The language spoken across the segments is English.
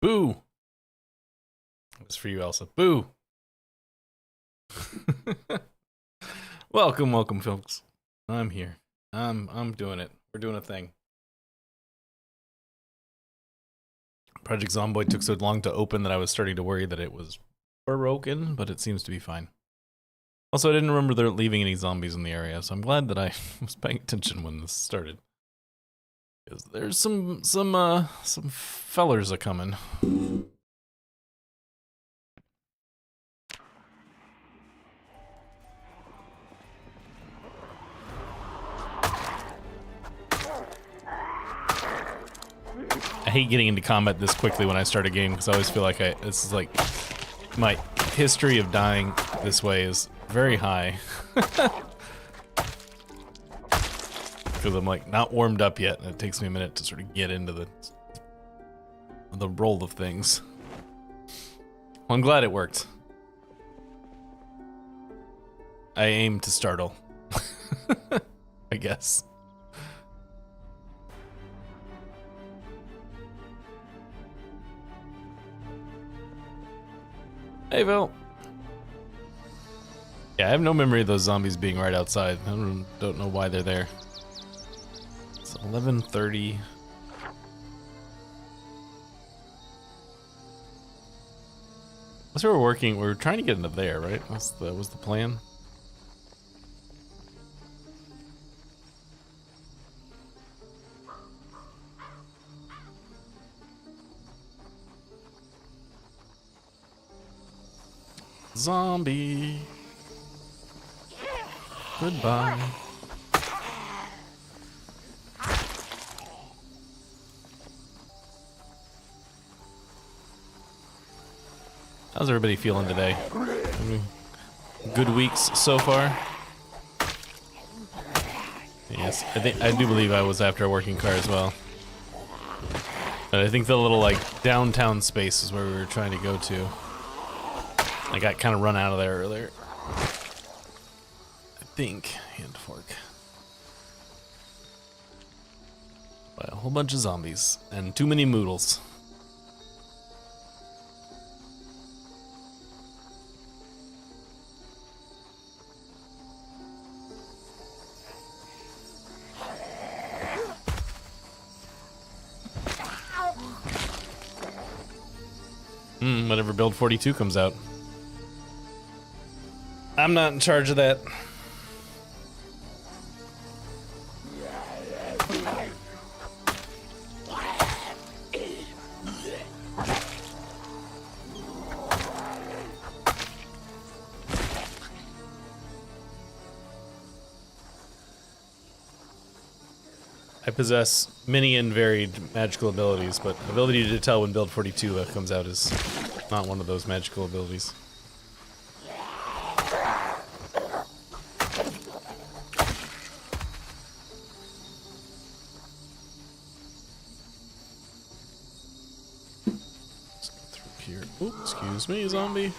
Boo! It was for you, Elsa. Boo! welcome, folks. I'm here. I'm doing it. We're doing a thing. Project Zomboid took so long to open that I was starting to worry that it was broken, but it seems to be fine. Also, I didn't remember there leaving any zombies in the area, so I'm glad that I was paying attention when this started. Because there's some fellers a coming. I hate getting into combat this quickly when I start a game because I always feel like this is like my history of dying this way is very high. Because I'm like not warmed up yet and it takes me a minute to sort of get into the roll of things. Well, I'm glad it worked. I aim to startle. I guess. Hey, Phil. Yeah, I have no memory of those zombies being right outside. I don't know why they're there. It's 11:30. Unless we were trying to get into there, right? Was the plan? Zombie. Goodbye. How's everybody feeling today? Good weeks so far? Yes, I do believe I was after a working car as well. But I think the little like downtown space is where we were trying to go to. I got kind of run out of there earlier. I think. Hand fork. By a whole bunch of zombies. And too many moodles. Whenever Build 42 comes out. I'm not in charge of that. I possess many and varied magical abilities, but ability to tell when Build 42 comes out is not one of those magical abilities. Here. Oh, excuse me, zombie.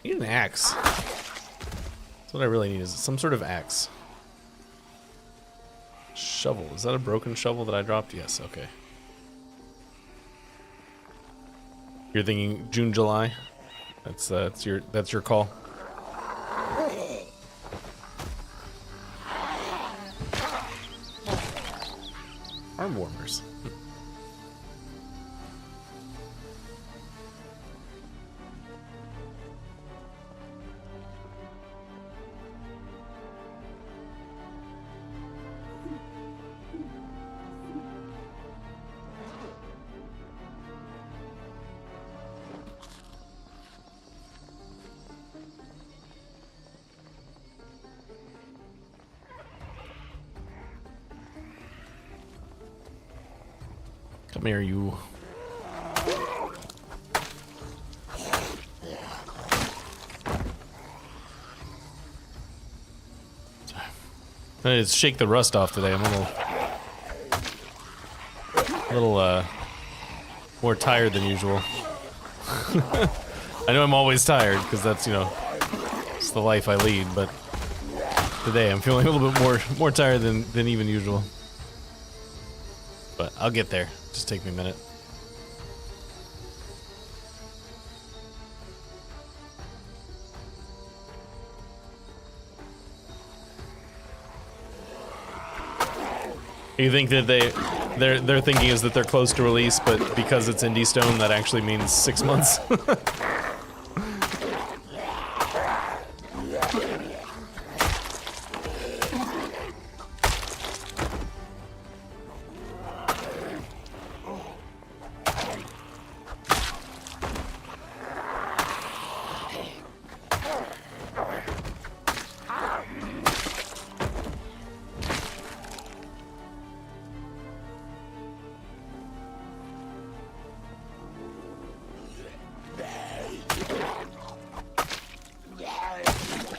I need an axe. That's what I really need, is some sort of axe. Shovel. Is that a broken shovel that I dropped? Yes, okay. You're thinking June, July? That's your call. Arm warmers. Come here, you. I just shake the rust off today. I'm a little more tired than usual. I know I'm always tired because that's, you know, it's the life I lead, but today I'm feeling a little bit more tired than even usual. But I'll get there. Just take me a minute. You think that their thinking is that they're close to release, but because it's Indie Stone, that actually means 6 months.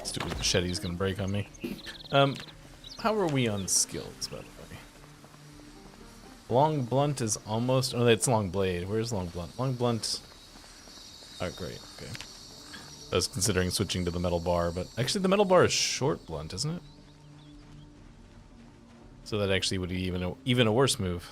Stupid machete's gonna break on me. How are we on skills, by the way? Long blunt is almost. Oh, that's long blade. Where's long blunt? Long blunt. Oh, great. Okay. I was considering switching to the metal bar, but actually the metal bar is short blunt, isn't it? So that actually would be even a worse move.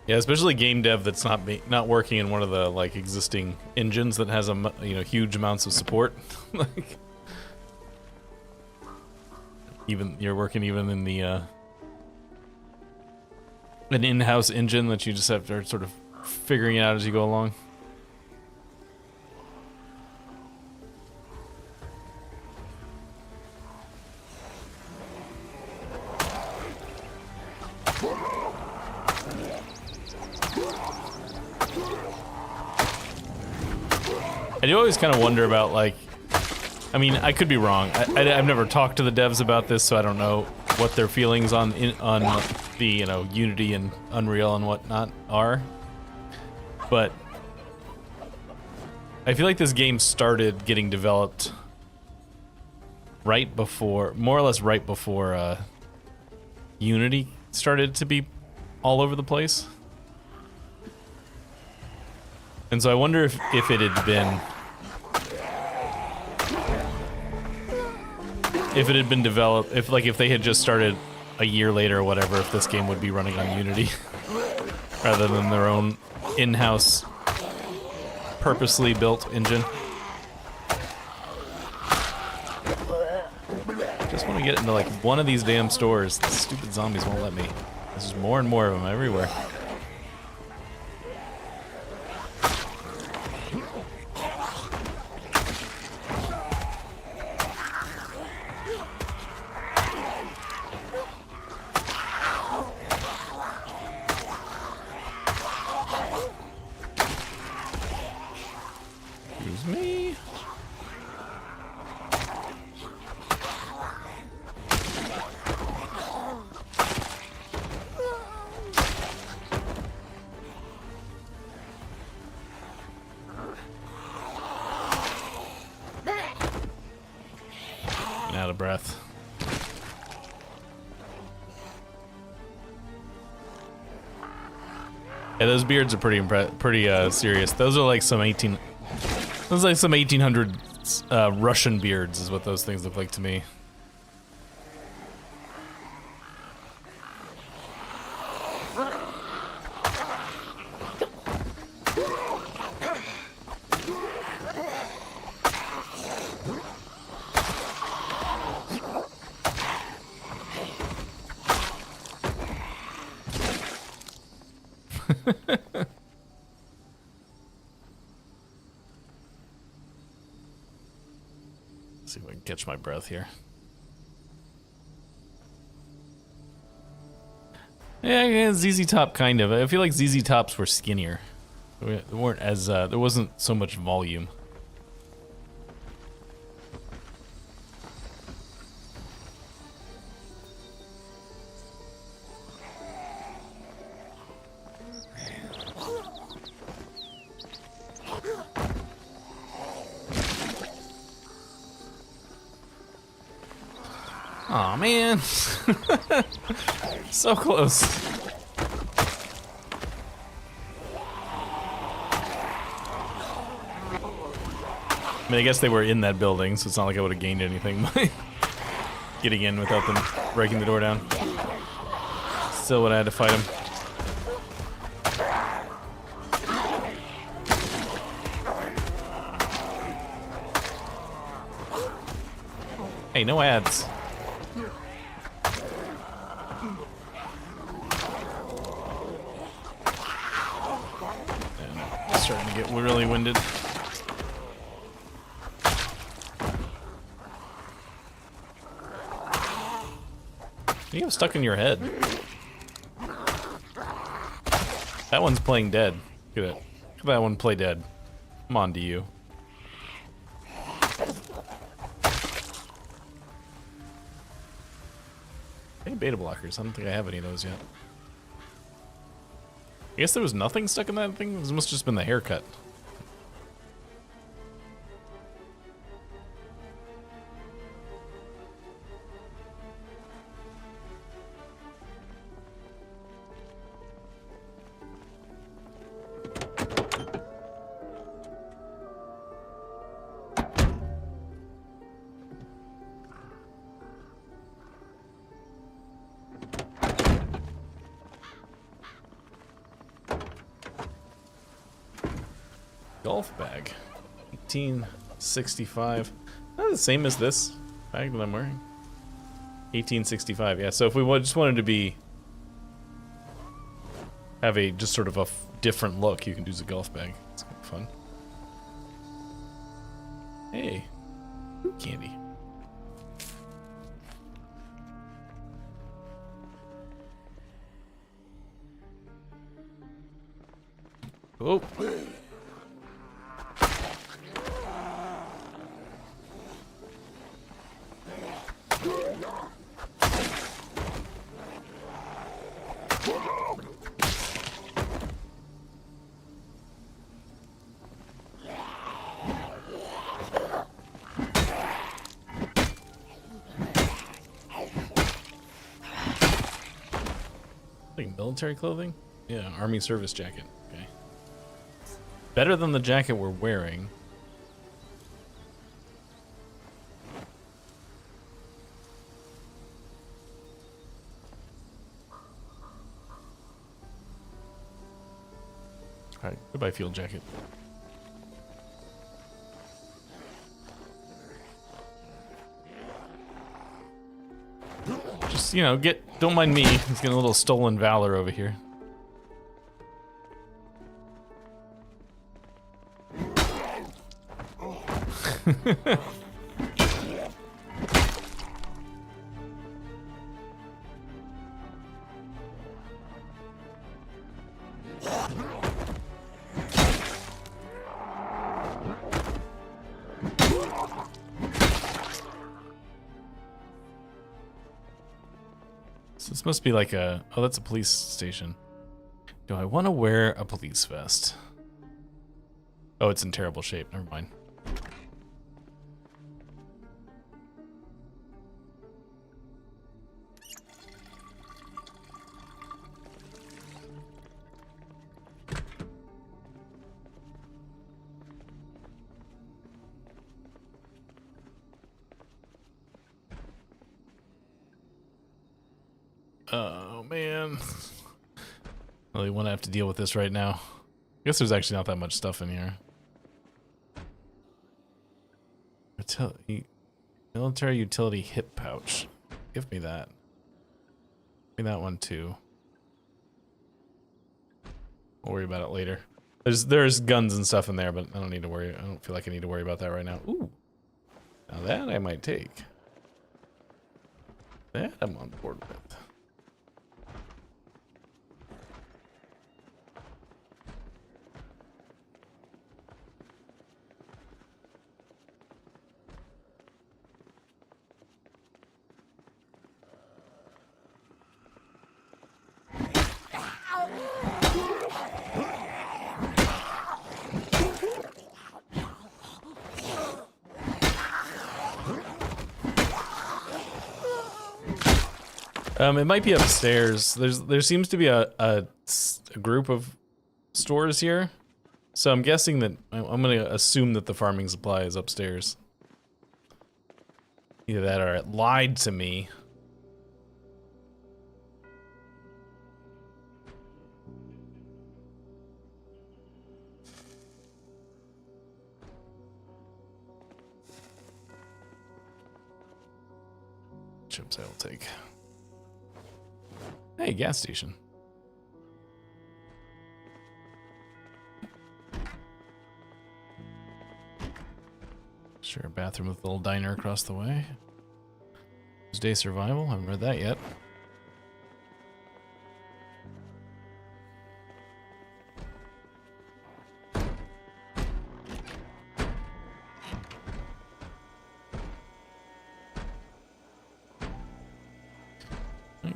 Yeah, especially game dev that's not working in one of the like existing engines that has huge amounts of support. Like, even you're working even in the an in-house engine that you just have to sort of figuring it out as you go along. I do always kind of wonder about, like, I mean, I could be wrong. I've never talked to the devs about this, so I don't know what their feelings on the, Unity and Unreal and whatnot are. But I feel like this game started getting developed right before, more or less right before, Unity started to be all over the place. And so I wonder if it had been... If it had been developed, if they had just started a year later or whatever, if this game would be running on Unity rather than their own in-house purposely built engine. Just want to get into like one of these damn stores. The stupid zombies won't let me. There's just more and more of them everywhere. Out of breath. Yeah, those beards are pretty serious. Those are like some 1800s Russian beards is what those things look like to me. See if I can catch my breath here. Yeah, ZZ Top kind of. I feel like ZZ Tops were skinnier. They weren't as there wasn't so much volume. Aw, man. So close. I mean, I guess they were in that building, so it's not like I would have gained anything by getting in without them breaking the door down. Still would have had to fight them. Hey, no ads. And starting to get really winded. You have stuck in your head. That one's playing dead. Look at it. Look at that one play dead. Come on to you. Hey, beta blockers. I don't think I have any of those yet. I guess there was nothing stuck in that thing. This must have just been the haircut. Golf bag. 1865. Not the same as this bag that I'm wearing. 1865, yeah. So if we just wanted to be... have a just sort of a different look, you can use a golf bag. It's kind of fun. Hey. Fruit candy. Oh. Like military clothing? Yeah, army service jacket. Okay. Better than the jacket we're wearing. Alright, goodbye field jacket. Just, you know, don't mind me. He's getting a little stolen valor over here. So this must be like a... oh, that's a police station. Do I want to wear a police vest? Oh, it's in terrible shape. Never mind. Oh, man. Really want to have to deal with this right now. I guess there's actually not that much stuff in here. Military utility hip pouch. Give me that. Give me that one too. We'll worry about it later. There's guns and stuff in there, but I don't need to worry. I don't feel like I need to worry about that right now. Ooh. Now that I might take. That I'm on board with. It might be upstairs. There seems to be a group of stores here, so I'm guessing that I'm gonna assume that the farming supply is upstairs. Either that or it lied to me. Chips I will take. Hey, gas station. Sure, a bathroom with a little diner across the way. Tuesday Survival, haven't read that yet.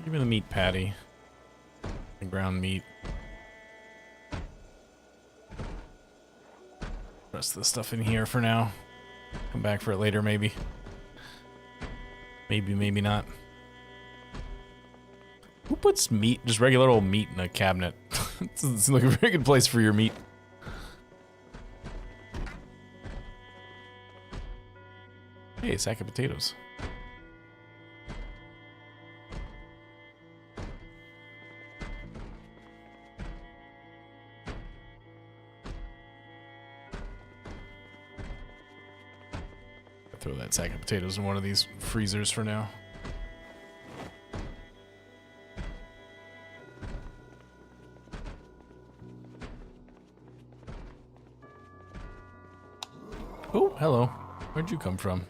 Give me the meat patty. The ground meat. Rest of the stuff in here for now. Come back for it later, maybe. Maybe not. Who puts meat, just regular old meat, in a cabinet? It doesn't seem like a very good place for your meat. Hey, a sack of potatoes. Throw that sack of potatoes in one of these freezers for now. Oh, hello. Where'd you come from?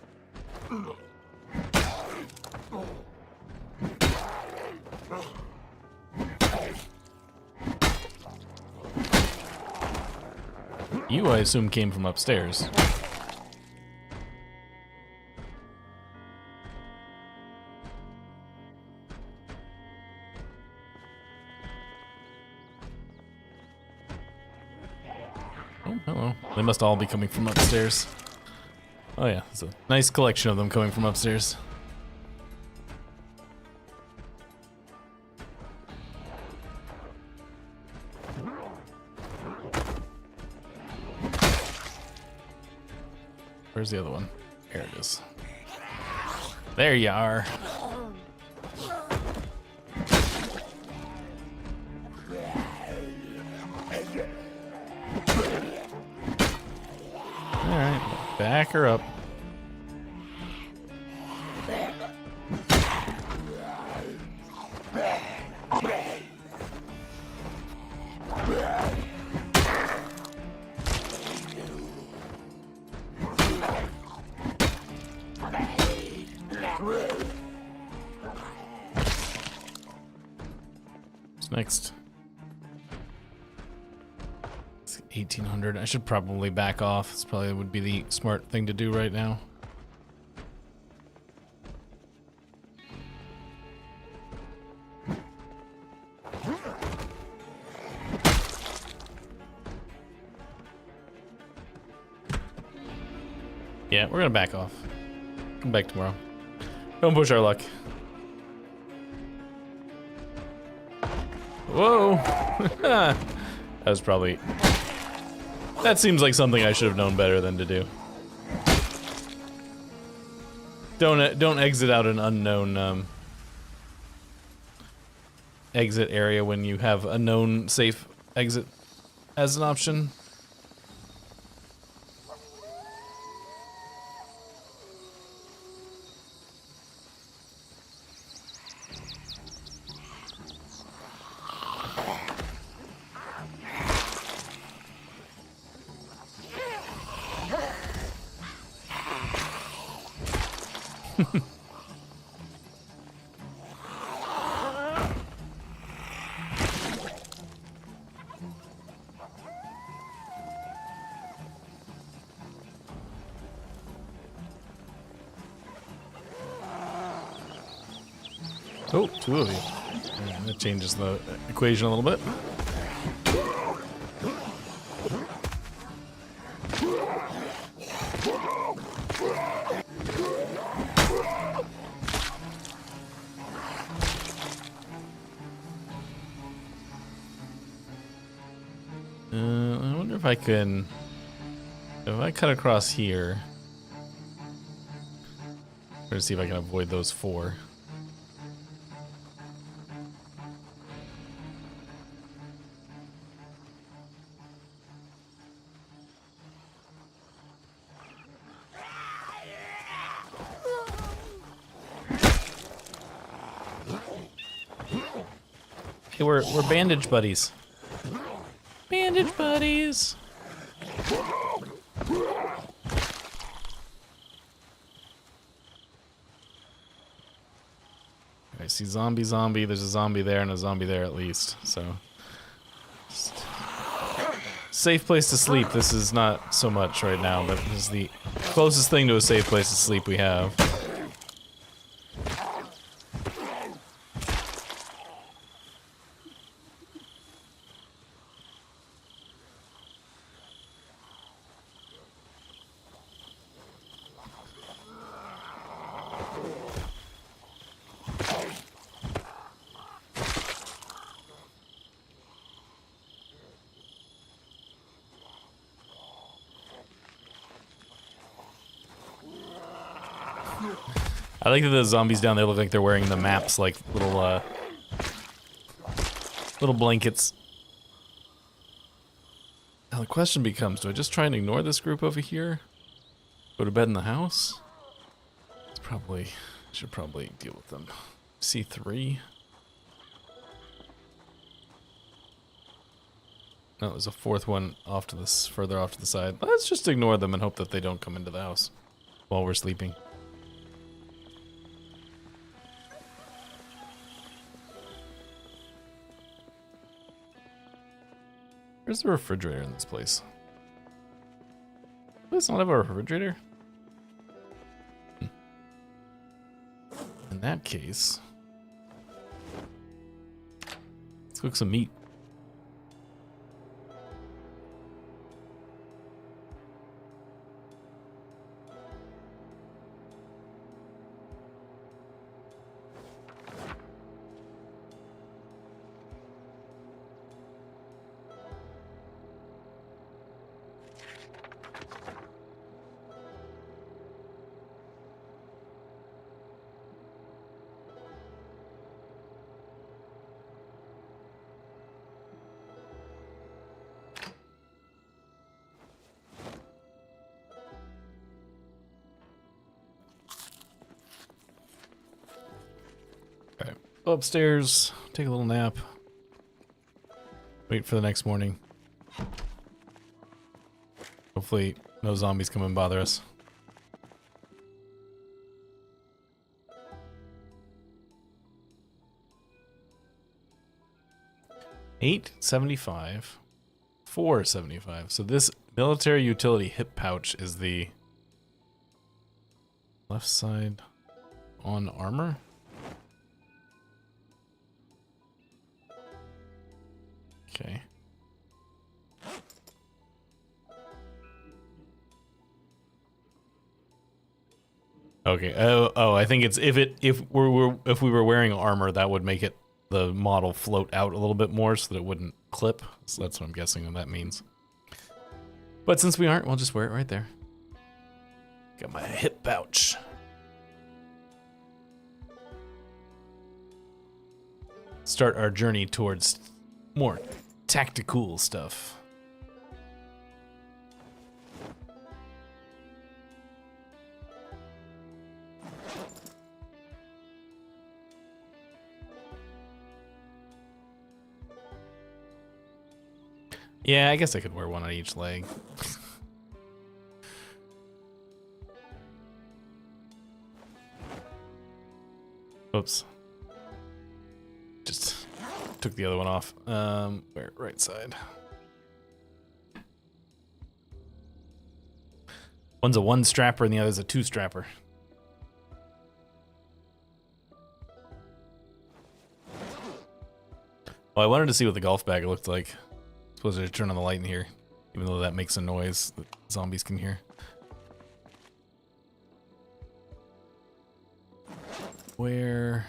You, I assume, came from upstairs. Oh, hello. They must all be coming from upstairs. Oh yeah, it's a nice collection of them coming from upstairs. Where's the other one? There it is. There you are. Alright, back her up. What's next? It's 1800. I should probably back off. This probably would be the smart thing to do right now. Yeah, we're gonna back off. Come back tomorrow. Don't push our luck. Whoa! That was probably... That seems like something I should have known better than to do. Don't exit out an unknown exit area when you have a known safe exit as an option. Oh, two of you. Yeah, that changes the equation a little bit. if I can... If I cut across here... Try to see if I can avoid those 4. Hey, we're bandage buddies. Bandage buddies. I see zombie. There's a zombie there and a zombie there at least. So, safe place to sleep. This is not so much right now, but this is the closest thing to a safe place to sleep we have. I like that the zombies down there look like they're wearing the maps like little little blankets. Now the question becomes, do I just try and ignore this group over here? Go to bed in the house? It's probably, should probably deal with them. C3? No, there's a 4th one off to this, further off to the side. Let's just ignore them and hope that they don't come into the house while we're sleeping. Where's the refrigerator in this place? Does not have a refrigerator? In that case, let's cook some meat. Go upstairs, take a little nap, wait for the next morning. Hopefully no zombies come and bother us. $8.75, $4.75. So this military utility hip pouch is the left side on armor. Okay. Okay. Oh, I think it's if we were wearing armor, that would make it the model float out a little bit more so that it wouldn't clip. So that's what I'm guessing that means. But since we aren't, we'll just wear it right there. Got my hip pouch. Start our journey towards more tactical stuff. Yeah, I guess I could wear one on each leg. Oops. Just took the other one off. Where? Right side. One's a 1-strapper and the other's a 2-strapper. Well, I wanted to see what the golf bag looked like. Supposed to turn on the light in here, even though that makes a noise that zombies can hear. Where?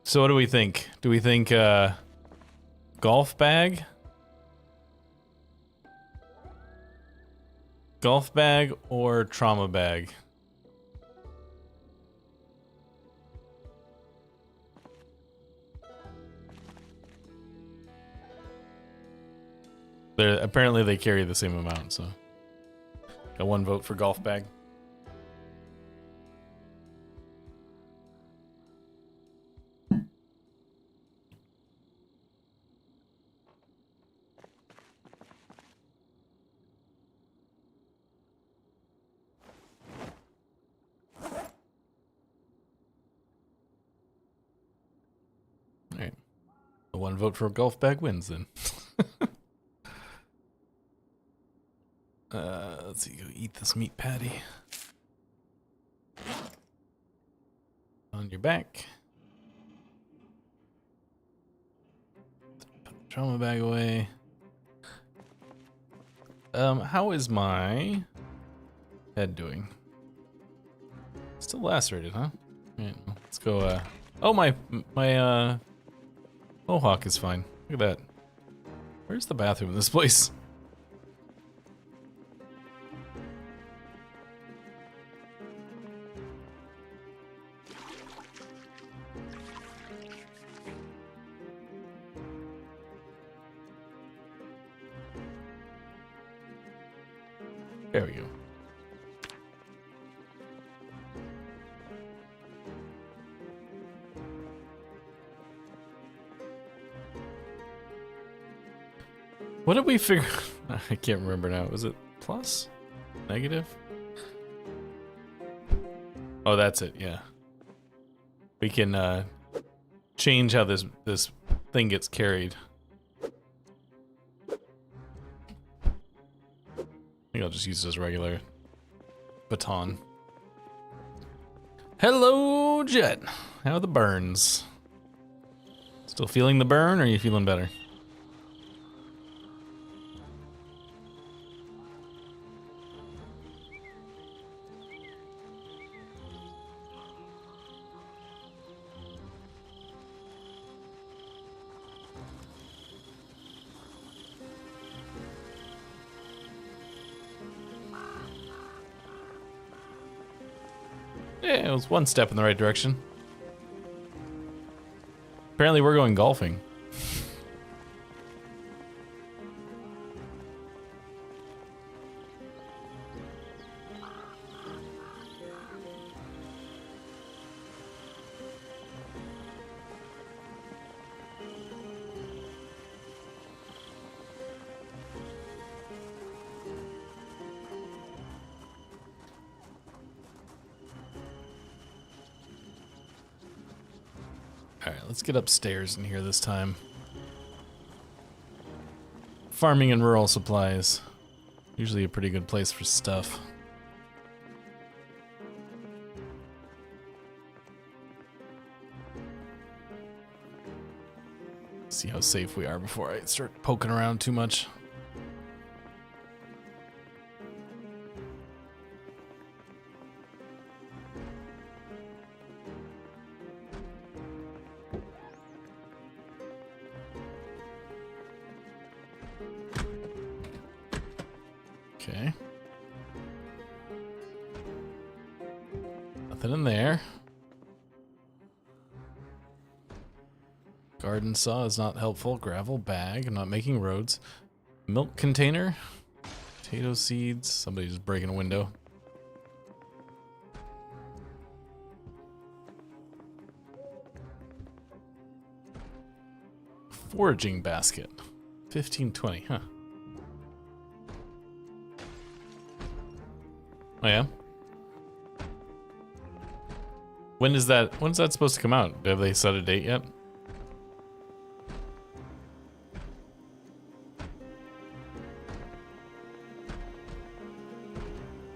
So what do we think? Do we think golf bag Golf bag or trauma bag? Apparently they carry the same amount, so got 1 vote for golf bag. All right, the 1 vote for golf bag wins then. Let's see, go eat this meat patty. On your back. Put the trauma bag away. How is my head doing? Still lacerated, huh? Alright, let's go, oh, my mohawk is fine. Look at that. Where's the bathroom in this place? There we go. What did we figure? I can't remember now. Was it plus? Negative? Oh, that's it. Yeah. We can change how this thing gets carried. I think I'll just use this regular baton. Hello, Jet. How are the burns? Still feeling the burn, or are you feeling better? Yeah, it was 1 step in the right direction. Apparently we're going golfing. Alright, let's get upstairs in here this time. Farming and rural supplies. Usually a pretty good place for stuff. See how safe we are before I start poking around too much. Okay. Nothing in there. Garden saw is not helpful. Gravel bag. I'm not making roads. Milk container. Potato seeds. Somebody just breaking a window. Foraging basket. 1520, huh? Oh yeah? When's that supposed to come out? Have they set a date yet?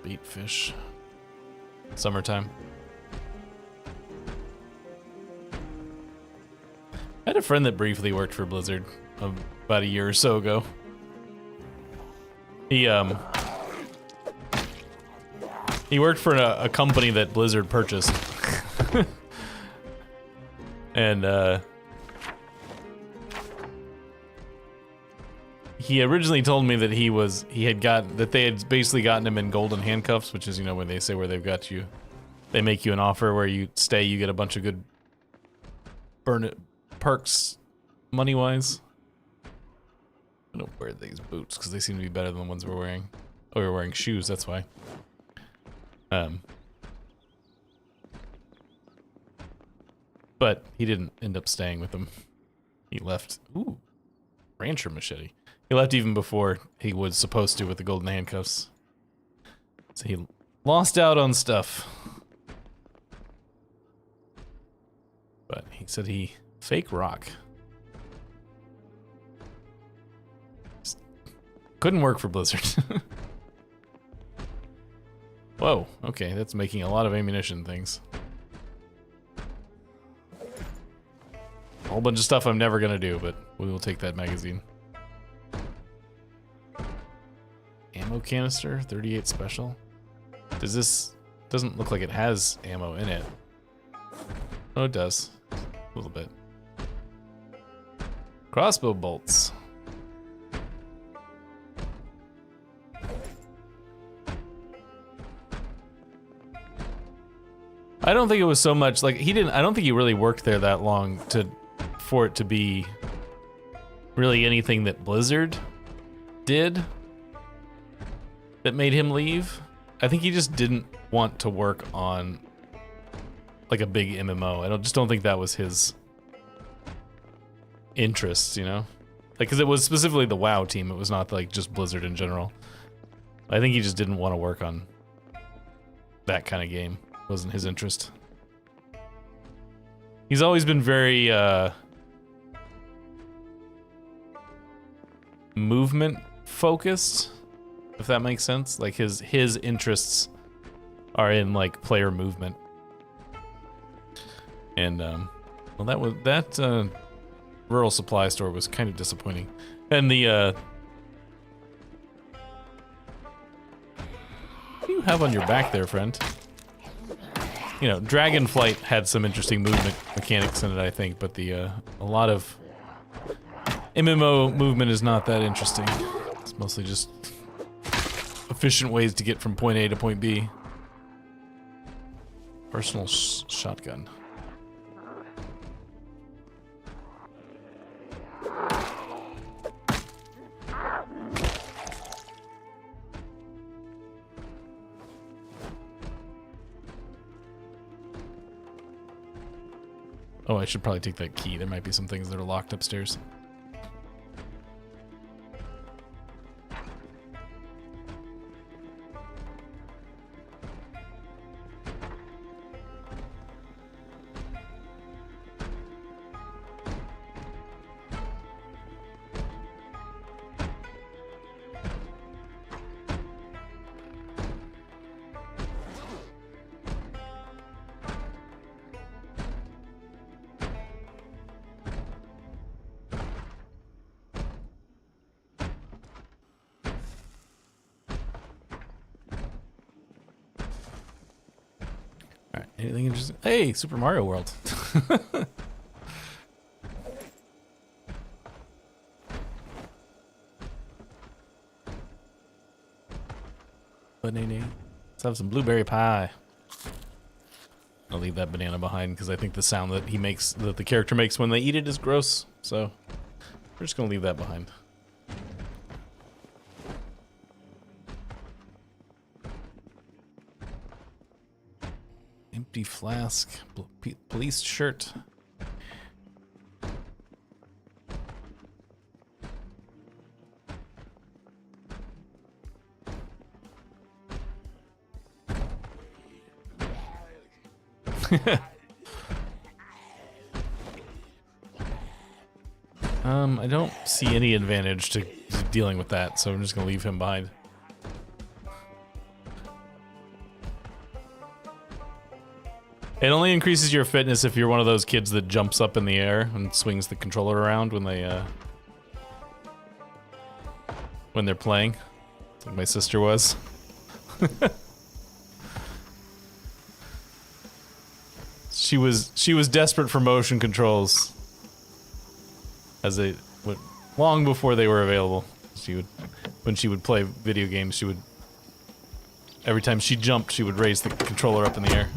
Bait fish. Summertime. I had a friend that briefly worked for Blizzard about a year or so ago. He worked for a company that Blizzard purchased. And he originally told me that they had basically gotten him in golden handcuffs, which is, you know, when they say where they've got you, they make you an offer where you stay, you get a bunch of good perks money-wise. I don't wear these boots because they seem to be better than the ones we're wearing. Oh, we're wearing shoes, that's why. But he didn't end up staying with them. He left. Ooh, rancher machete. He left even before he was supposed to with the golden handcuffs. So he lost out on stuff. But he said he fake rock. Just couldn't work for Blizzard. Whoa, okay, that's making a lot of ammunition things. A whole bunch of stuff I'm never gonna do, but we will take that magazine. Ammo canister, 38 special. Doesn't look like it has ammo in it. Oh, it does. A little bit. Crossbow bolts. I don't think it was so much like I don't think he really worked there that long for it to be really anything that Blizzard did that made him leave. I think he just didn't want to work on like a big MMO. I just don't think that was his interest, you know? Like, because it was specifically the WoW team, it was not like just Blizzard in general. I think he just didn't want to work on that kind of game. It wasn't his interest. He's always been very movement focused, if that makes sense. Like his interests are in like player movement. And well, that rural supply store was kind of disappointing. And the what do you have on your back there, friend? You know, Dragonflight had some interesting movement mechanics in it, I think, but a lot of MMO movement is not that interesting. It's mostly just efficient ways to get from point A to point B. Personal shotgun. Oh, I should probably take that key. There might be some things that are locked upstairs. Anything interesting? Hey, Super Mario World. Banana. Let's have some blueberry pie. I'll leave that banana behind because I think the sound that that the character makes when they eat it is gross. So we're just gonna leave that behind. Empty flask, police shirt. I don't see any advantage to dealing with that, so I'm just gonna leave him behind. It only increases your fitness if you're one of those kids that jumps up in the air and swings the controller around when they're playing, like my sister was. She was desperate for motion controls as long before they were available. She would, when she would play video games, she would, every time she jumped, she would raise the controller up in the air.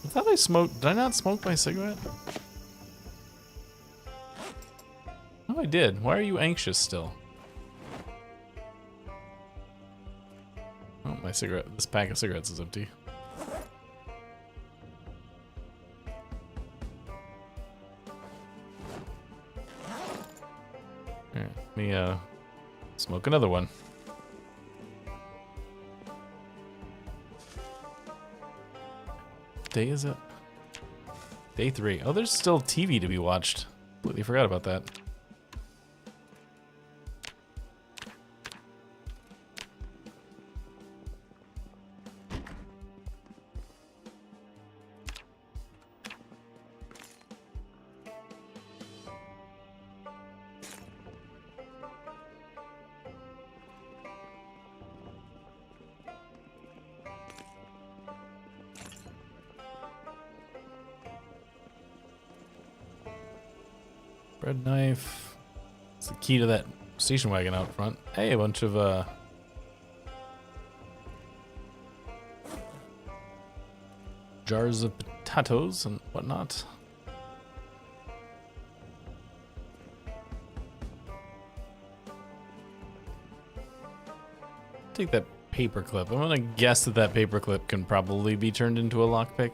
I thought I smoked, did I not smoke my cigarette? Oh, I did. Why are you anxious still? Oh, my cigarette, this pack of cigarettes is empty. Alright, let me, smoke another one. Day is it? Day 3. Oh, there's still TV to be watched. Completely forgot about that. Bread knife. It's the key to that station wagon out front. Hey, a bunch of jars of potatoes and whatnot. Take that paperclip. I'm gonna guess that that paperclip can probably be turned into a lockpick.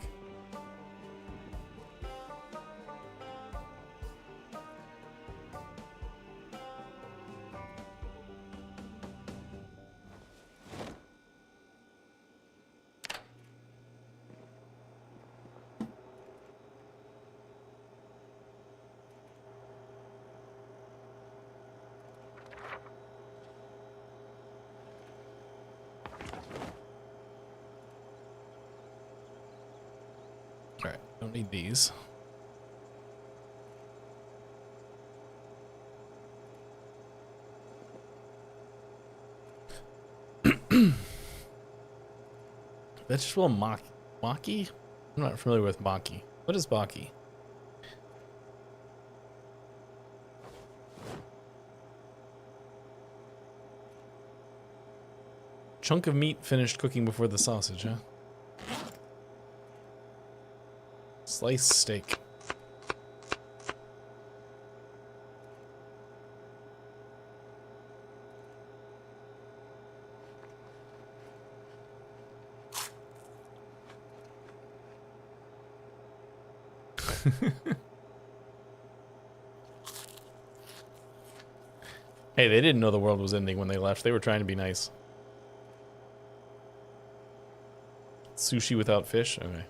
Alright, don't need these. Vegetable maki? I'm not familiar with maki. What is maki? Chunk of meat finished cooking before the sausage, huh? Sliced steak. Hey, they didn't know the world was ending when they left. They were trying to be nice. Sushi without fish? Okay.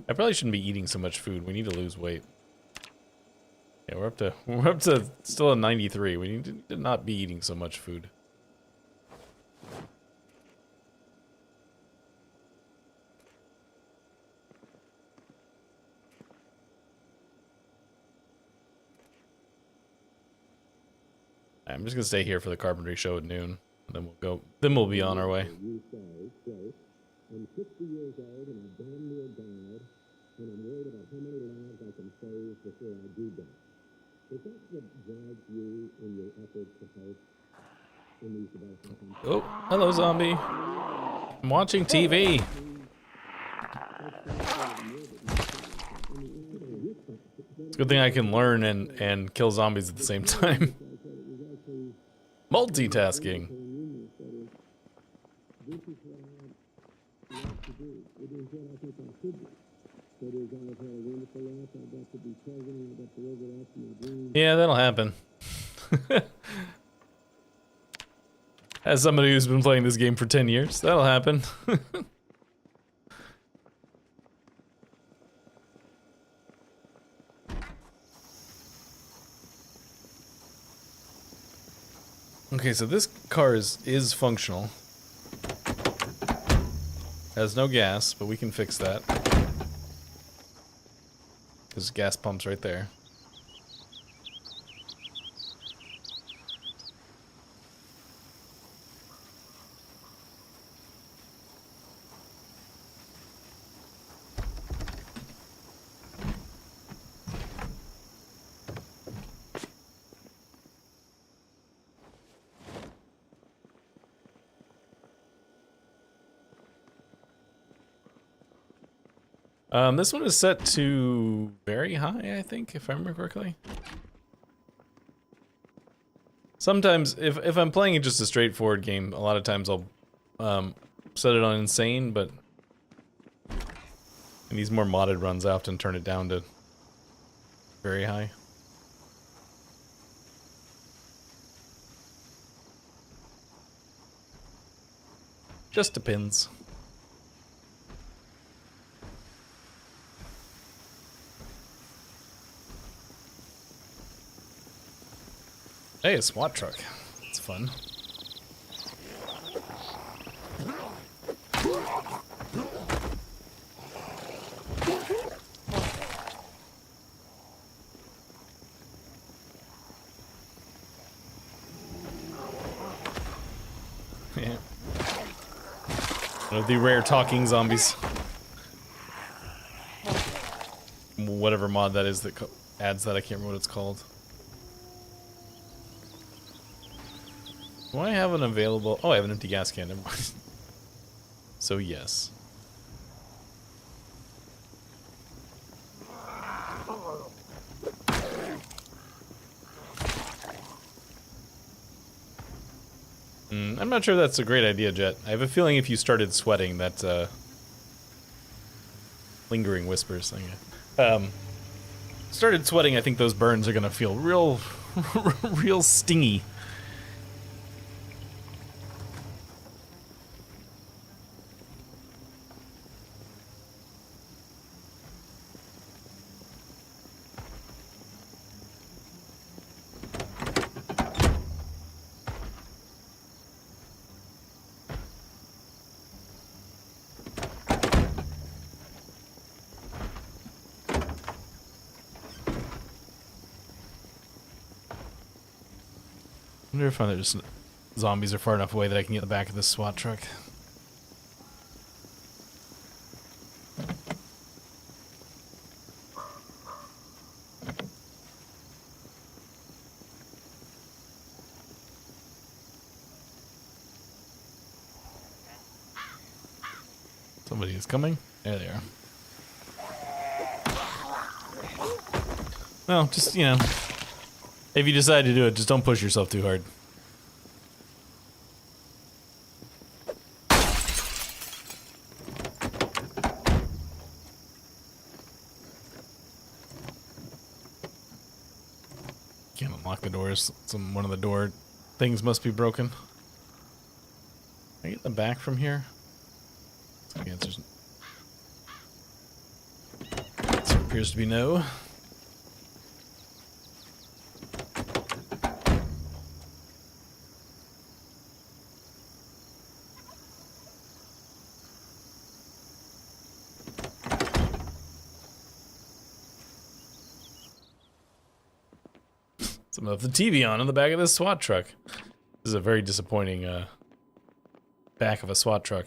I probably shouldn't be eating so much food. We need to lose weight. Yeah, we're up to still at 93. We need to not be eating so much food. I'm just gonna stay here for the carpentry show at noon. Then we'll go. Then we'll be on our way. I'm 60 years old and I damn near died, and I'm worried about how many lives I can save before I do die. Is that what drives you in your efforts to help in these developments? Oh, hello, zombie. I'm watching TV. It's a good thing I can learn and kill zombies at the same time. Multitasking. Yeah, that'll happen. As somebody who's been playing this game for 10 years, that'll happen. Okay, so this car is functional. Has no gas, but we can fix that. There's gas pumps right there. This one is set to very high, I think, if I remember correctly. Sometimes, if I'm playing just a straightforward game, a lot of times I'll set it on insane, but in these more modded runs, I often turn it down to very high. Just depends. Hey, a SWAT truck. It's fun. Yeah. One of the rare talking zombies. Whatever mod that is that adds that, I can't remember what it's called. Do I have an available... Oh, I have an empty gas can, never mind. So, yes. I'm not sure that's a great idea, Jet. I have a feeling if you started sweating, that, lingering whispers thing. Started sweating, I think those burns are gonna feel real... real stingy. I wonder if there's zombies are far enough away that I can get the back of this SWAT truck. Somebody is coming. There they are. Well, just, you know, if you decide to do it, just don't push yourself too hard. Can't unlock the doors. One of the door things must be broken. Can I get the back from here? The answer appears to be no. Some of the TV on in the back of this SWAT truck. This is a very disappointing back of a SWAT truck.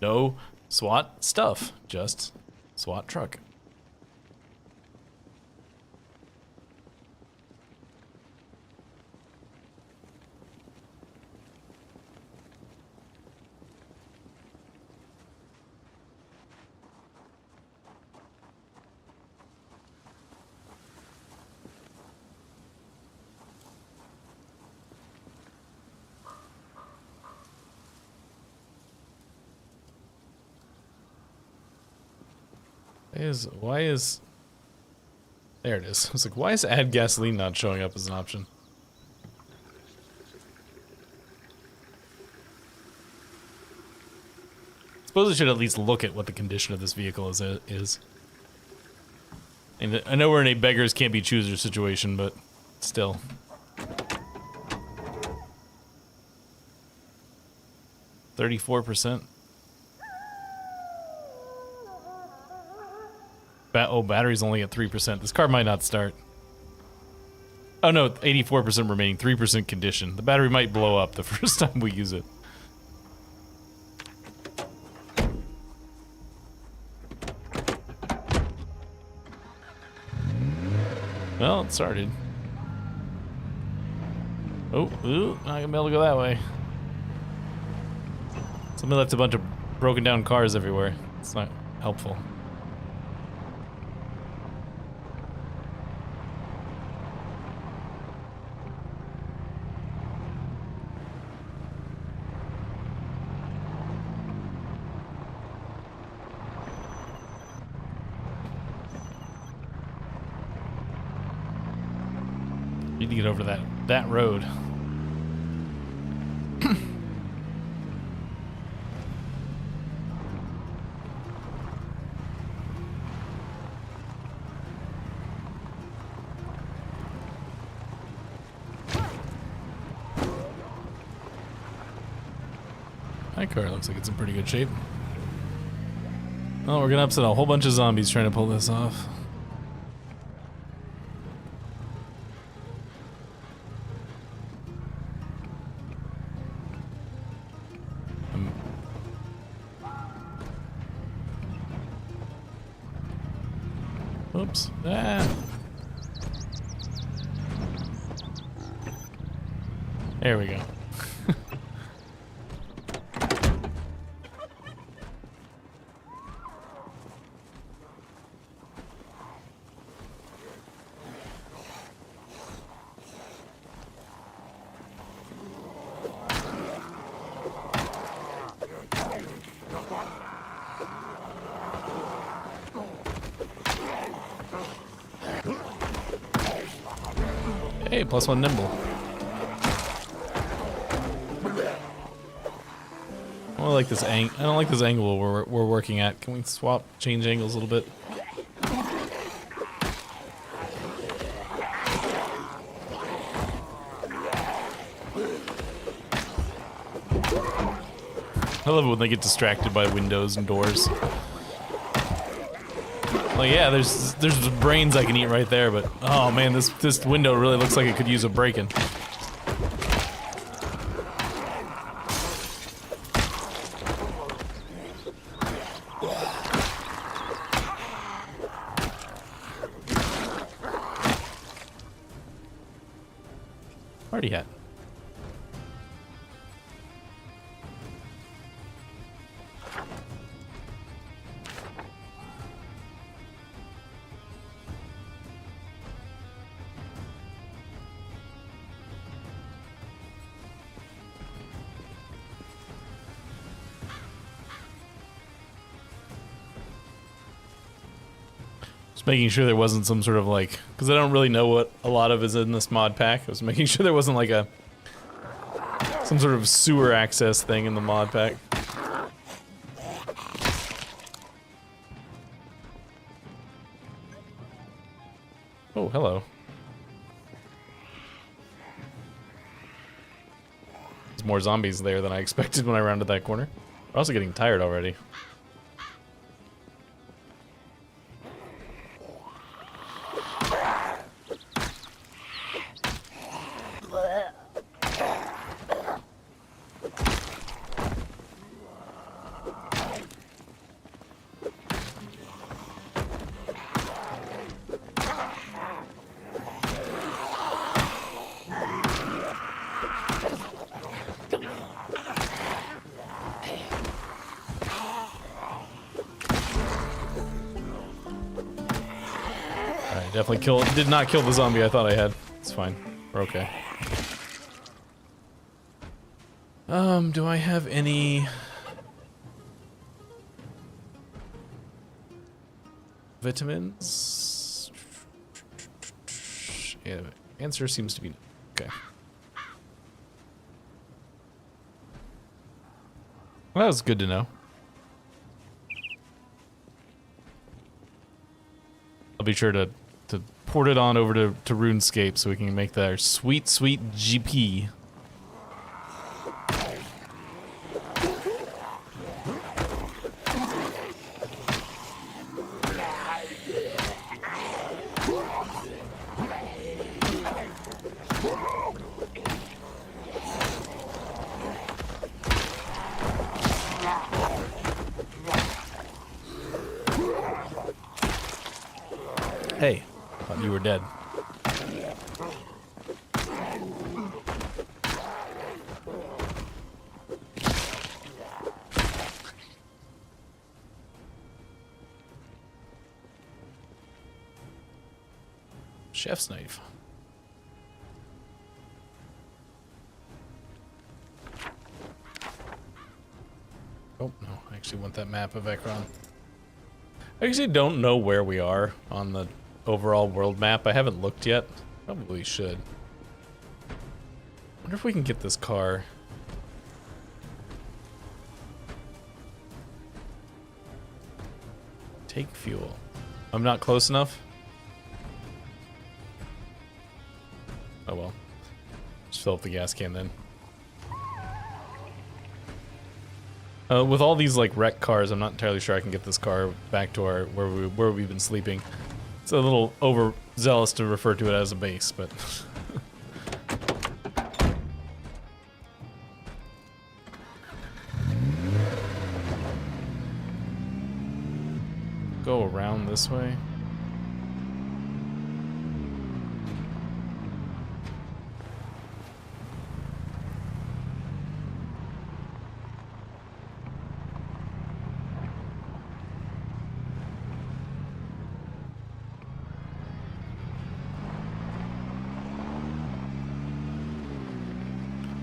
No SWAT stuff, just SWAT truck. Why is there it is. I was like, why is add gasoline not showing up as an option? I suppose I should at least look at what the condition of this vehicle is. And I know we're in a beggars can't be choosers situation, but still. %. Oh, battery's only at 3%. This car might not start. Oh no, 84% remaining, 3% condition. The battery might blow up the first time we use it. Well, it started. Oh, ooh, not gonna be able to go that way. Somebody left a bunch of broken down cars everywhere. It's not helpful. Need to get over that road. My car looks like it's in pretty good shape. Oh, we're gonna upset a whole bunch of zombies trying to pull this off. Oops. Ah. There we go. Hey, +1 nimble. I don't like this angle we're working at. Can we change angles a little bit? I love it when they get distracted by windows and doors. Like, yeah, there's brains I can eat right there, but oh man, this window really looks like it could use a break-in. Party hat. Making sure there wasn't some sort of like, because I don't really know what a lot of is in this mod pack. I was making sure there wasn't like some sort of sewer access thing in the mod pack. Oh, hello. There's more zombies there than I expected when I rounded that corner. We're also getting tired already. Definitely did not kill the zombie I thought I had. It's fine. We're okay. Do I have any vitamins? Yeah, answer seems to be okay. Well, that was good to know. I'll be sure to port it on over to RuneScape so we can make that sweet GP. Hey, thought you were dead. Chef's knife. Oh, no, I actually want that map of Ekron. I actually don't know where we are on the overall world map. I haven't looked yet. Probably should. Wonder if we can get this car. Take fuel. I'm not close enough? Oh well. Just fill up the gas can then. With all these like wrecked cars, I'm not entirely sure I can get this car back to our where we've been sleeping. It's a little overzealous to refer to it as a base, but go around this way.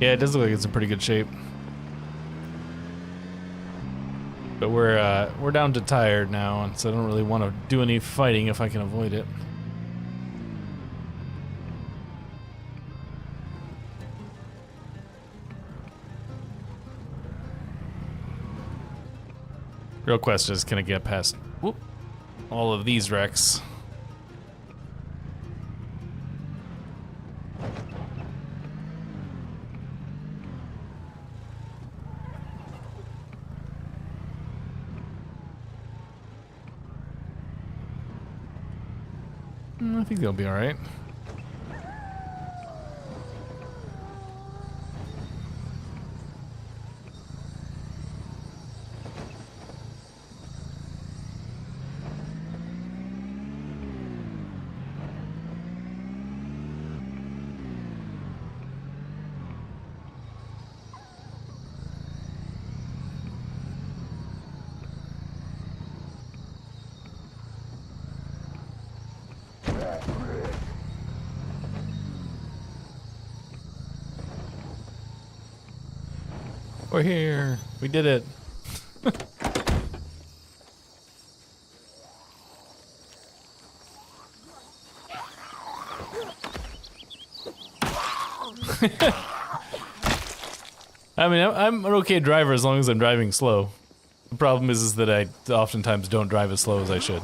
Yeah, it does look like it's in pretty good shape. But we're down to tired now, and so I don't really want to do any fighting if I can avoid it. Real question is, can I get past all of these wrecks? I think they'll be alright. We're here. We did it. I mean, I'm an okay driver as long as I'm driving slow. The problem is that I oftentimes don't drive as slow as I should.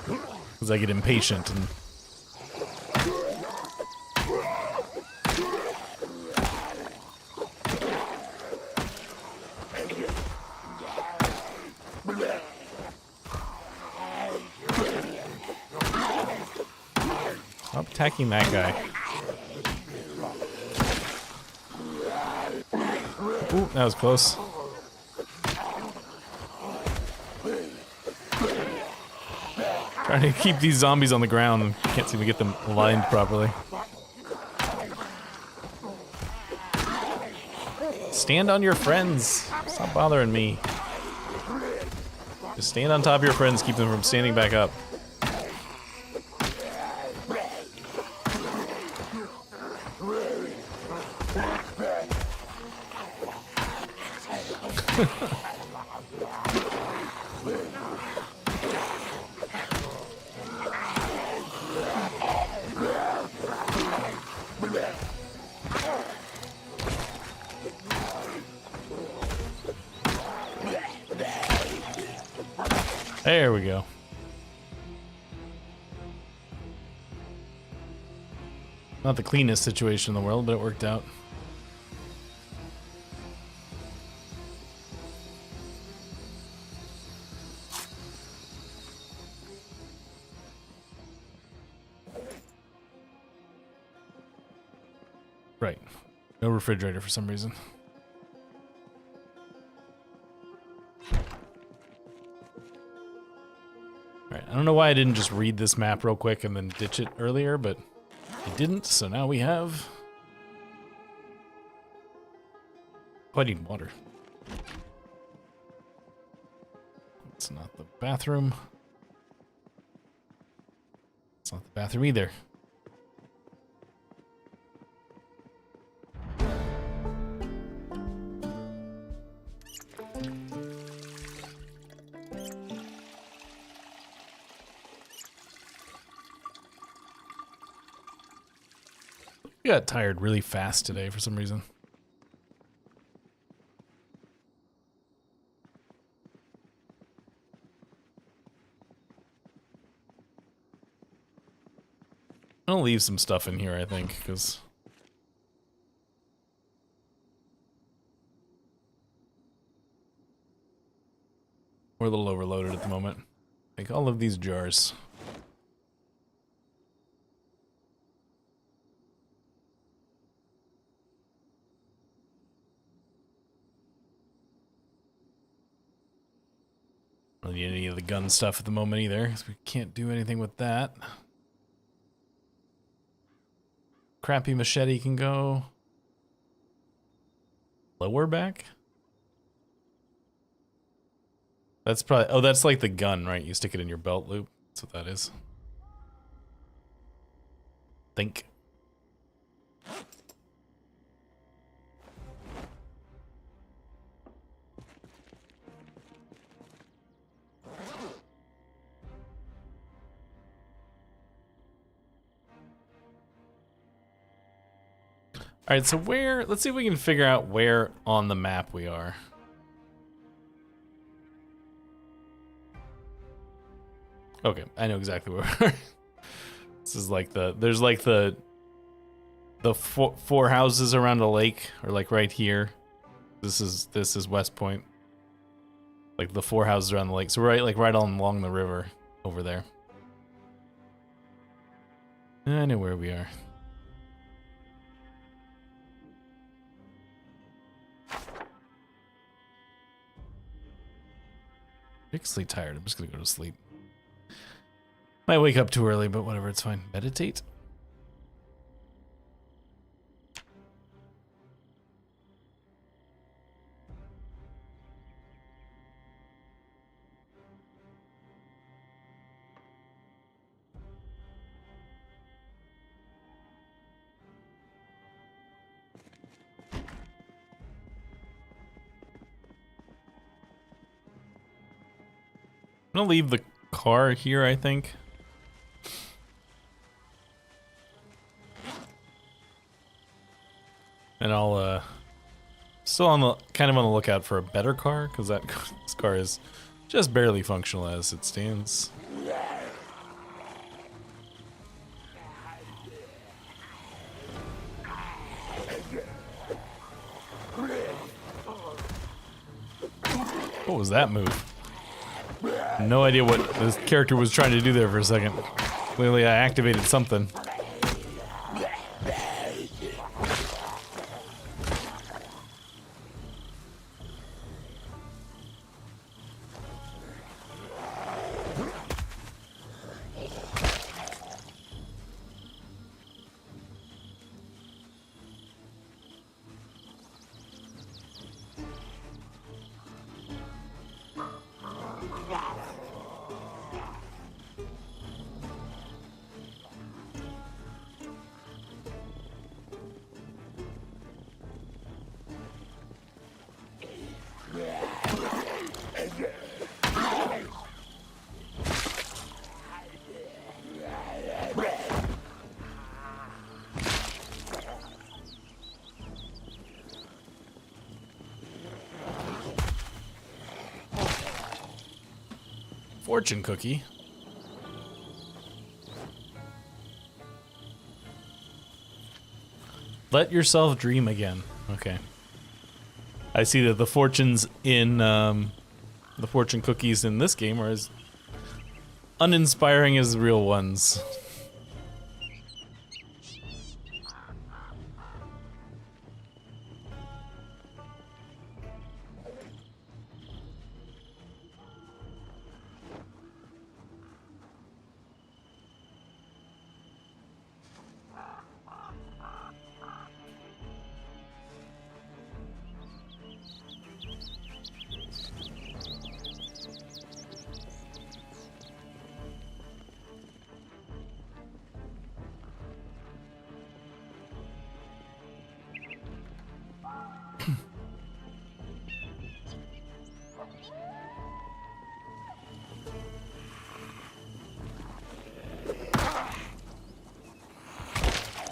Because I get impatient and... Stop attacking that guy. Ooh, that was close. Trying to keep these zombies on the ground and can't seem to get them aligned properly. Stand on your friends. Stop bothering me. Just stand on top of your friends, keep them from standing back up. There we go. Not the cleanest situation in the world, but it worked out. Right. No refrigerator for some reason. Alright, I don't know why I didn't just read this map real quick and then ditch it earlier, but I didn't, so now we have... Oh, I need water. It's not the bathroom. It's not the bathroom either. I got tired really fast today for some reason. I'll leave some stuff in here, I think, because we're a little overloaded at the moment. Like all of these jars. Don't need any of the gun stuff at the moment either, because we can't do anything with that. Crappy machete can go lower back. That's probably, oh, that's like the gun, right? You stick it in your belt loop. That's what that is. Think. All right, so where, let's see if we can figure out where on the map we are. Okay, I know exactly where we are. This is like there's like the four houses around a lake, or like right here. This is West Point. Like the four houses around the lake. So we're right along the river over there. I know where we are. Ridiculously tired. I'm just gonna go to sleep. Might wake up too early, but whatever, it's fine. Meditate? I'm gonna leave the car here, I think. And I'll still on the kind of on the lookout for a better car, because this car is just barely functional as it stands. What was that move? No idea what this character was trying to do there for a second. Clearly I activated something. Fortune cookie. Let yourself dream again. Okay. I see that the fortunes in the fortune cookies in this game are as uninspiring as the real ones.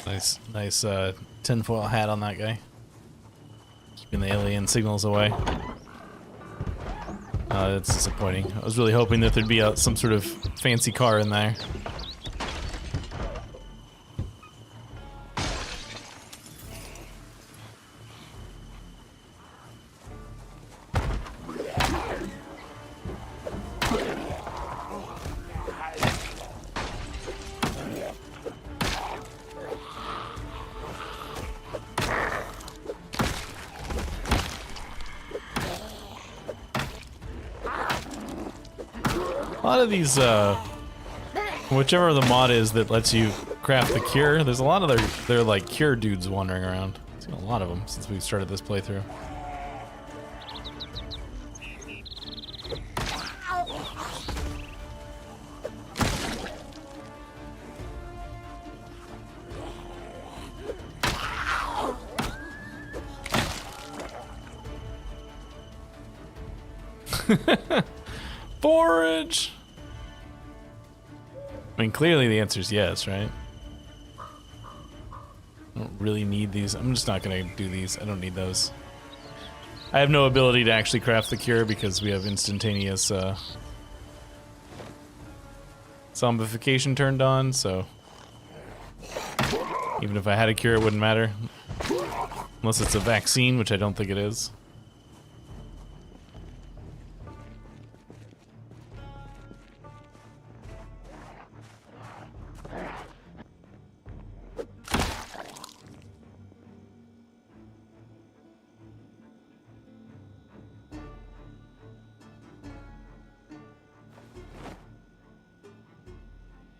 Nice tinfoil hat on that guy. Keeping the alien signals away. That's disappointing. I was really hoping that there'd be some sort of fancy car in there. A lot of these, whichever the mod is that lets you craft the cure, there's a lot of their like cure dudes wandering around. I've seen a lot of them since we started this playthrough. Forage! I mean, clearly the answer is yes, right? I don't really need these. I'm just not gonna do these. I don't need those. I have no ability to actually craft the cure because we have instantaneous zombification turned on, so even if I had a cure, it wouldn't matter. Unless it's a vaccine, which I don't think it is.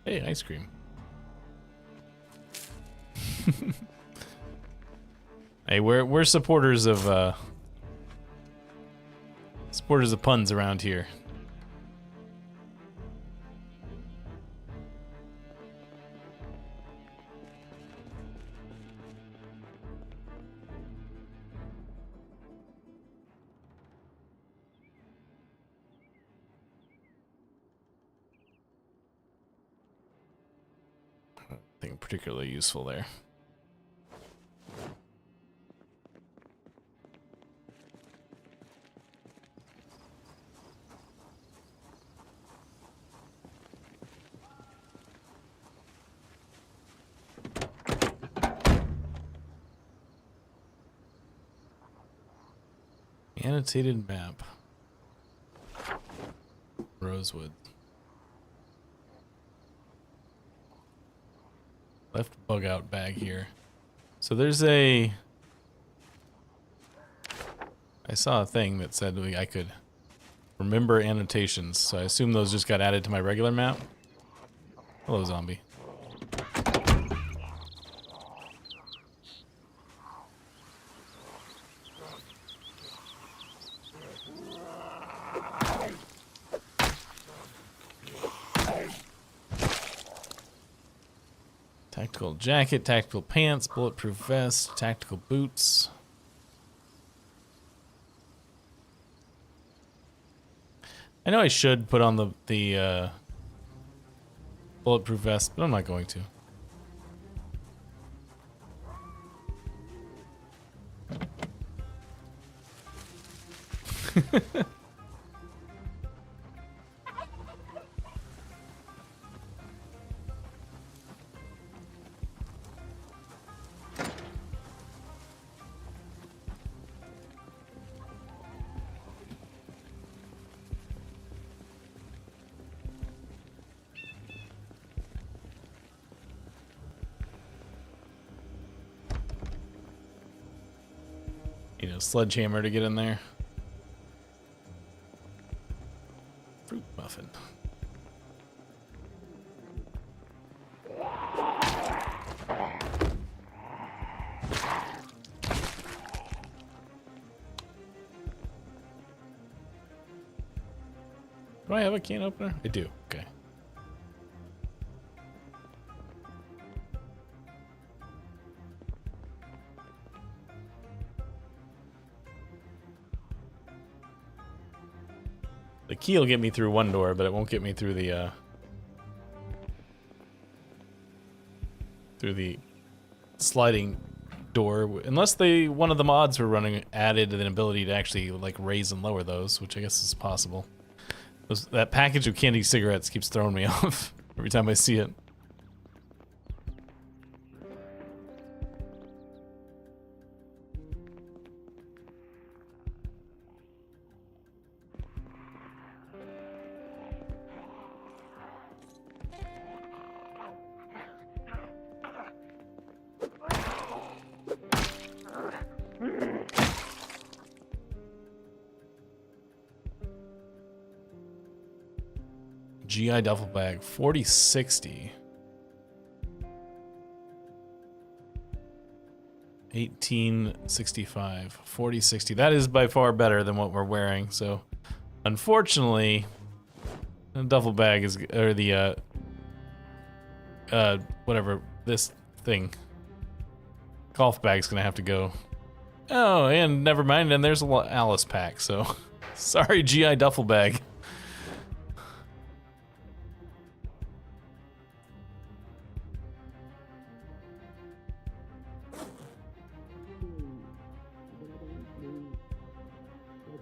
Hey, ice cream. Hey, we're supporters of puns around here. Nothing particularly useful there. Annotated map. Rosewood. Left bug out bag here. So there's I saw a thing that said I could remember annotations, so I assume those just got added to my regular map. Hello, zombie. Tactical jacket, tactical pants, bulletproof vest, tactical boots. I know I should put on the bulletproof vest, but I'm not going to. Need a sledgehammer to get in there. Fruit muffin. Do I have a can opener? I do. Okay. The key will get me through one door, but it won't get me through the sliding door, unless one of the mods were running added an ability to actually like raise and lower those, which I guess is possible. That package of candy cigarettes keeps throwing me off every time I see it. GI duffel bag, 4060. 1865, 4060. That is by far better than what we're wearing. So, unfortunately, the duffel bag is, or the whatever this thing, golf bag's gonna have to go. Oh, and never mind. And there's a Alice pack. So, sorry, GI duffel bag.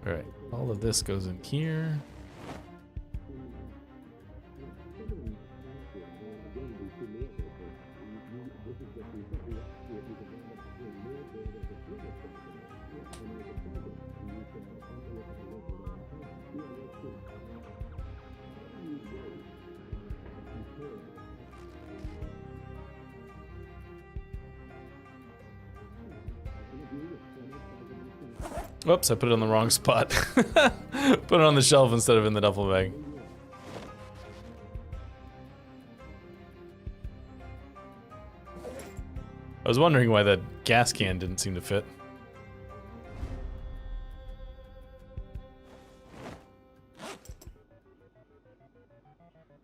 Alright, all of this goes in here. Whoops, I put it on the wrong spot. Put it on the shelf instead of in the duffel bag. I was wondering why that gas can didn't seem to fit.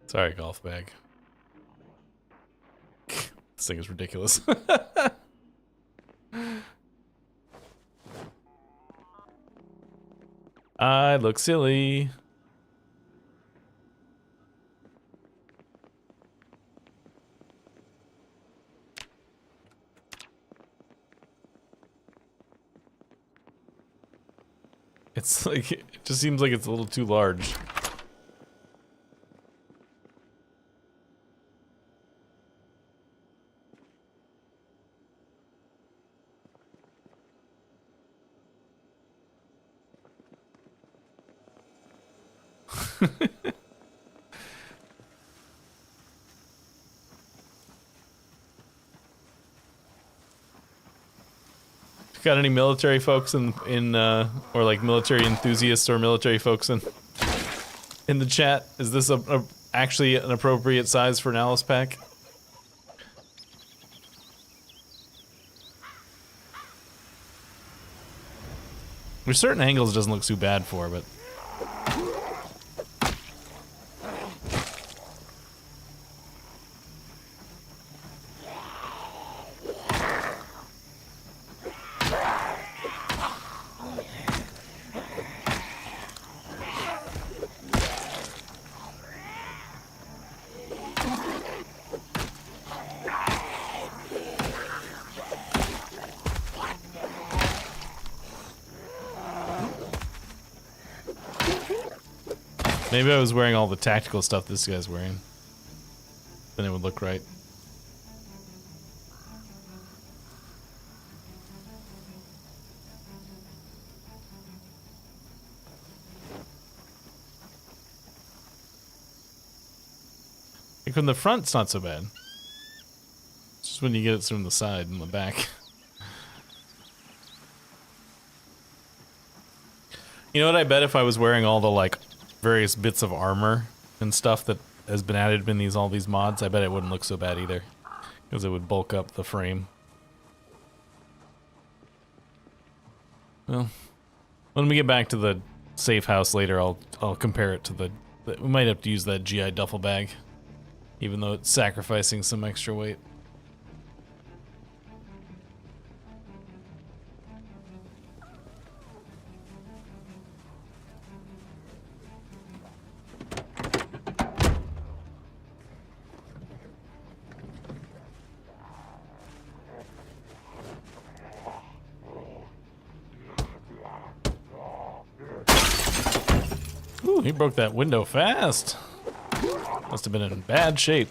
Sorry, golf bag. This thing is ridiculous. I look silly. It's like, it just seems like it's a little too large. Got any military folks in or like military enthusiasts or military folks in the chat? Is this actually an appropriate size for an Alice pack? There's certain angles it doesn't look too bad for, but maybe I was wearing all the tactical stuff this guy's wearing. Then it would look right. Like from the front, it's not so bad. It's just when you get it from the side and the back. You know what I bet if I was wearing all the like various bits of armor and stuff that has been added in all these mods, I bet it wouldn't look so bad either. Because it would bulk up the frame. Well, when we get back to the safe house later, I'll compare it to we might have to use that GI duffel bag. Even though it's sacrificing some extra weight. Ooh, he broke that window fast. Must have been in bad shape.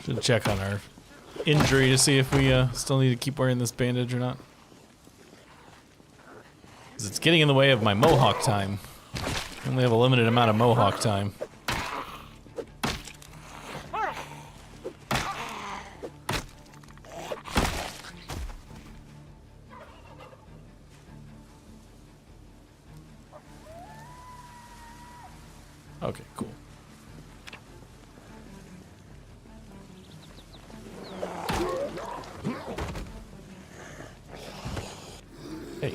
Should check on our injury to see if we still need to keep wearing this bandage or not. 'Cause it's getting in the way of my mohawk time. I only have a limited amount of mohawk time. Okay, cool. Hey.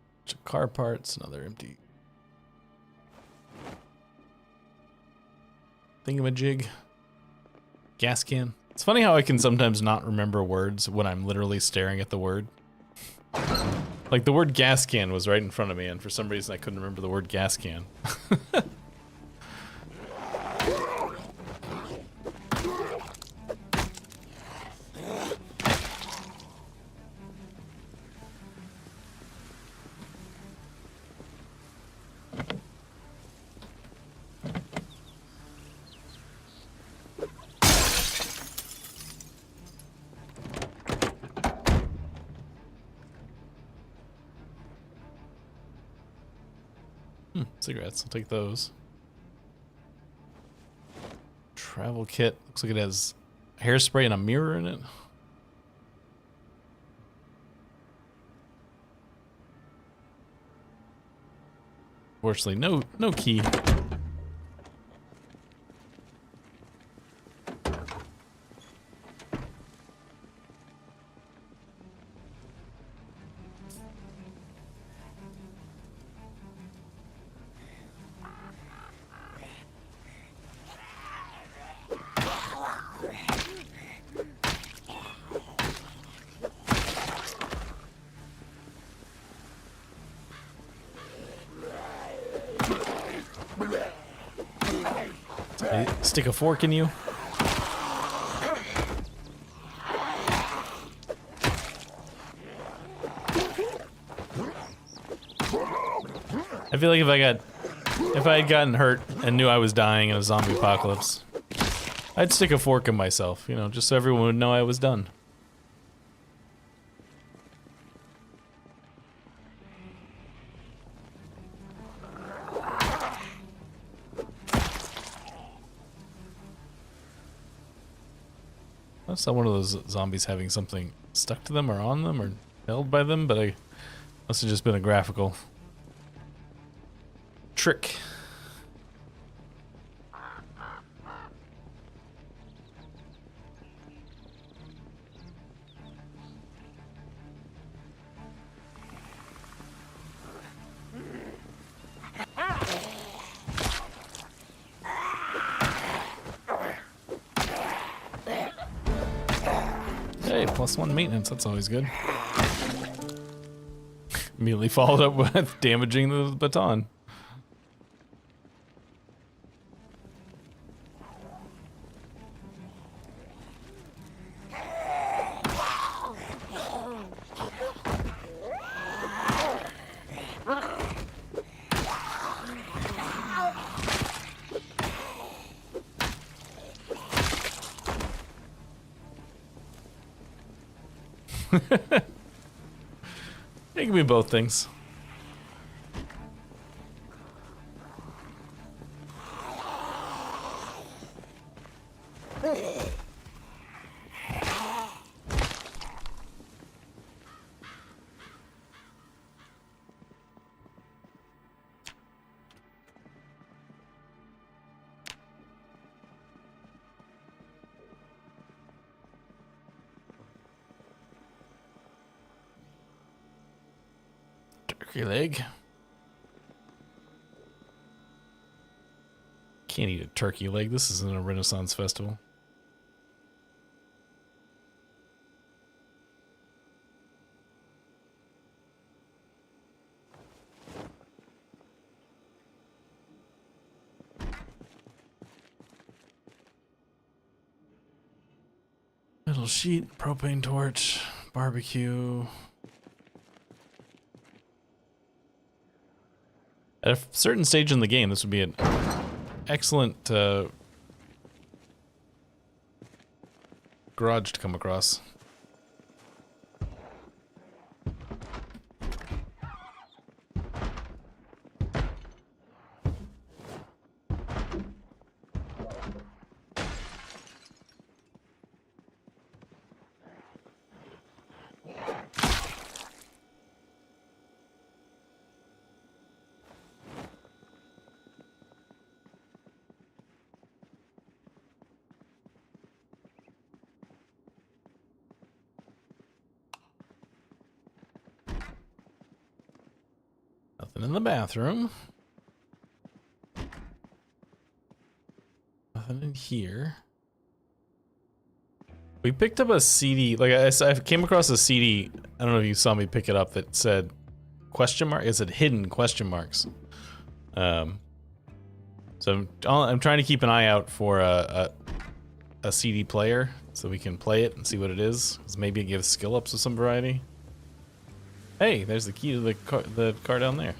Bunch of car parts, another empty thingamajig. Gas can. It's funny how I can sometimes not remember words when I'm literally staring at the word. Like the word gas can was right in front of me, and for some reason I couldn't remember the word gas can. Cigarettes, I'll take those. Travel kit, looks like it has hairspray and a mirror in it. Fortunately, no key. They stick a fork in you. I feel like if I had gotten hurt and knew I was dying in a zombie apocalypse, I'd stick a fork in myself, you know, just so everyone would know I was done. I saw one of those zombies having something stuck to them or on them or held by them, but I must have just been a graphical trick. Hey, +1 maintenance, that's always good. Immediately followed up with damaging the baton. It can be both things. Turkey leg. Can't eat a turkey leg. This isn't a Renaissance festival. Metal sheet, propane torch, barbecue. At a certain stage in the game, this would be an excellent garage to come across. Nothing in the bathroom. Nothing in here. We picked up a CD, like I came across a CD, I don't know if you saw me pick it up, that said question mark, it said hidden question marks. So I'm trying to keep an eye out for a CD player so we can play it and see what it is. 'Cause maybe it gives skill ups of some variety. Hey, there's the key to the car down there.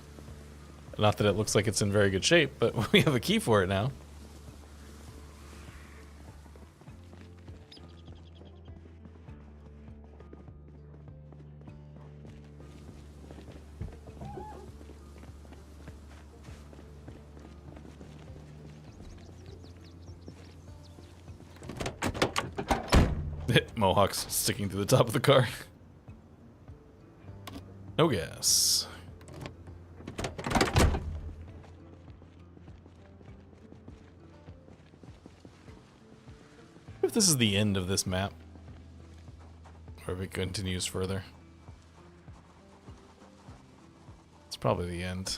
Not that it looks like it's in very good shape, but we have a key for it now. Mohawk's sticking to the top of the car. No gas. If this is the end of this map, or if it continues further. It's probably the end.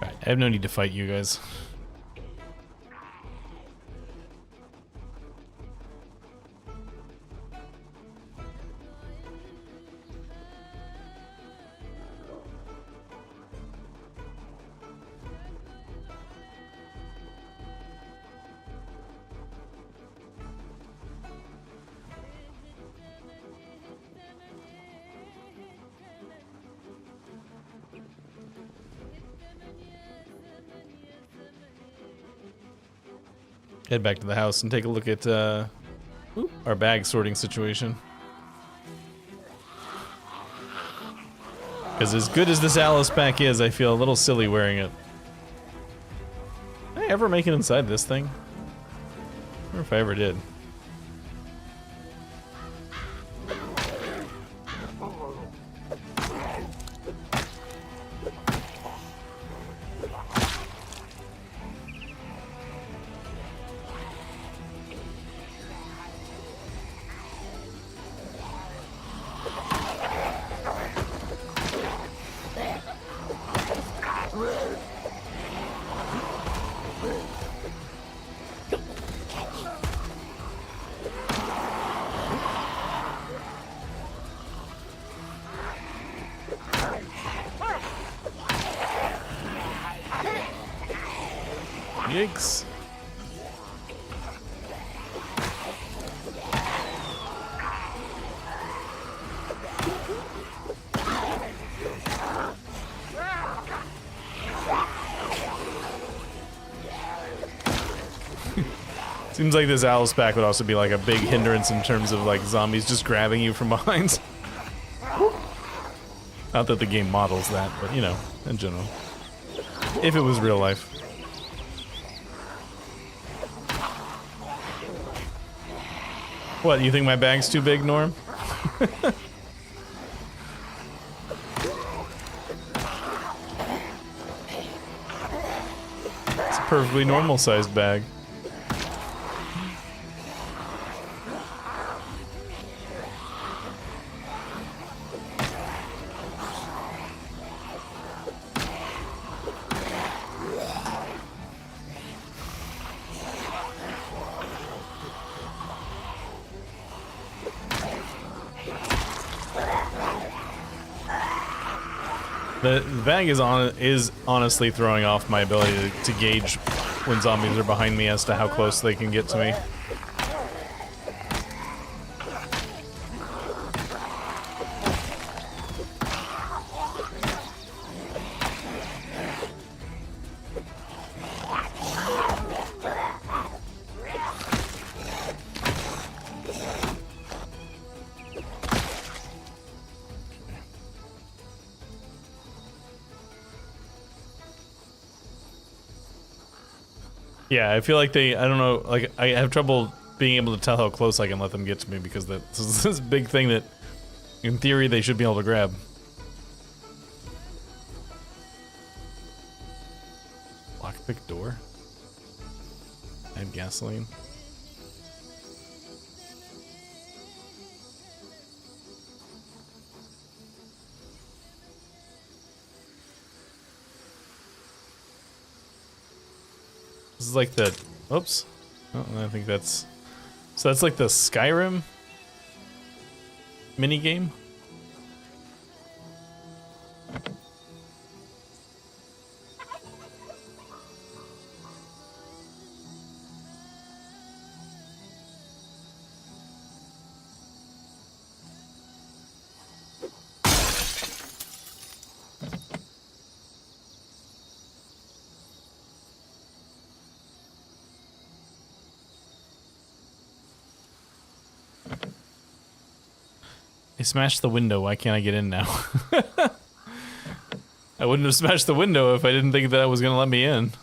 I have no need to fight you guys. Head back to the house and take a look at our bag sorting situation. Because as good as this Alice pack is, I feel a little silly wearing it. Did I ever make it inside this thing? I wonder if I ever did. Yikes. Seems like this Alice pack would also be like a big hindrance in terms of like zombies just grabbing you from behind. Not that the game models that, but you know, in general. If it was real life. What, you think my bag's too big, Norm? It's a perfectly normal sized bag. The bag is honestly throwing off my ability to gauge when zombies are behind me as to how close they can get to me. Yeah, I feel like I don't know, like, I have trouble being able to tell how close I can let them get to me because this is this big thing that, in theory, they should be able to grab. Lockpick door? Add gasoline? This is like the, oops. Oh, I think that's, so that's like the Skyrim mini game. I smashed the window. Why can't I get in now? I wouldn't have smashed the window if I didn't think that it was going to let me in.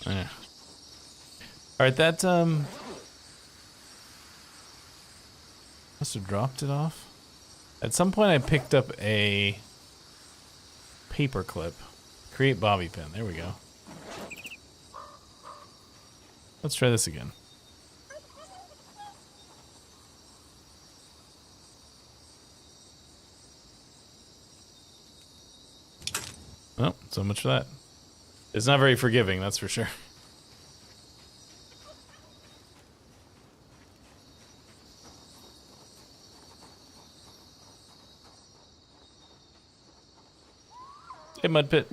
Yeah. Alright, that, must have dropped it off. At some point I picked up a paper clip. Create bobby pin. There we go. Let's try this again. Oh, so much for that. It's not very forgiving, that's for sure. Hey, Mud Pit.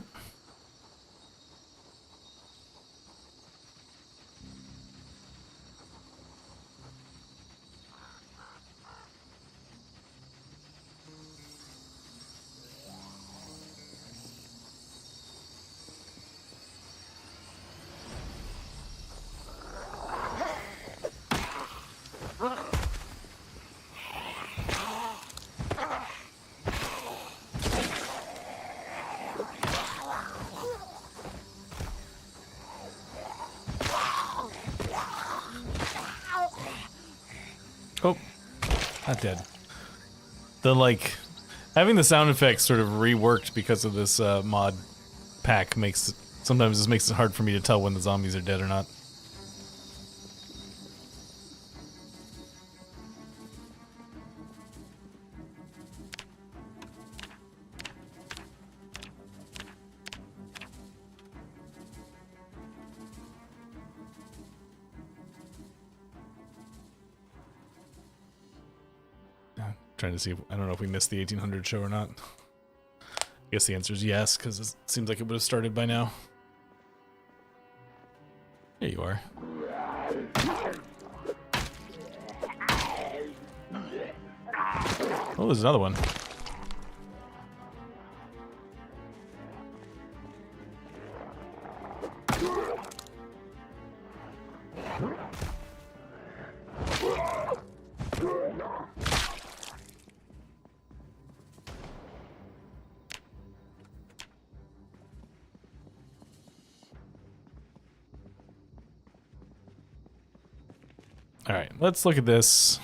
Oh, not dead. The, like, having the sound effects sort of reworked because of this mod pack sometimes just makes it hard for me to tell when the zombies are dead or not. Trying to see if, I don't know if we missed the 1800 show or not. I guess the answer is yes, because it seems like it would have started by now. There you are. Oh, there's another one. All right, let's look at this.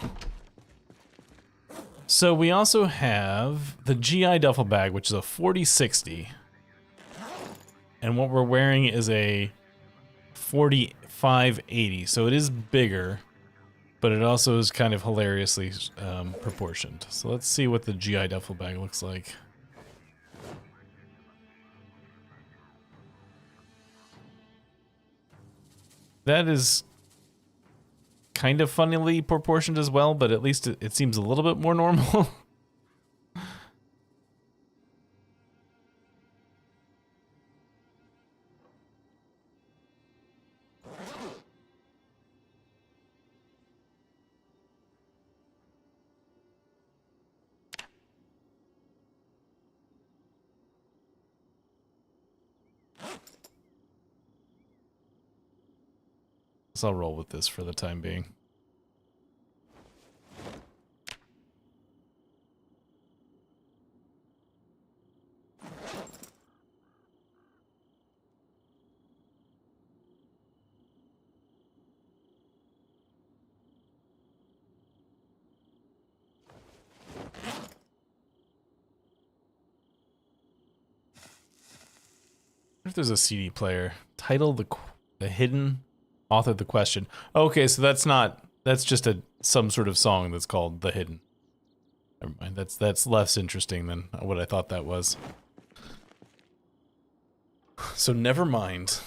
So we also have the GI duffel bag, which is a 4060. And what we're wearing is a 4580. So it is bigger, but it also is kind of hilariously proportioned. So let's see what the GI duffel bag looks like. That is kind of funnily proportioned as well, but at least it seems a little bit more normal. So I'll roll with this for the time being. If there's a CD player, title the hidden, author the question. Okay, so that's just some sort of song that's called The Hidden. Never mind, that's less interesting than what I thought that was. So never mind.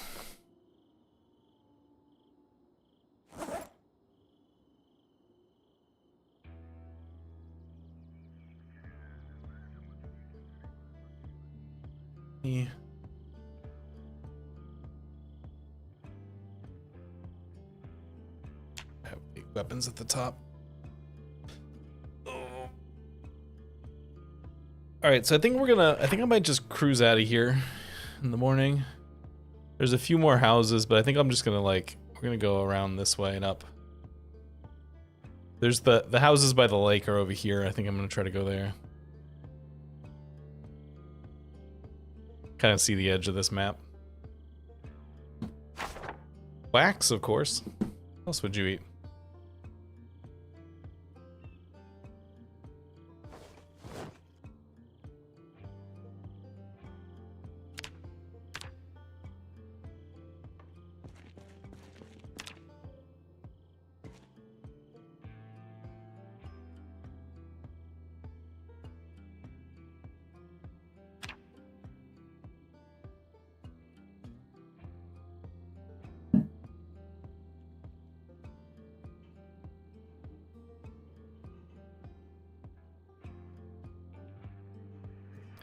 Yeah. Have the weapons at the top. Alright, so I think I might just cruise out of here in the morning. There's a few more houses, but I think I'm just gonna we're gonna go around this way and up. There's the houses by the lake are over here. I think I'm gonna try to go there. Kind of see the edge of this map. Wax, of course. What else would you eat?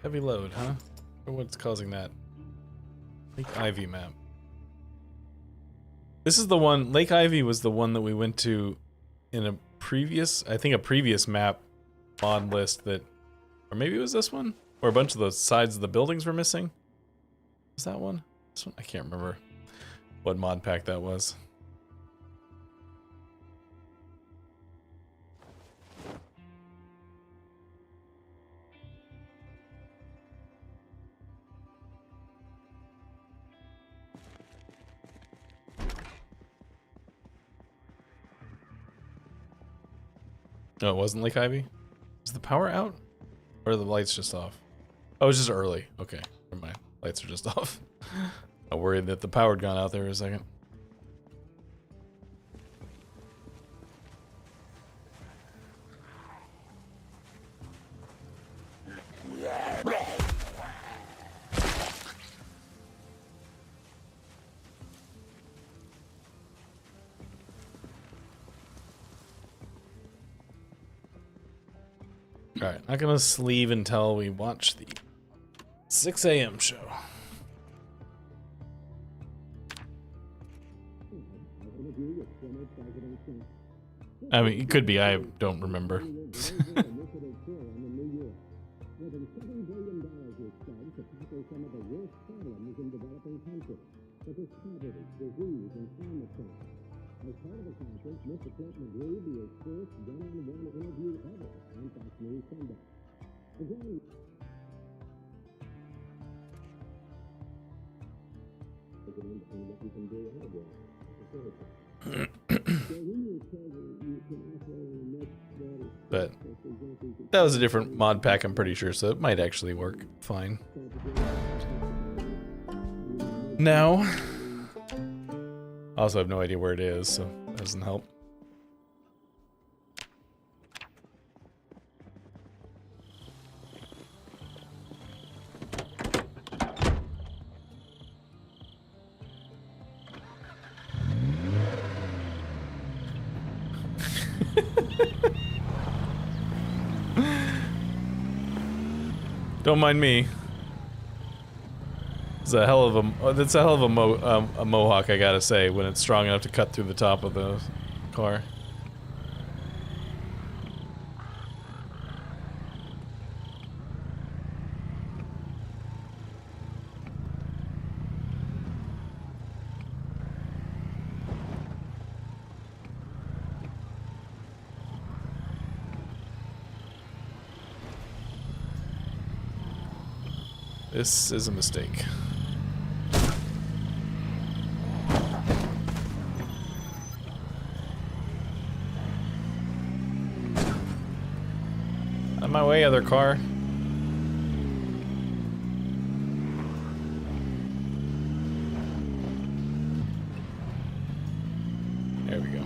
Heavy load, huh? Or what's causing that? Lake Ivy map. This is the one, Lake Ivy was the one that we went to in a previous map mod list that, or maybe it was this one? Or a bunch of the sides of the buildings were missing? Was that one? This one? I can't remember what mod pack that was. No, it wasn't Lake Ivy? Is the power out? Or are the lights just off? Oh, it's just early. Okay, never mind. Lights are just off. I worried that the power had gone out there for a second. Alright, not gonna leave until we watch the 6 a.m. show. I mean, it could be, I don't remember. More than $7 billion is spent to tackle some of the worst problems in developing countries, such as poverty, disease, and climate change. As part of the conference, Mr. Clinton agreed to his first one-on-one interview ever on Fox News Sunday. Again, and what we can do anyway. But that was a different mod pack, I'm pretty sure, so it might actually work fine. Now, I also have no idea where it is, so that doesn't help. Don't mind me. It's a hell of a mohawk, I gotta say, when it's strong enough to cut through the top of the car. This is a mistake. On my way, other car. There we go.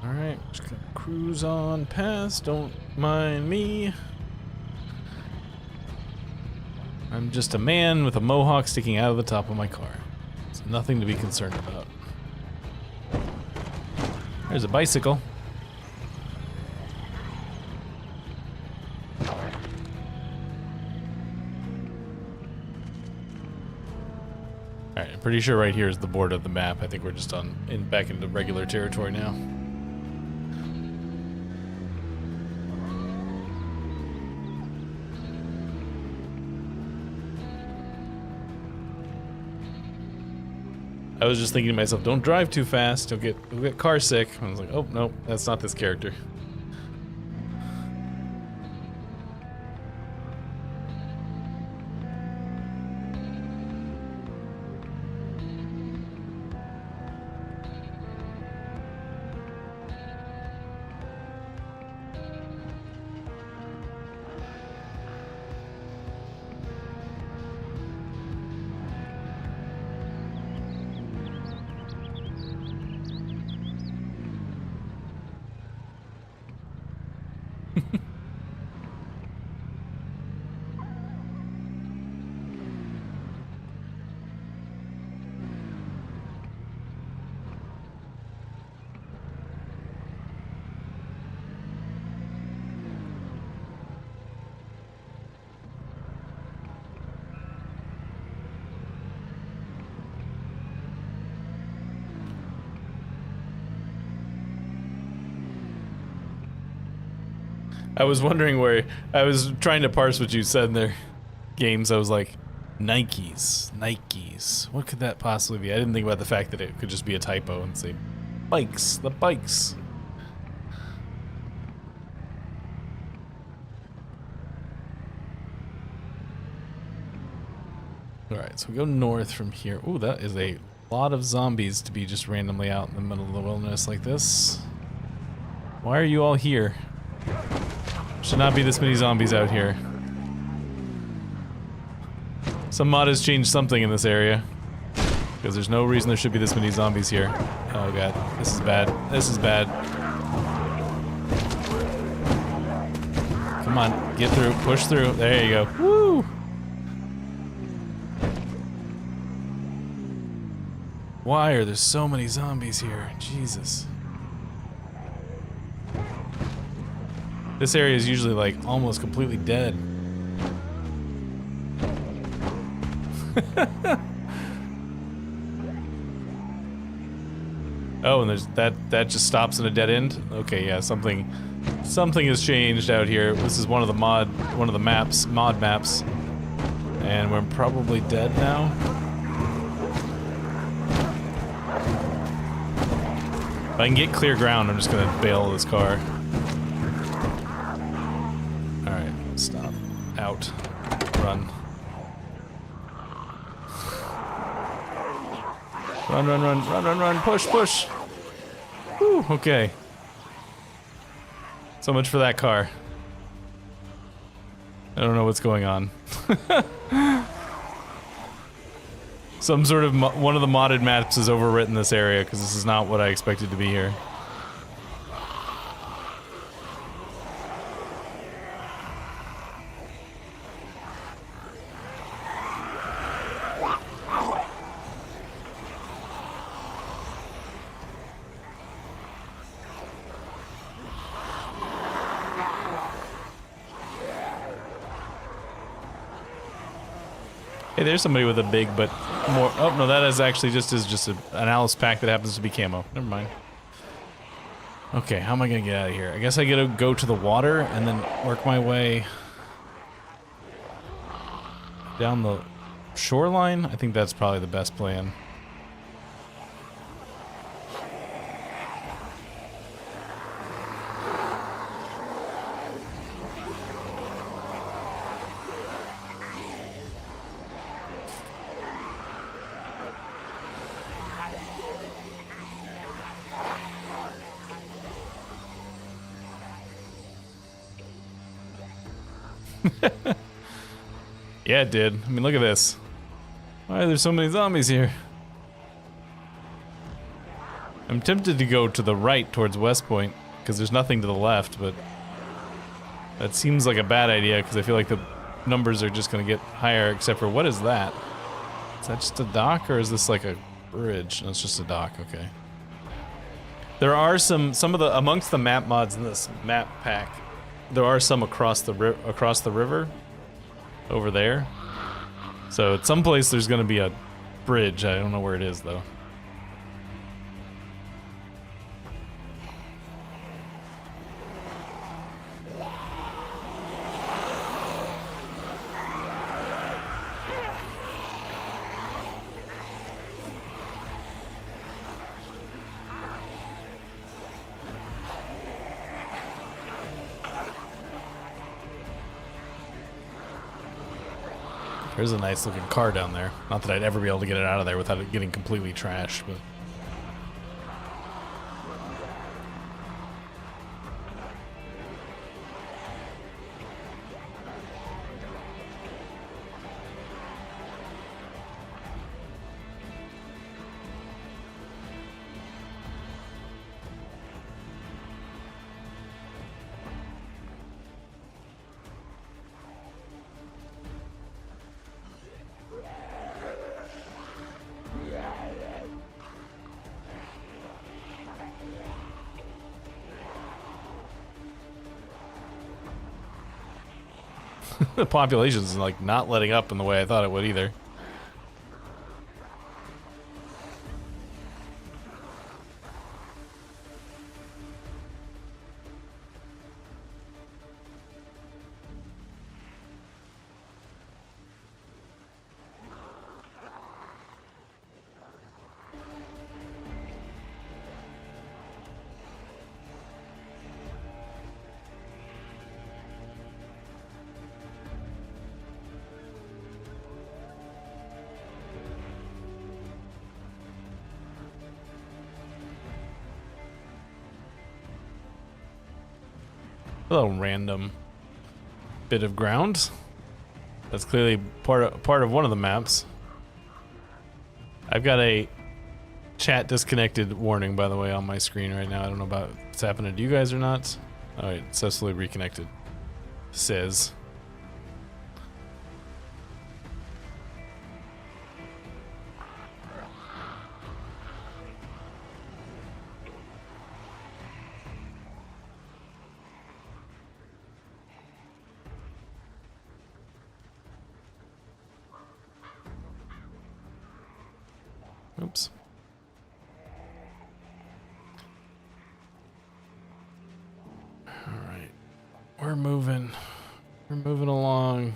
Alright, just gonna cruise on past, don't mind me. I'm just a man with a mohawk sticking out of the top of my car. It's nothing to be concerned about. There's a bicycle. Alright, I'm pretty sure right here is the border of the map. I think we're just back into regular territory now. I was just thinking to myself, don't drive too fast, you'll get car sick. I was like, oh, no, that's not this character. I was wondering where, I was trying to parse what you said in their games. I was like, Nikes. What could that possibly be? I didn't think about the fact that it could just be a typo and say, bikes, the bikes. Alright, so we go north from here. Ooh, that is a lot of zombies to be just randomly out in the middle of the wilderness like this. Why are you all here? Should not be this many zombies out here. Some mod has changed something in this area. Because there's no reason there should be this many zombies here. Oh god, this is bad. This is bad. Come on, get through, push through. There you go. Woo! Why are there so many zombies here? Jesus. This area is usually like almost completely dead. Oh, and there's that just stops in a dead end? Okay, yeah, something has changed out here. This is one of the mod maps. And we're probably dead now. If I can get clear ground, I'm just gonna bail this car. Alright, stop. Out. Run. Run, push! Whew, okay. So much for that car. I don't know what's going on. Some sort of one of the modded maps has overwritten this area because this is not what I expected to be here. Hey, there's somebody with a big but more. Oh no, that is actually just an Alice pack that happens to be camo. Never mind. Okay, how am I gonna get out of here? I guess I gotta go to the water and then work my way down the shoreline. I think that's probably the best plan. Yeah, it did. I mean, look at this. Why are there so many zombies here? I'm tempted to go to the right towards West Point, because there's nothing to the left, but that seems like a bad idea, because I feel like the numbers are just going to get higher, except for, what is that? Is that just a dock, or is this like a bridge? No, it's just a dock, okay. There are some of the, amongst the map mods in this map pack, there are some across the river, over there. So at some place there's gonna be a bridge. I don't know where it is though. There's a nice looking car down there. Not that I'd ever be able to get it out of there without it getting completely trashed, but... The population's like not letting up in the way I thought it would either. A little random bit of ground. That's clearly part of one of the maps. I've got a chat disconnected warning, by the way, on my screen right now. I don't know about what's happening to you guys or not. All right, successfully reconnected. Says. Oops. We're moving. We're moving along.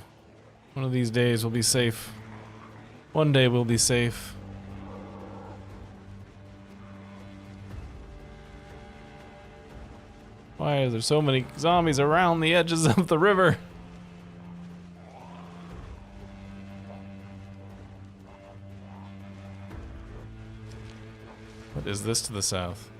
One of these days we'll be safe. One day we'll be safe. Why are there so many zombies around the edges of the river? What is this to the south?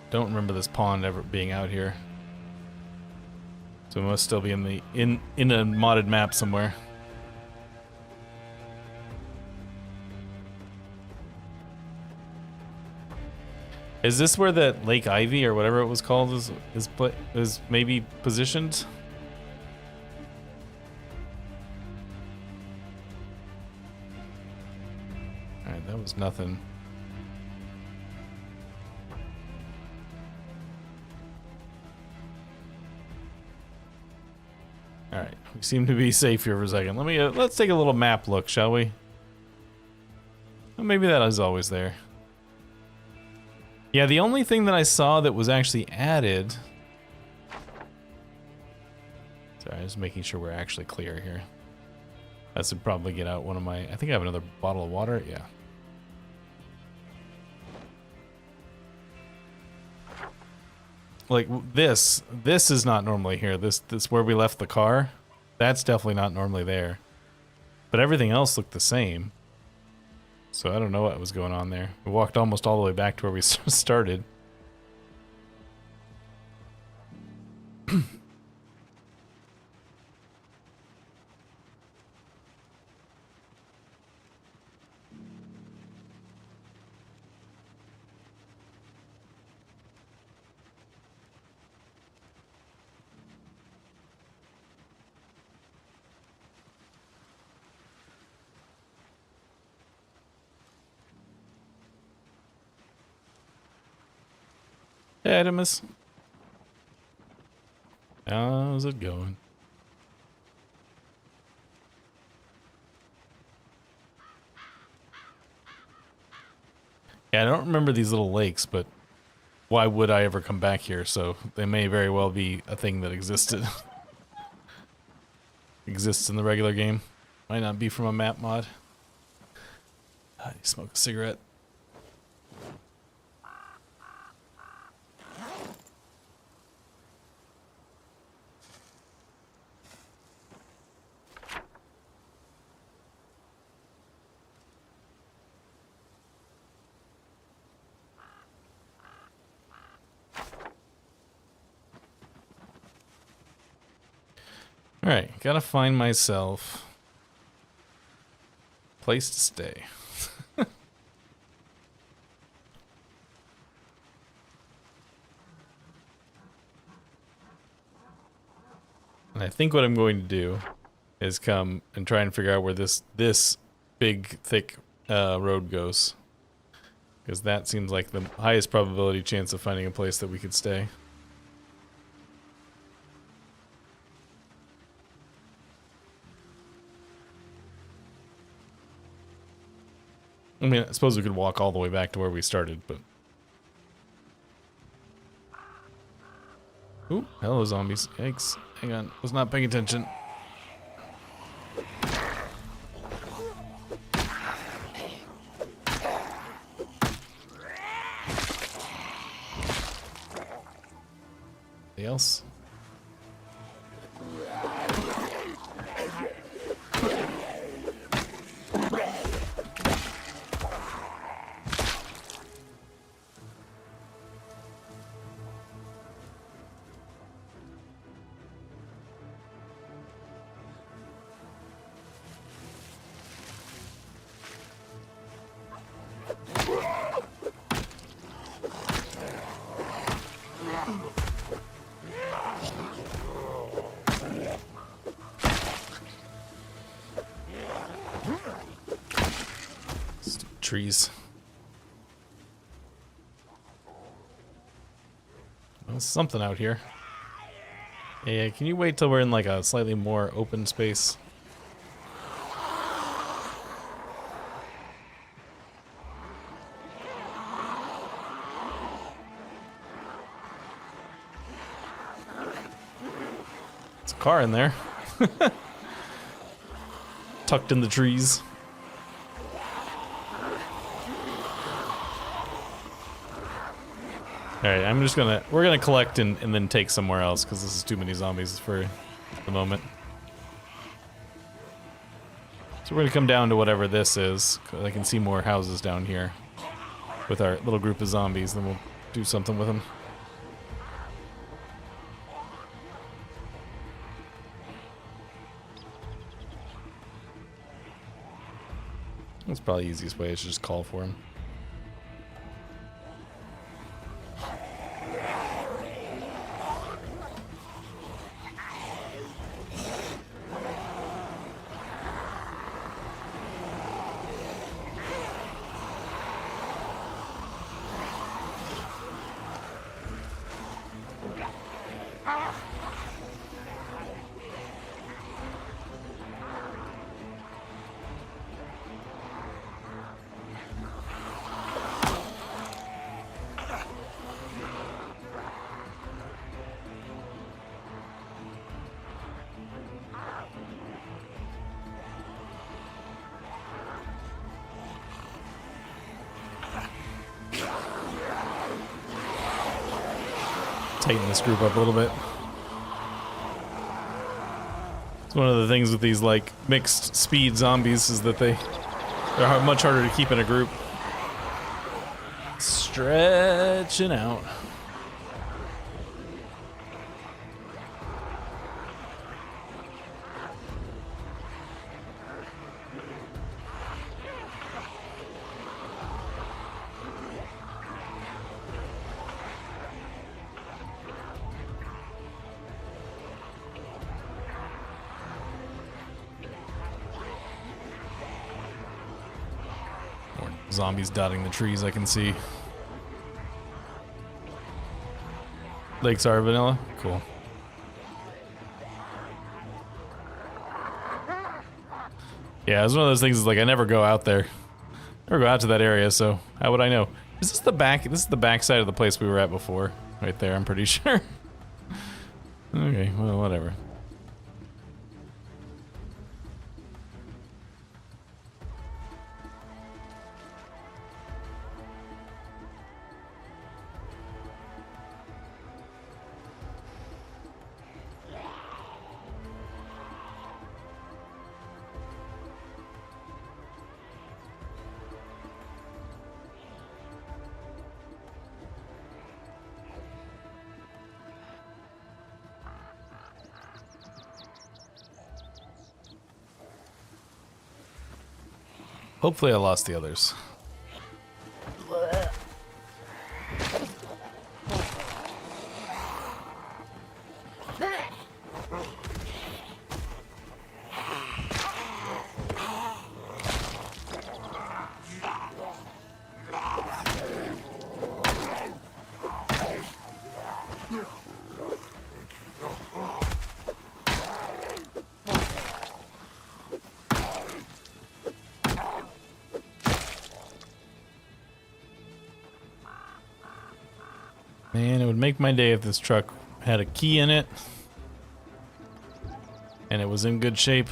Don't remember this pond ever being out here. So it must still be in the in a modded map somewhere. Is this where the Lake Ivy or whatever it was called is maybe positioned? Alright, that was nothing. Alright, we seem to be safe here for a second. Let's take a little map look, shall we? Well, maybe that is always there. Yeah, the only thing that I saw that was actually added... Sorry, just making sure we're actually clear here. I should probably get out one of my... I think I have another bottle of water, yeah. Like, this is not normally here. This where we left the car. That's definitely not normally there. But everything else looked the same. So I don't know what was going on there. We walked almost all the way back to where we started. Hey, Adamus. How's it going? Yeah, I don't remember these little lakes, but why would I ever come back here? So they may very well be a thing that existed. Exists in the regular game. Might not be from a map mod. You smoke a cigarette. Alright, gotta find myself a place to stay. And I think what I'm going to do is come and try and figure out where this big, thick road goes. Because that seems like the highest probability chance of finding a place that we could stay. I mean, I suppose we could walk all the way back to where we started, but... Ooh, hello zombies. Yikes. Hang on, was not paying attention. Anything else? Trees. There's something out here. Yeah, can you wait till we're in like a slightly more open space? car in there. Tucked in the trees. Alright, we're gonna collect and then take somewhere else, because this is too many zombies for the moment. So we're gonna come down to whatever this is. I can see more houses down here with our little group of zombies, then we'll do something with them. That's probably the easiest way, is just call for him. Tighten this group up a little bit. It's one of the things with these like mixed speed zombies is that they're much harder to keep in a group. Stretching out. Zombies dotting the trees, I can see. Lakes are vanilla? Cool. Yeah, it's one of those things, is like I never go out there. Never go out to that area, so how would I know? Is this the back? This is the back side of the place we were at before. Right there, I'm pretty sure. Okay, well, whatever. Hopefully I lost the others. Man, it would make my day if this truck had a key in it and it was in good shape.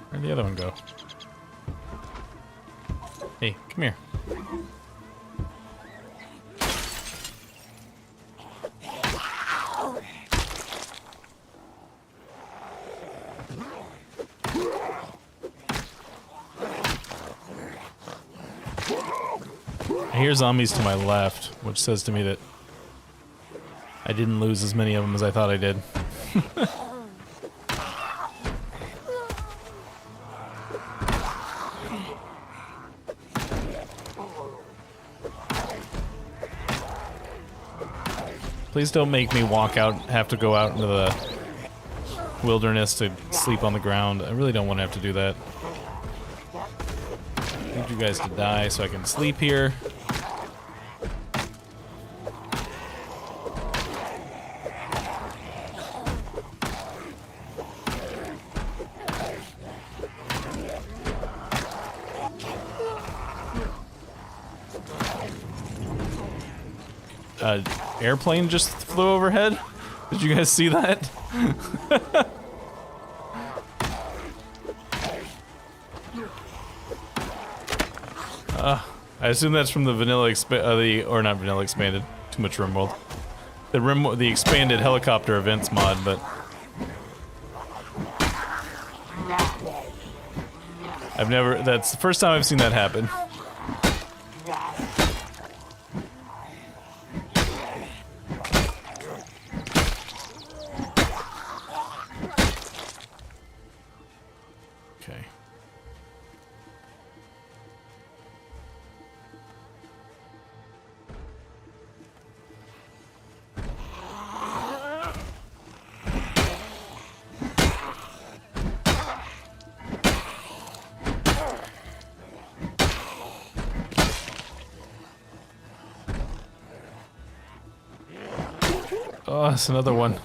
Where'd the other one go? Hey, come here. I hear zombies to my left, which says to me that I didn't lose as many of them as I thought I did. Please don't make me have to go out into the wilderness to sleep on the ground. I really don't want to have to do that. I need you guys to die so I can sleep here. airplane just flew overhead. Did you guys see that? I assume that's from the vanilla or not vanilla expanded. Too much RimWorld. The expanded helicopter events mod, but that's the first time I've seen that happen. Okay. Oh, that's another one.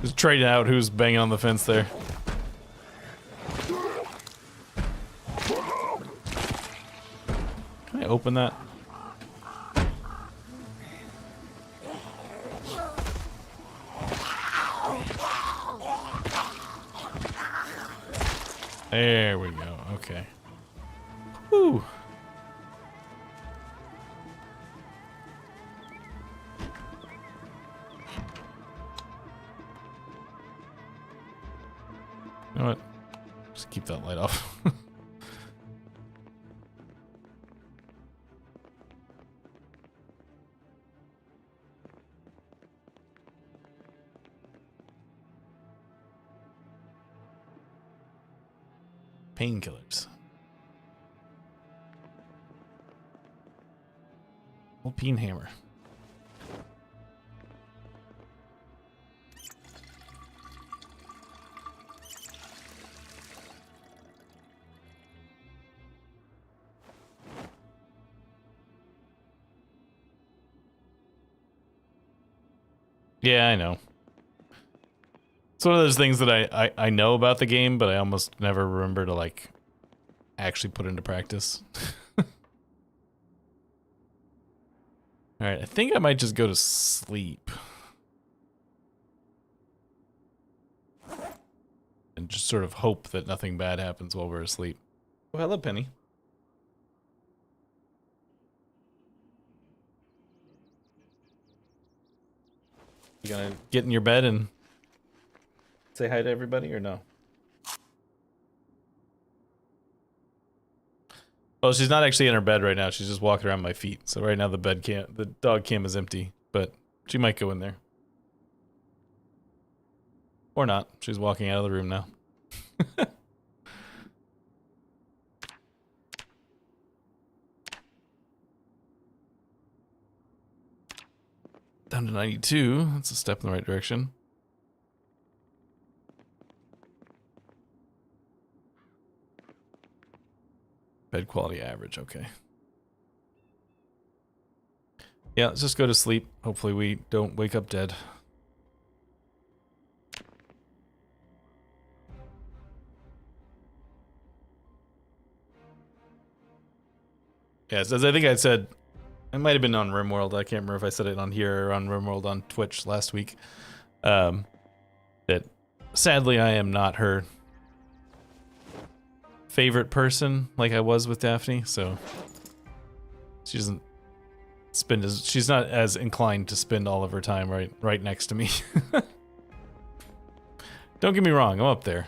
Just trading out who's banging on the fence there. Can I open that? There we go. Okay. Woo. You know what? Just keep that light off. Painkillers. Alpine hammer. Yeah, I know. It's one of those things that I know about the game, but I almost never remember to, like, actually put into practice. Alright, I think I might just go to sleep. And just sort of hope that nothing bad happens while we're asleep. Oh, hello, Penny. You gonna get in your bed and say hi to everybody, or no? Well, she's not actually in her bed right now. She's just walking around my feet. So right now the dog cam is empty, but she might go in there. Or not. She's walking out of the room now. Down to 92. That's a step in the right direction. Bed quality average, okay. Yeah, let's just go to sleep. Hopefully we don't wake up dead. Yes, as I think I said, it might have been on RimWorld. I can't remember if I said it on here or on RimWorld on Twitch last week. That sadly I am not her favorite person like I was with Daphne, so she doesn't spend she's not as inclined to spend all of her time right next to me. Don't get me wrong, I'm up there.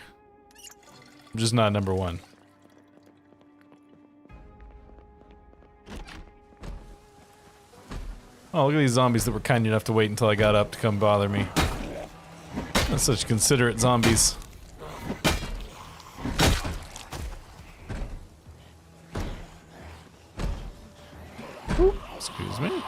I'm just not number one. Oh, look at these zombies that were kind enough to wait until I got up to come bother me. That's such considerate zombies. Ooh, excuse me.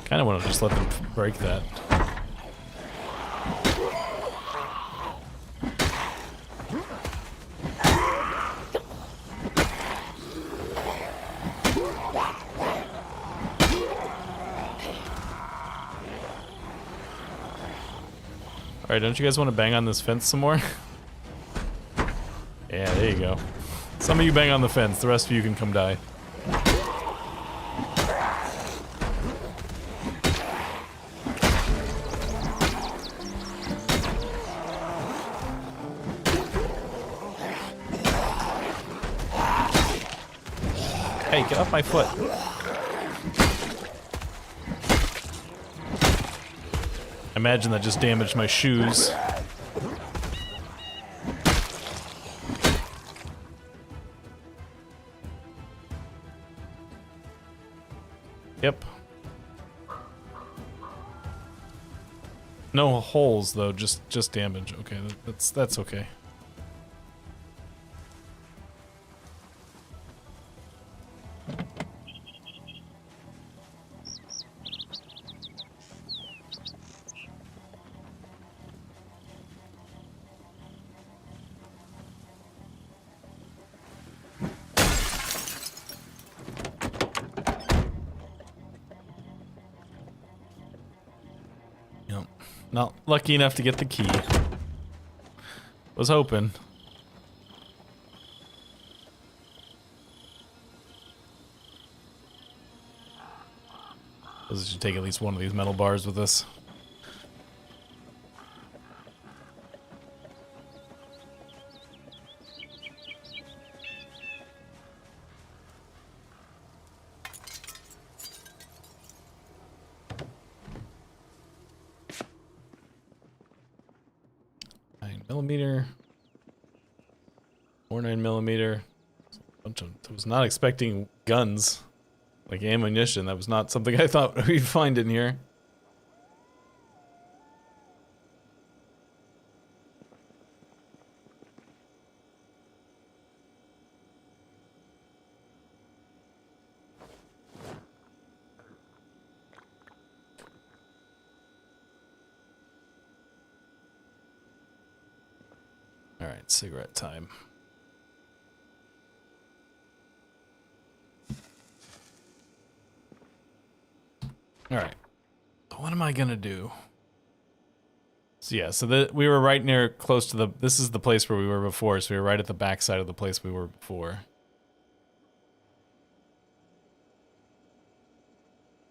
Kinda want to just let them break that. Alright, don't you guys want to bang on this fence some more? Yeah, there you go. Some of you bang on the fence, the rest of you can come die. Hey, get off my foot. I imagine that just damaged my shoes. Yep. No holes though, just damage. Okay, that's okay. Yep. Not lucky enough to get the key. Was hoping. This should take at least one of these metal bars with us. Millimeter, or 9mm. Bunch of. I was not expecting guns, like ammunition. That was not something I thought we'd find in here. All right, cigarette time. All right, what am I gonna do? So yeah, so we were right near, close to the. This is the place where we were before. So we were right at the back side of the place we were before.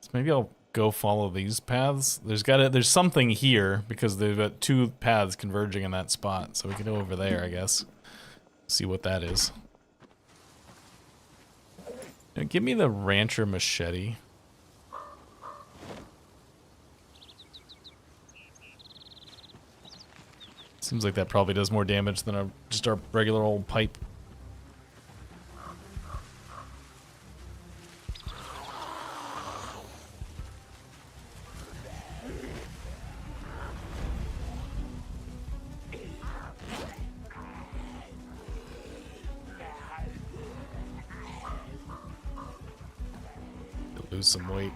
So maybe I'll go follow these paths. There's something here because they've got two paths converging in that spot. So we can go over there, I guess. See what that is. Now, give me the rancher machete. Seems like that probably does more damage than just our regular old pipe. Lose some weight.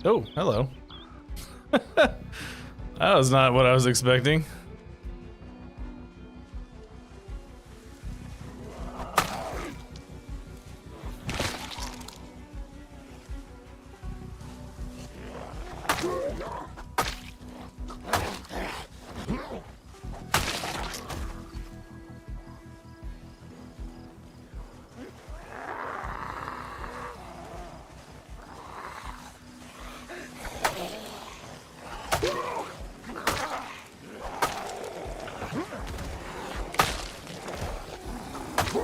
Oh, hello. That was not what I was expecting.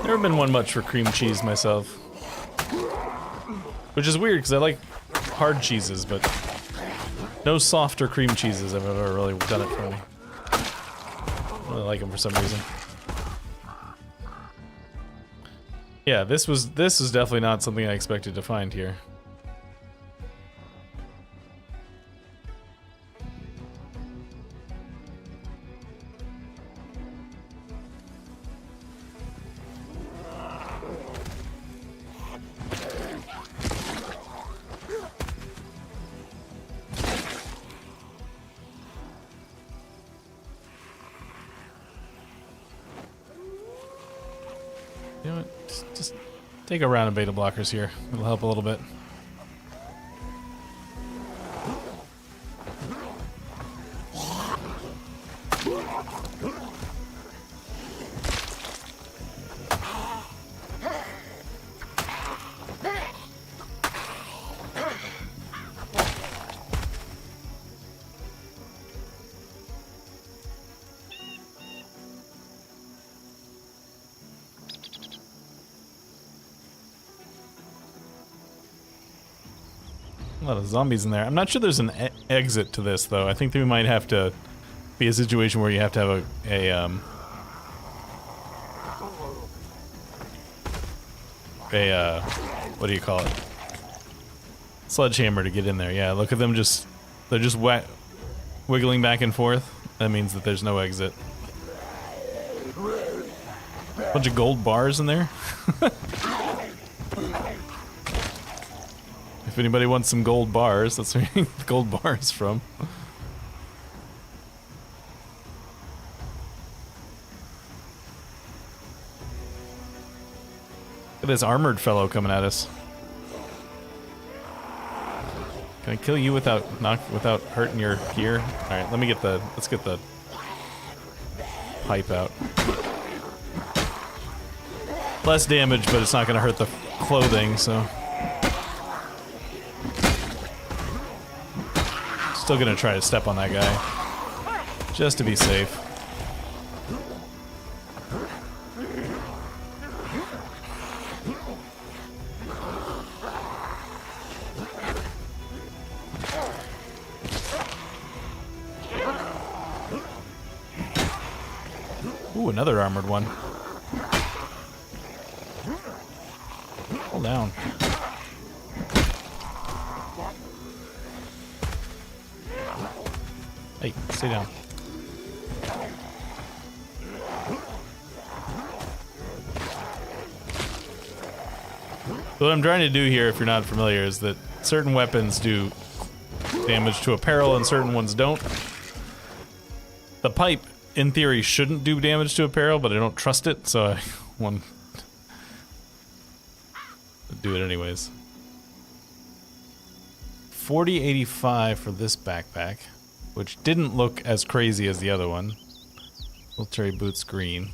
Never been one much for cream cheese myself. Which is weird because I like hard cheeses, but no softer cream cheeses have ever really done it for me. I really like them for some reason. Yeah, this is definitely not something I expected to find here. Just take a round of beta blockers here. It'll help a little bit. A lot of zombies in there. I'm not sure there's an exit to this, though. I think that we might have to be a situation where you have to have what do you call it? Sledgehammer to get in there. Yeah, look at them just, they're just wiggling back and forth. That means that there's no exit. Bunch of gold bars in there. If anybody wants some gold bars, that's where you get the gold bars from. Look at this armored fellow coming at us. Can I kill you without hurting your gear? All right, let's get the pipe out. Less damage, but it's not going to hurt the clothing, so. Still gonna try to step on that guy, just to be safe. Ooh, another armored one. Hold down. Hey, stay down. So what I'm trying to do here, if you're not familiar, is that certain weapons do damage to apparel and certain ones don't. The pipe, in theory, shouldn't do damage to apparel, but I don't trust it, so I want to do it anyways. 4085 for this backpack, which didn't look as crazy as the other one. Military boots green.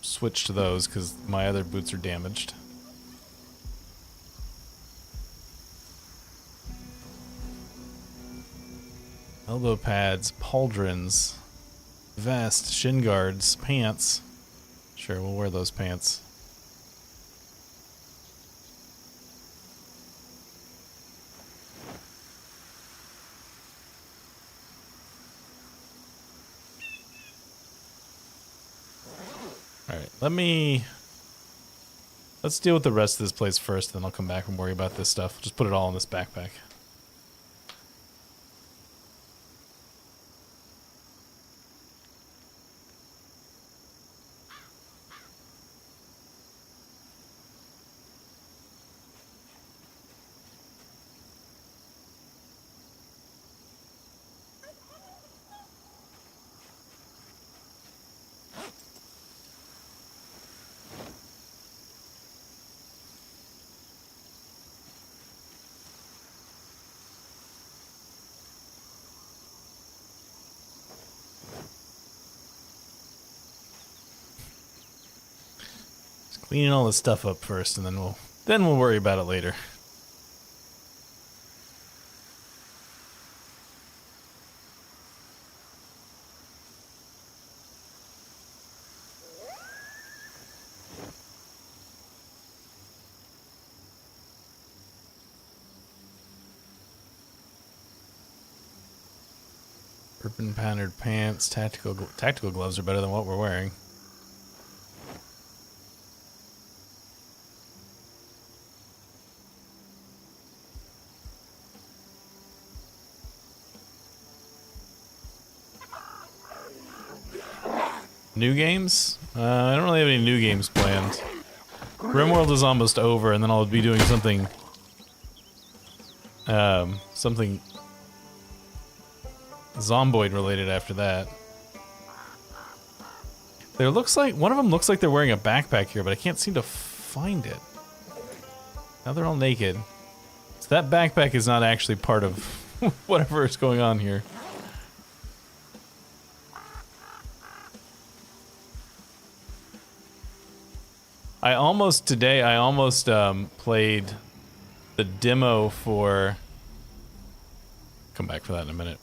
Switch to those because my other boots are damaged. Elbow pads, pauldrons, vest, shin guards, pants. Sure, we'll wear those pants. Alright, let's deal with the rest of this place first, then I'll come back and worry about this stuff. Just put it all in this backpack. Cleaning all this stuff up first, and then we'll worry about it later. Urban patterned pants, tactical gloves are better than what we're wearing. New games? I don't really have any new games planned. RimWorld is almost over, and then I'll be doing something... something... Zomboid related after that. There looks like... One of them looks like they're wearing a backpack here, but I can't seem to find it. Now they're all naked. So that backpack is not actually part of whatever is going on here. Today I almost played the demo for, come back for that in a minute.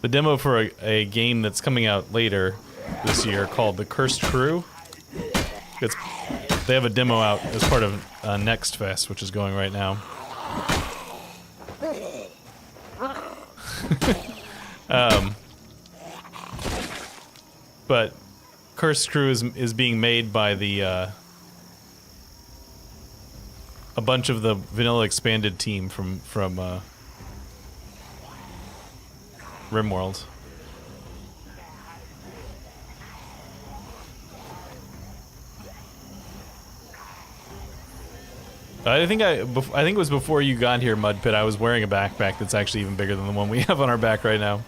The demo for a game that's coming out later this year called The Cursed Crew. They have a demo out as part of Next Fest, which is going right now. But Cursed Crew is being made by the a bunch of the Vanilla Expanded team from RimWorld. I think it was before you got here, Mudpit. I was wearing a backpack that's actually even bigger than the one we have on our back right now.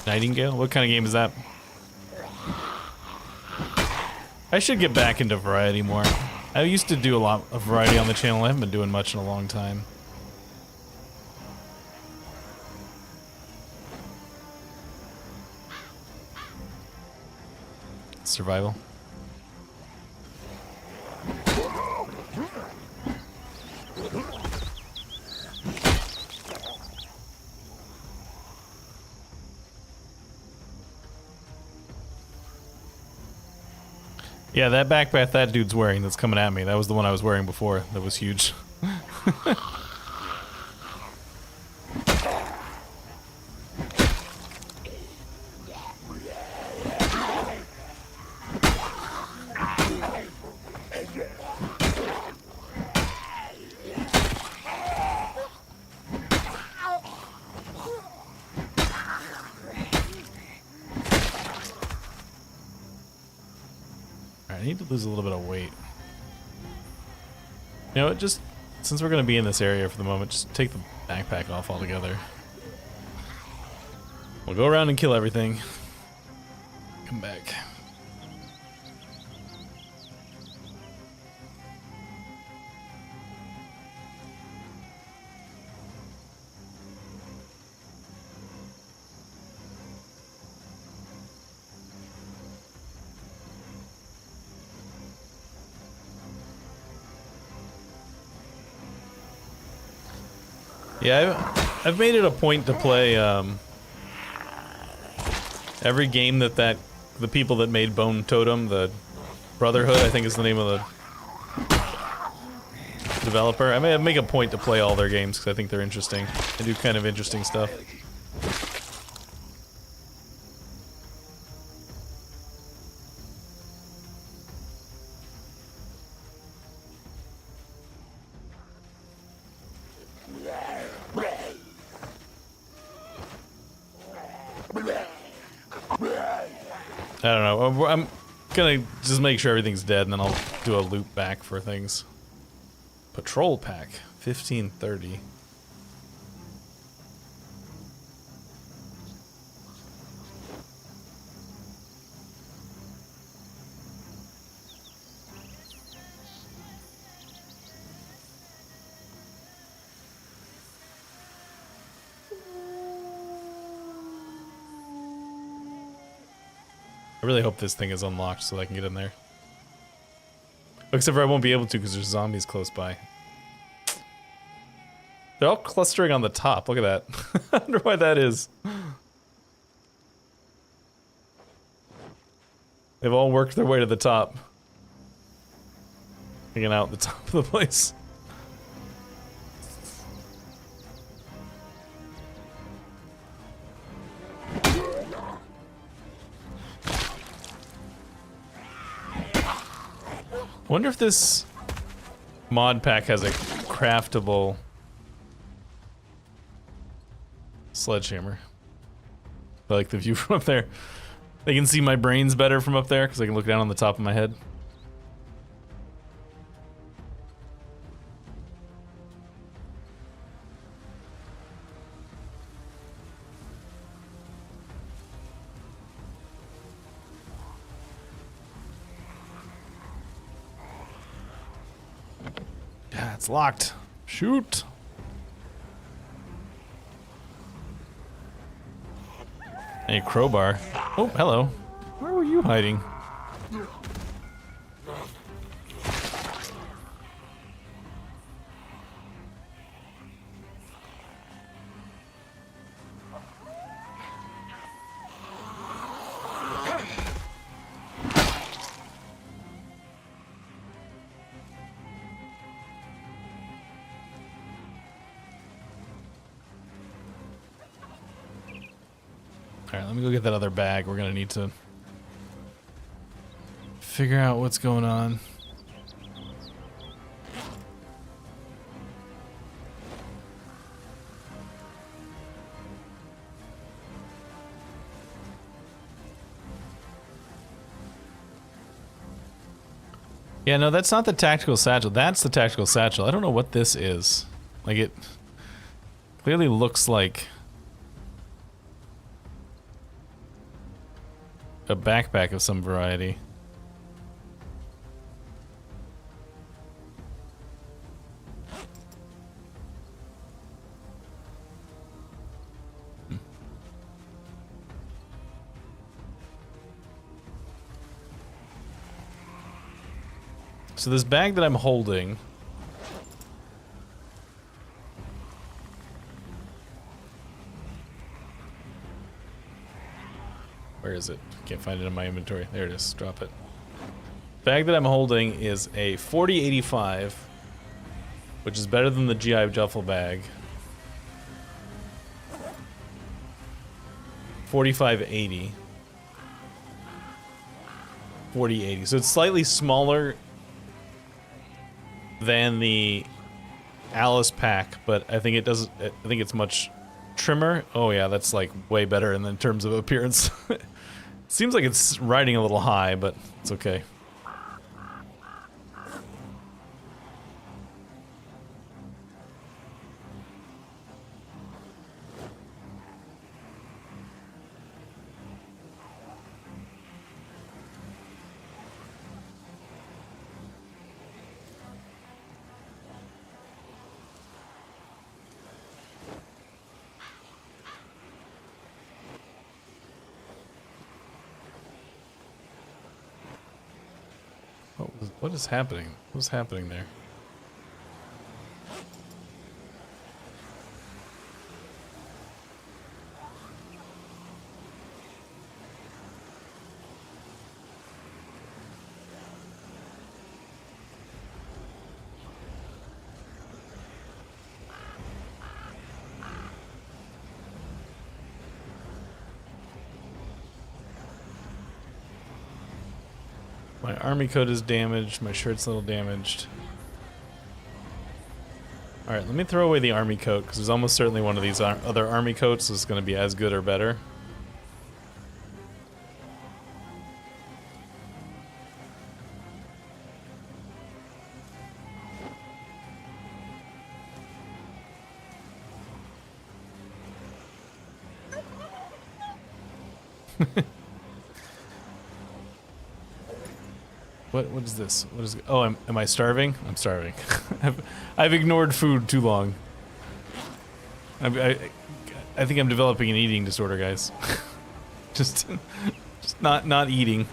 Nightingale? What kind of game is that? I should get back into variety more. I used to do a lot of variety on the channel. I haven't been doing much in a long time. Survival. Yeah, that backpack that dude's wearing that's coming at me, that was the one I was wearing before. That was huge. I need to lose a little bit of weight. You know what, just since we're going to be in this area for the moment, just take the backpack off altogether. We'll go around and kill everything. Come back. Yeah, I've made it a point to play every game that the people that made Bone Totem, the Brotherhood, I think is the name of the developer. I may make a point to play all their games because I think they're interesting. They do kind of interesting stuff. I don't know. I'm gonna just make sure everything's dead, and then I'll do a loop back for things. Patrol pack, 1530. I really hope this thing is unlocked so I can get in there. Except for I won't be able to because there's zombies close by. They're all clustering on the top. Look at that. I wonder why that is. They've all worked their way to the top. Hanging out at the top of the place. Wonder if this mod pack has a craftable sledgehammer. I like the view from up there. They can see my brains better from up there because I can look down on the top of my head. Yeah, it's locked. Shoot. A crowbar. Oh, hello. Where were you hiding? Alright, let me go get that other bag. We're gonna need to figure out what's going on. Yeah, no, that's not the tactical satchel. That's the tactical satchel. I don't know what this is. Like, it clearly looks like a backpack of some variety. So this bag that I'm holding, where is it? Can't find it in my inventory. There it is. Drop it. Bag that I'm holding is a 4085, which is better than the GI duffel bag. 4580. 4080. So it's slightly smaller than the Alice pack, but I think it does. I think it's much trimmer. Oh yeah, that's like way better in terms of appearance. Seems like it's riding a little high, but it's okay. What is happening? What's happening there? My army coat is damaged, my shirt's a little damaged. Alright, let me throw away the army coat, because there's almost certainly one of these other army coats that's going to be as good or better. What is this? What is? Oh, am I starving? I'm starving. I've ignored food too long. I think I'm developing an eating disorder, guys. just not eating.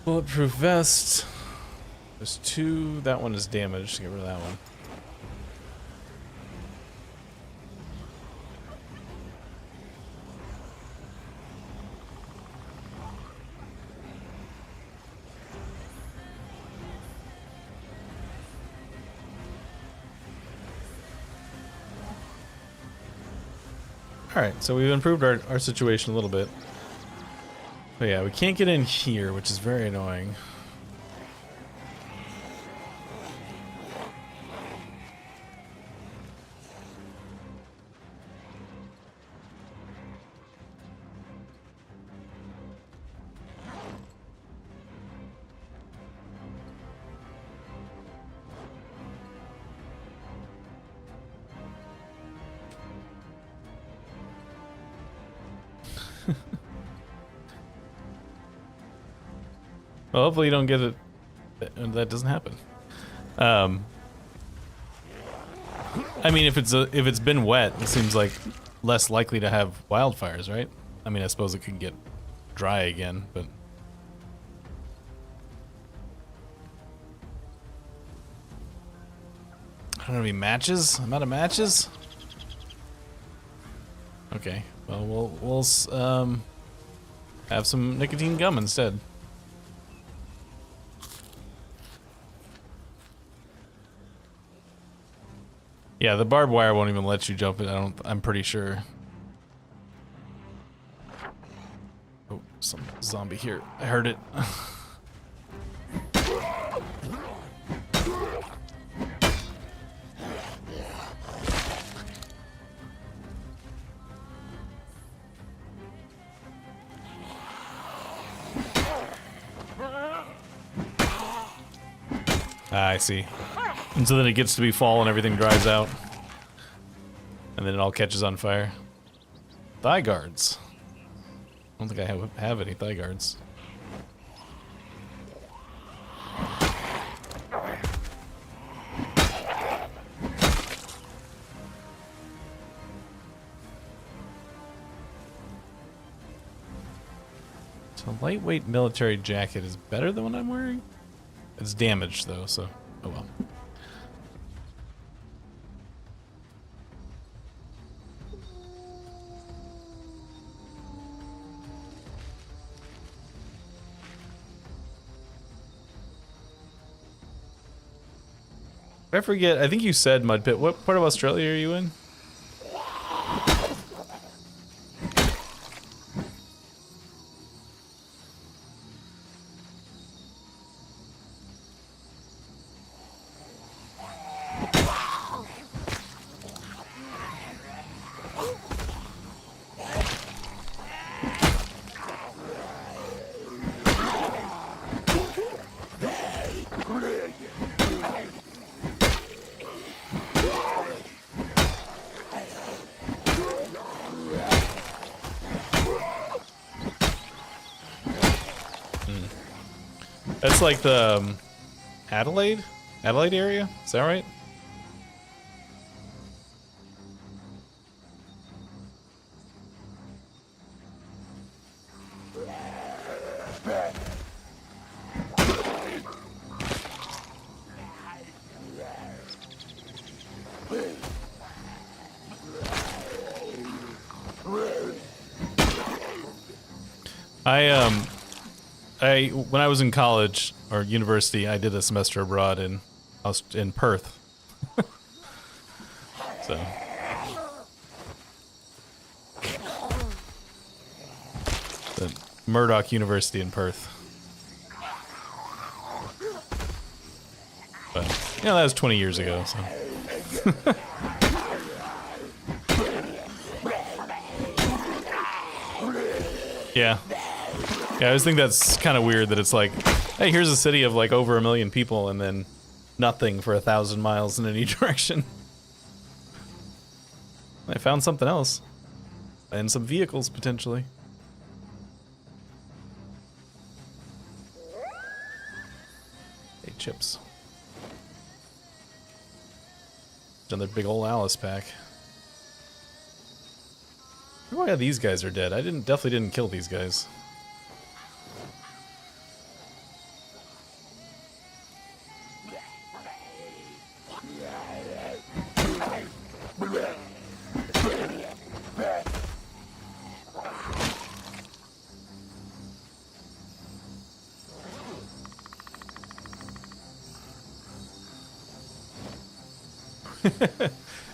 Bulletproof vest. There's two. That one is damaged. Get rid of that one. Alright, so we've improved our situation a little bit. But yeah, we can't get in here, which is very annoying. Well, hopefully you don't get it. That doesn't happen. I mean, if it's been wet, it seems like less likely to have wildfires, right? I mean, I suppose it could get dry again, but I don't know. Any matches? I'm out of matches. Okay. Well, we'll have some nicotine gum instead. Yeah, the barbed wire won't even let you jump it. I'm pretty sure. Oh, some zombie here. I heard it. Ah, I see. And so then it gets to be fall and everything dries out. And then it all catches on fire. Thigh guards. I don't think I have any thigh guards. So lightweight military jacket is better than what I'm wearing? It's damaged though, so oh well. I forget, I think you said Mud Pit. What part of Australia are you in? That's like the Adelaide area? Is that right? When I was in college or university, I did a semester abroad in Perth. So the Murdoch University in Perth. But you know, that was 20 years ago, so yeah. Yeah, I always think that's kind of weird that it's like, hey, here's a city of like over 1 million people and then nothing for 1,000 miles in any direction. I found something else. And some vehicles, potentially. Hey, chips. Another big old Alice pack. Oh yeah, these guys are dead. I definitely didn't kill these guys.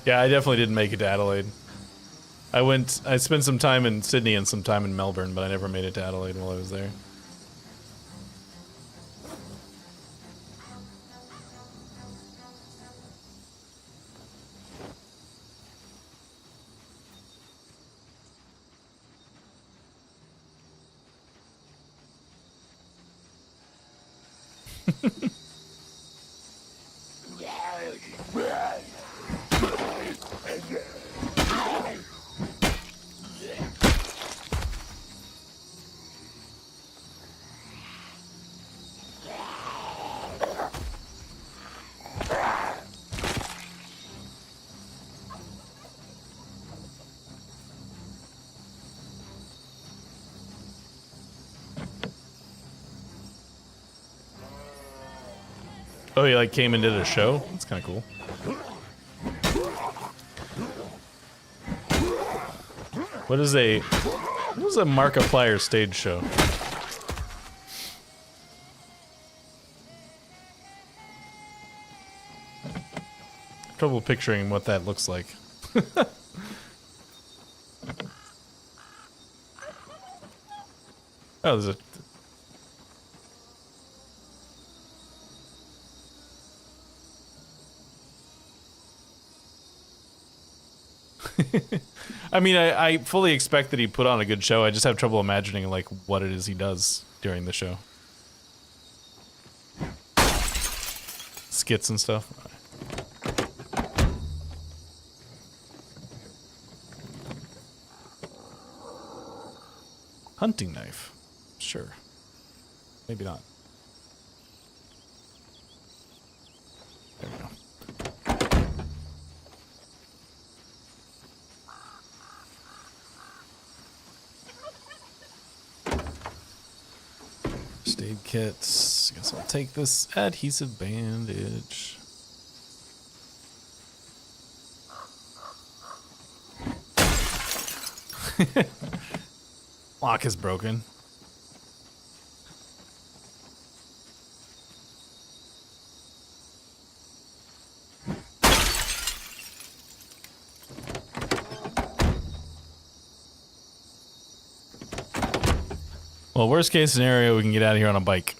Yeah, I definitely didn't make it to Adelaide. I spent some time in Sydney and some time in Melbourne, but I never made it to Adelaide while I was there. Oh, he like came and did a show? That's kind of cool. What is a Markiplier stage show? Trouble picturing what that looks like. Oh, there's a... I mean, I fully expect that he put on a good show. I just have trouble imagining, like, what it is he does during the show. Skits and stuff. Hunting knife. Sure. Maybe not. There we go. First aid kits. Guess I'll take this adhesive bandage. Lock is broken. Well, worst case scenario, we can get out of here on a bike.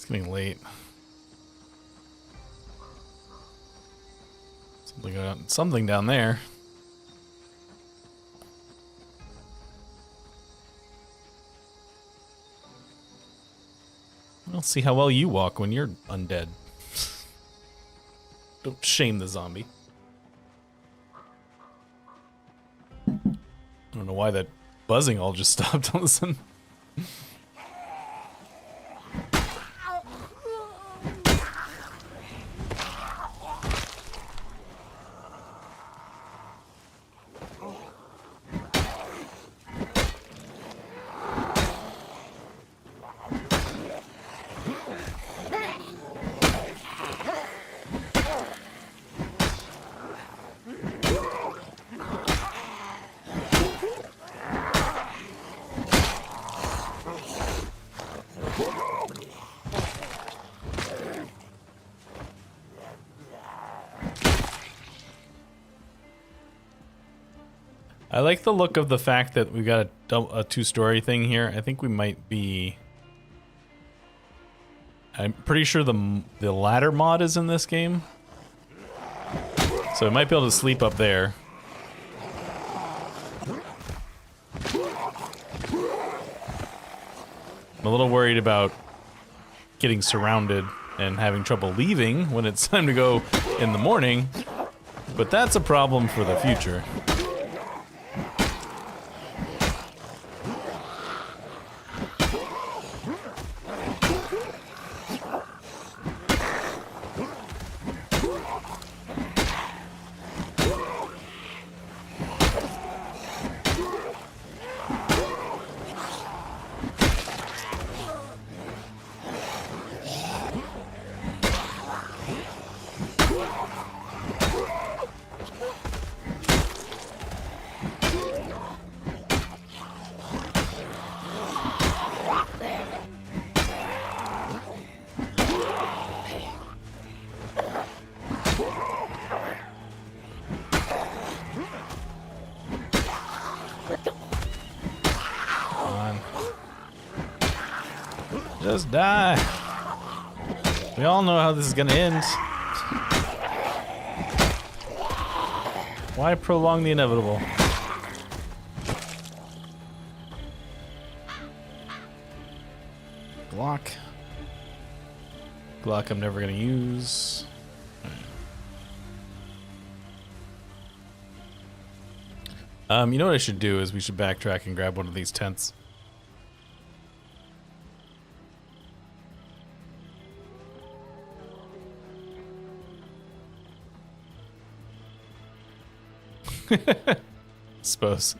Getting late. Something down there. I'll see how well you walk when you're undead. Don't shame the zombie. I don't know why that buzzing all just stopped all of a sudden. I like the look of the fact that we've got a two-story thing here. I think we might be... I'm pretty sure the ladder mod is in this game. So I might be able to sleep up there. I'm a little worried about getting surrounded and having trouble leaving when it's time to go in the morning. But that's a problem for the future. Just die. We all know how this is gonna end. Why prolong the inevitable? Glock. Glock I'm never gonna use. You know what I should do is we should backtrack and grab one of these tents. Suppose.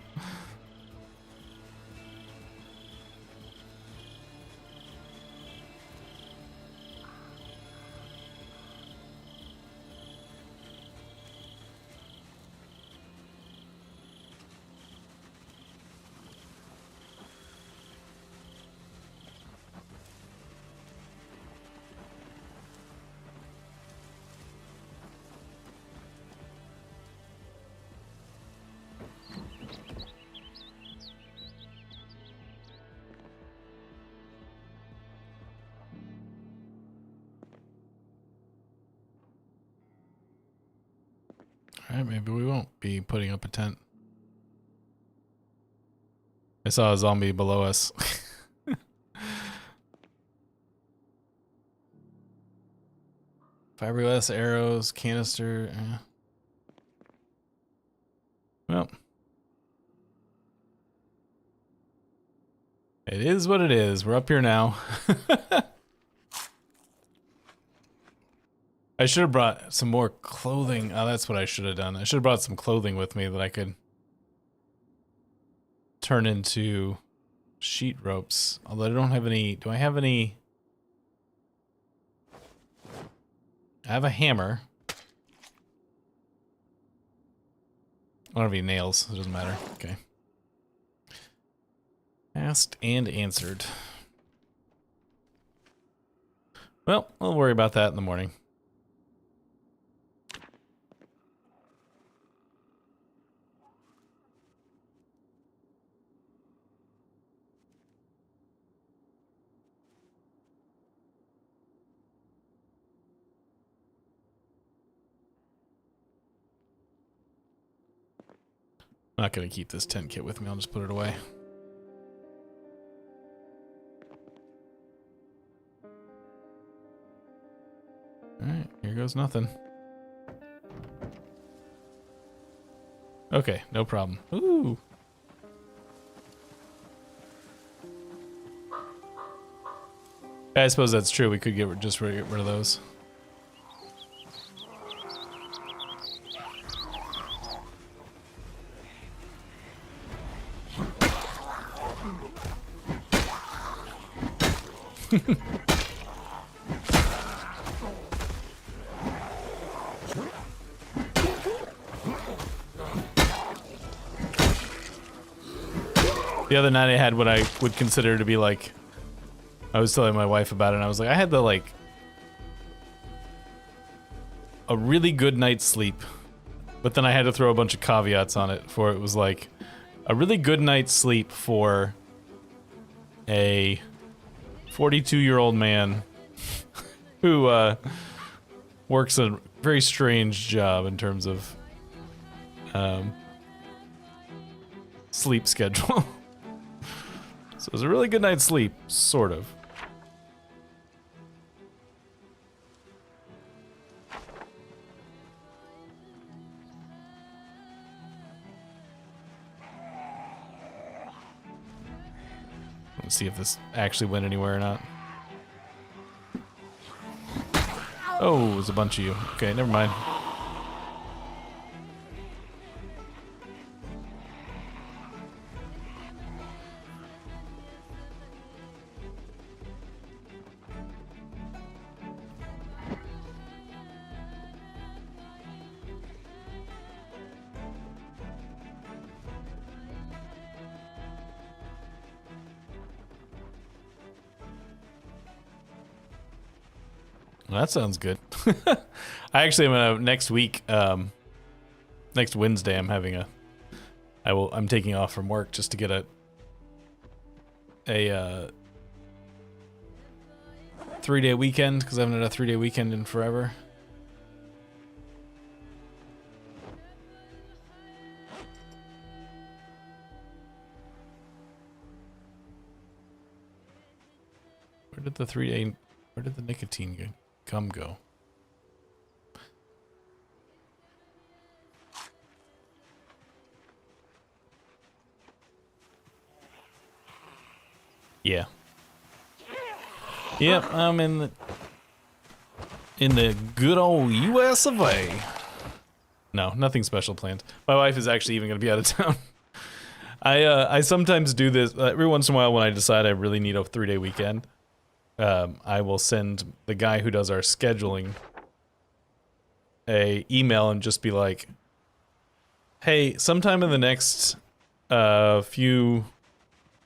Alright, maybe we won't be putting up a tent. I saw a zombie below us. Fiberglass arrows, canister. Well. It is what it is. We're up here now. I should have brought some more clothing. Oh, that's what I should have done. I should have brought some clothing with me that I could turn into sheet ropes. Although I don't have any. Do I have any? I have a hammer. I don't have any nails. It doesn't matter. Okay. Asked and answered. Well, we'll worry about that in the morning. I'm not going to keep this tent kit with me. I'll just put it away. Alright, here goes nothing. Okay, no problem. Ooh. I suppose that's true. We could get rid of those. The other night I had what I would consider to be like, I was telling my wife about it and I was like, I had a really good night's sleep, but then I had to throw a bunch of caveats on it for it was like a really good night's sleep for a 42-year-old man who works a very strange job in terms of sleep schedule. So it was a really good night's sleep, sort of. Let's see if this actually went anywhere or not. Oh, there's a bunch of you. Okay, never mind. Well, that sounds good. I actually am gonna next week, next Wednesday. I'm taking off from work just to get a 3-day weekend because I haven't had a 3-day weekend in forever. Where did 3-day... Where did the nicotine gum go? Yeah. Yep, I'm in the good old US of A. No, nothing special planned. My wife is actually even going to be out of town. I sometimes do this every once in a while when I decide I really need a 3-day weekend. I will send the guy who does our scheduling a email and just be like, hey, sometime in the next few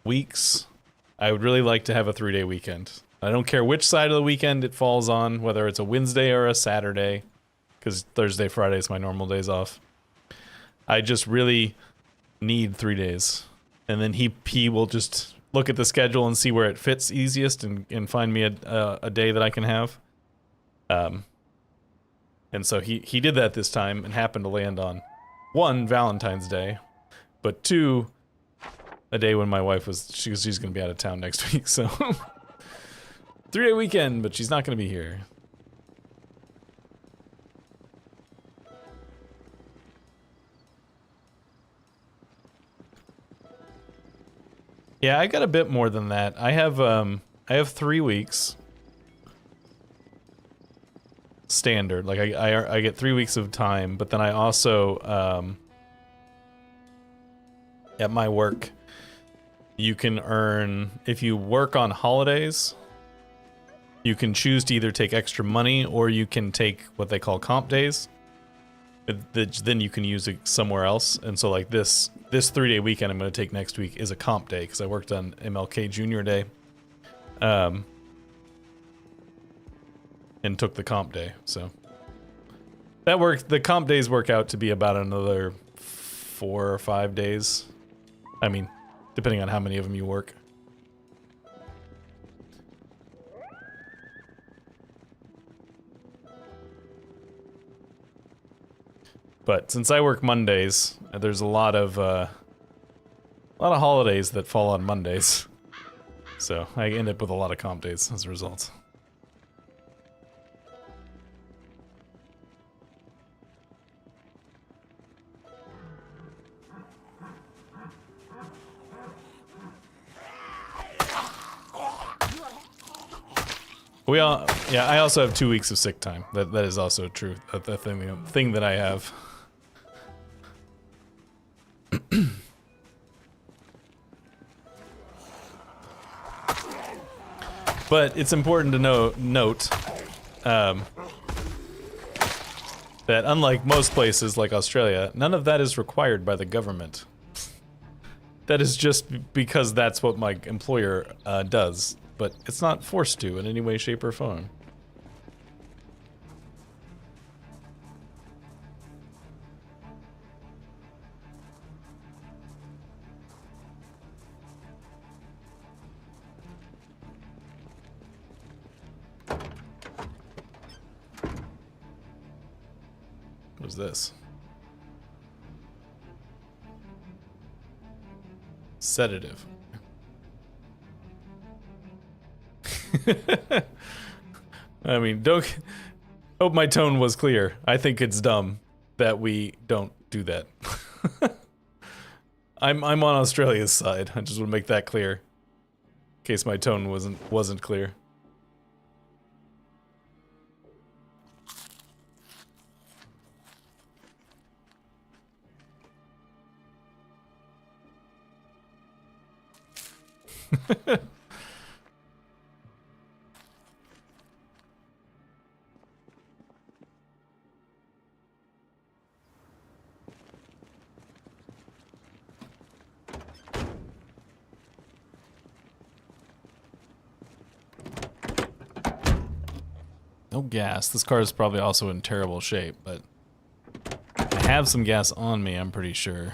weeks, I would really like to have a 3-day weekend. I don't care which side of the weekend it falls on, whether it's a Wednesday or a Saturday, because Thursday, Friday is my normal days off. I just really need 3 days. And then he will just look at the schedule and see where it fits easiest and find me a day that I can have. And so he did that this time and happened to land on 1, Valentine's Day, but 2, a day when my wife she's gonna be out of town next week, so 3-day weekend, but she's not gonna be here. Yeah, I got a bit more than that. I have 3 weeks standard. Like I get 3 weeks of time, but then I also at my work you can earn, if you work on holidays, you can choose to either take extra money or you can take what they call comp days. Then you can use it somewhere else. And so like this 3-day weekend I'm going to take next week is a comp day because I worked on MLK Junior Day. And took the comp day, so that worked. The comp days work out to be about another 4 or 5 days. I mean, depending on how many of them you work. But since I work Mondays, there's a lot of holidays that fall on Mondays, so I end up with a lot of comp days as a result. Yeah, I also have 2 weeks of sick time. That is also true. The thing that I have. But it's important to note that unlike most places like Australia, none of that is required by the government. That is just because that's what my employer does. But it's not forced to in any way, shape, or form. What's this? Sedative. I mean, don't... Hope my tone was clear. I think it's dumb that we don't do that. I'm on Australia's side. I just want to make that clear. In case my tone wasn't clear. No gas. This car is probably also in terrible shape, but I have some gas on me, I'm pretty sure.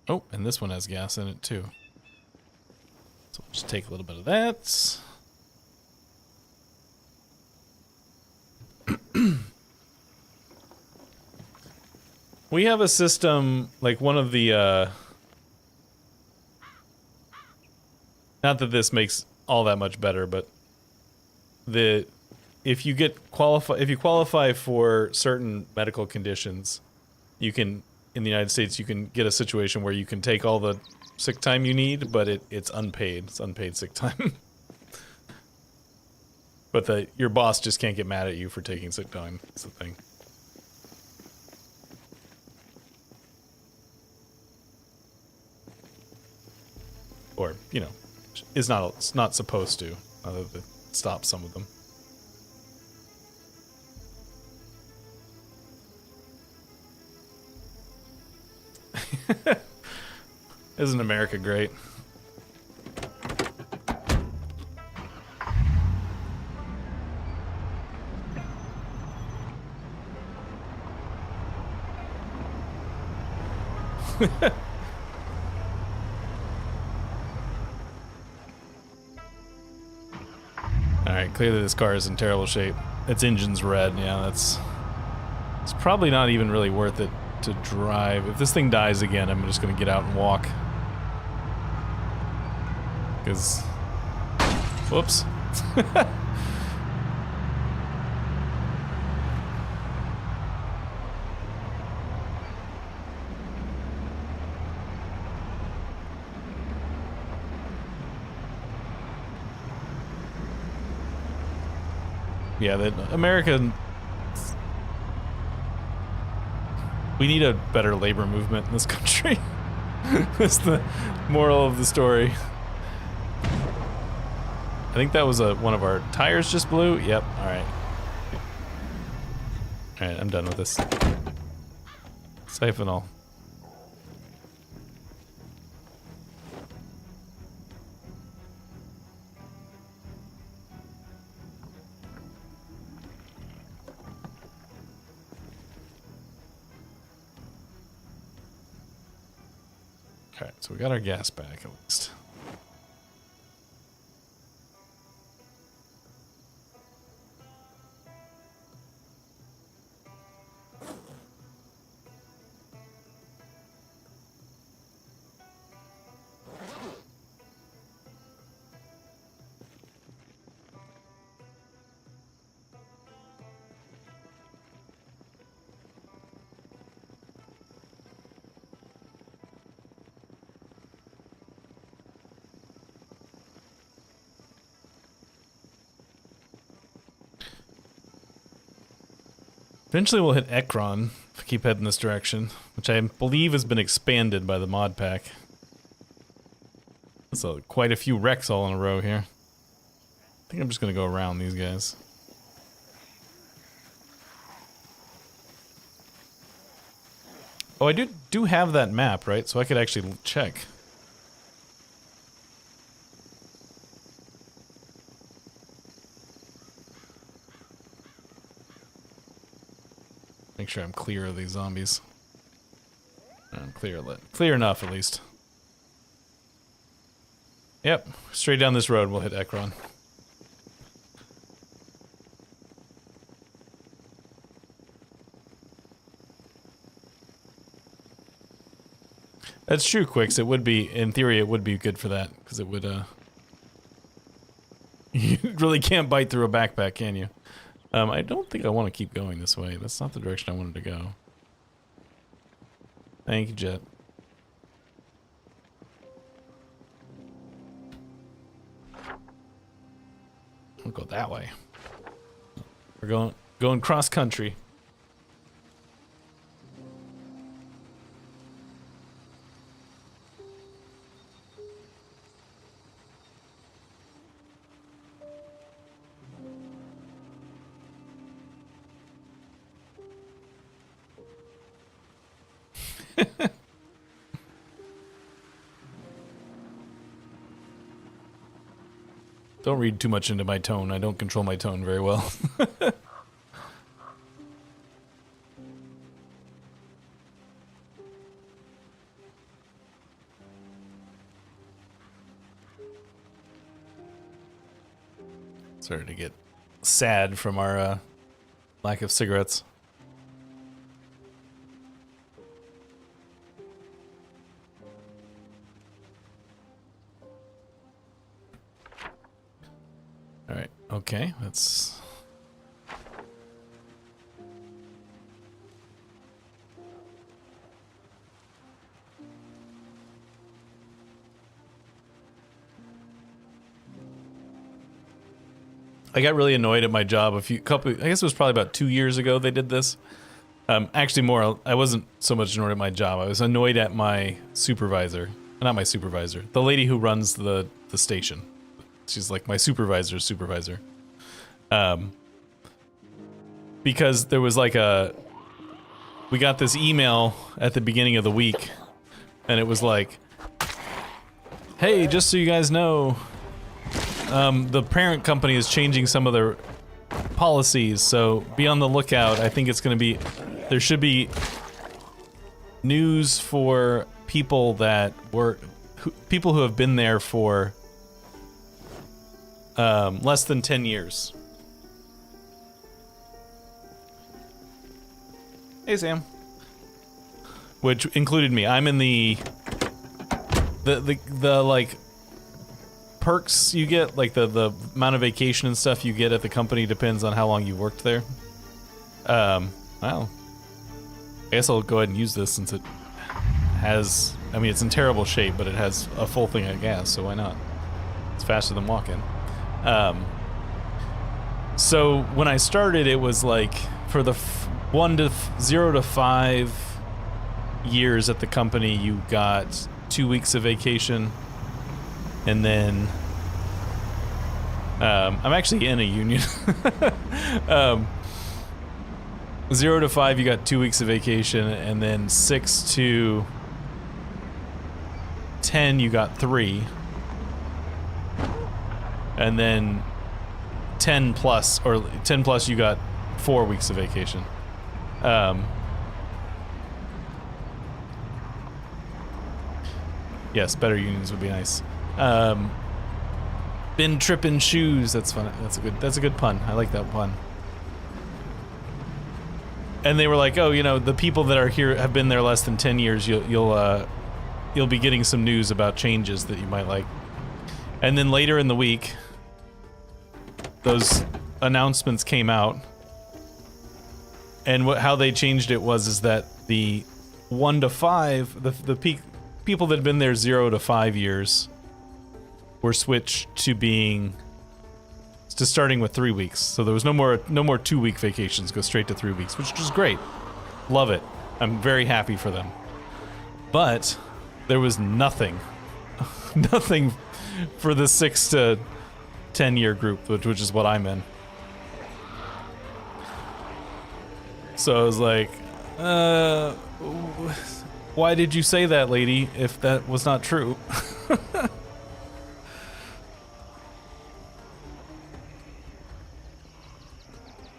Oh, and this one has gas in it too. So we'll Just take a little bit of that. We have a system, like one of the, not that this makes all that much better, but if you qualify for certain medical conditions, you can, in the United States, you can get a situation where you can take all the sick time you need, but it's unpaid. It's unpaid sick time. But your boss just can't get mad at you for taking sick time. That's the thing. Or, you know, it's not supposed to, other than stop some of them. Isn't America great? Alright, clearly this car is in terrible shape. Its engine's red, yeah, it's probably not even really worth it to drive. If this thing dies again, I'm just gonna get out and walk. Because... whoops. Yeah, the American... we need a better labor movement in this country. That's the moral of the story. I think that was one of our tires just blew. Yep, alright. Alright, I'm done with this. Siphonol. Okay, so we got our gas back at least. Eventually we'll hit Ekron if we keep heading this direction, which I believe has been expanded by the mod pack. So quite a few wrecks all in a row here. I think I'm just gonna go around these guys. Oh, I do have that map, right? So I could actually check. Make sure I'm clear of these zombies. I'm clear enough, at least. Yep, straight down this road, we'll hit Ekron. That's true, Quicks. It would be, in theory, it would be good for that, because it would, you really can't bite through a backpack, can you? I don't think I want to keep going this way. That's not the direction I wanted to go. Thank you, Jet. We'll go that way. We're going cross country. Don't read too much into my tone. I don't control my tone very well. Started to get sad from our lack of cigarettes. All right. Okay. That's. I got really annoyed at my job I guess it was probably about 2 years ago they did this. Actually more, I wasn't so much annoyed at my job. I was annoyed at my supervisor. Not my supervisor. The lady who runs the station. She's like my supervisor's supervisor. Because there was like we got this email at the beginning of the week, and it was like, hey, just so you guys know, the parent company is changing some of their policies, so be on the lookout. I think it's going to be, there should be news for people that people who have been there for less than 10 years. Hey, Sam. Which included me. I'm in the like perks you get, like the amount of vacation and stuff you get at the company depends on how long you worked there. Well, I guess I'll go ahead and use this since it has, I mean, it's in terrible shape, but it has a full thing of gas, so why not? It's faster than walking. So when I started, it was like for the 0 to 5 years at the company, you got 2 weeks of vacation, and then I'm actually in a union. 0 to 5, you got 2 weeks of vacation, and then 6 to 10, you got 3, and then 10 plus, you got 4 weeks of vacation. Yes, better unions would be nice. Been tripping shoes. That's fun. That's a good pun. I like that pun. And they were like, "Oh, you know, the people that are here have been there less than 10 years. You'll be getting some news about changes that you might like." And then later in the week, those announcements came out. And how they changed it is that the 1 to 5, the people that had been there 0 to 5 years were switched to starting with 3 weeks. So there was no more 2-week vacations. Go straight to 3 weeks, which is great. Love it. I'm very happy for them. But there was nothing for the 6 to 10 year group, which is what I'm in. So I was like, why did you say that, lady, if that was not true?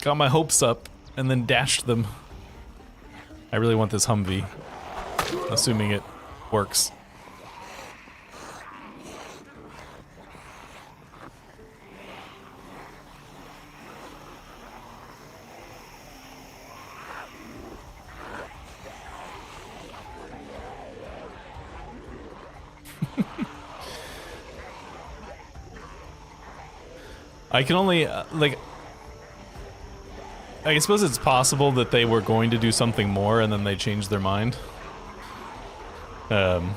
Got my hopes up and then dashed them. I really want this Humvee, assuming it works. I can only, I suppose it's possible that they were going to do something more and then they changed their mind. And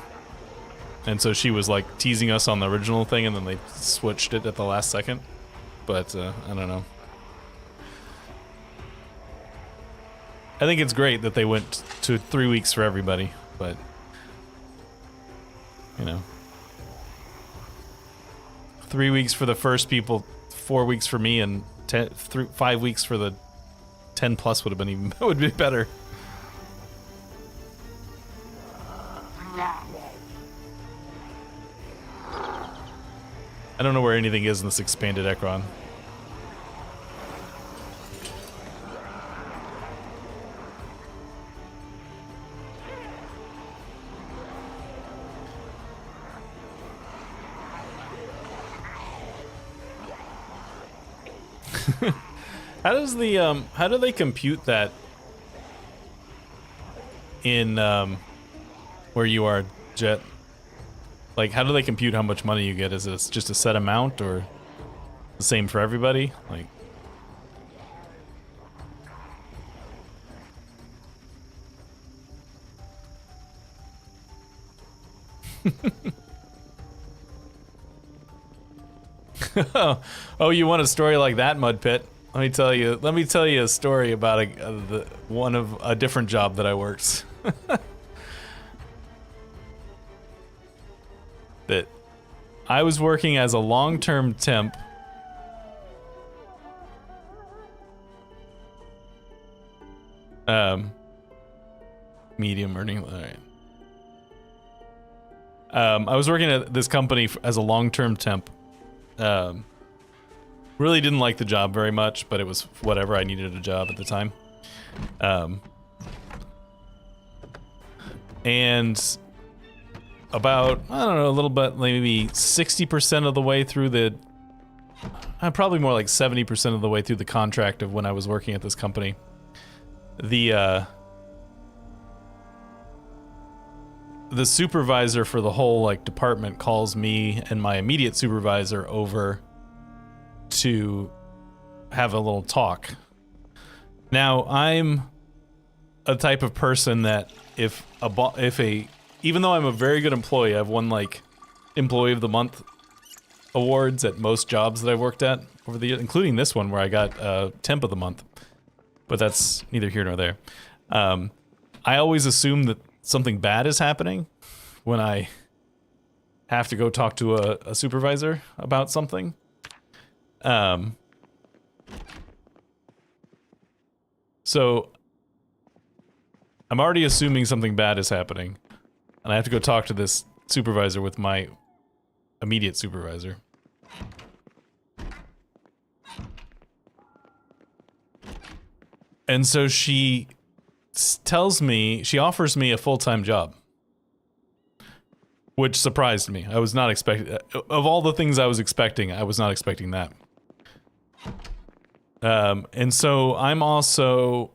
so she was like teasing us on the original thing and then they switched it at the last second. But, I don't know. I think it's great that they went to 3 weeks for everybody, but, you know. 3 weeks for the first people, 4 weeks for me, and 5 weeks for the 10 plus would be better. I don't know where anything is in this expanded Ekron. How does the how do they compute that in where you are, Jet? Like, how do they compute how much money you get? Is it just a set amount, or the same for everybody? Like, oh, you want a story like that, Mud Pit? Let me tell you. Let me tell you a story about a different job that I worked. That I was working as a long-term temp. Medium earning. All right. I was working at this company as a long-term temp. Really didn't like the job very much, but it was whatever. I needed a job at the time. And about, I don't know, a little bit, maybe 60% of the way through the, probably more like 70% of the way through the contract of when I was working at this company, the supervisor for the whole like department calls me and my immediate supervisor over to have a little talk. Now, I'm a type of person that even though I'm a very good employee, I've won like Employee of the Month awards at most jobs that I've worked at over the years, including this one where I got Temp of the Month. But that's neither here nor there. I always assume that something bad is happening when I have to go talk to a supervisor about something. So I'm already assuming something bad is happening, and I have to go talk to this supervisor with my immediate supervisor. And so she offers me a full-time job, which surprised me. I was not expecting, of all the things I was expecting, I was not expecting that. And so I'm also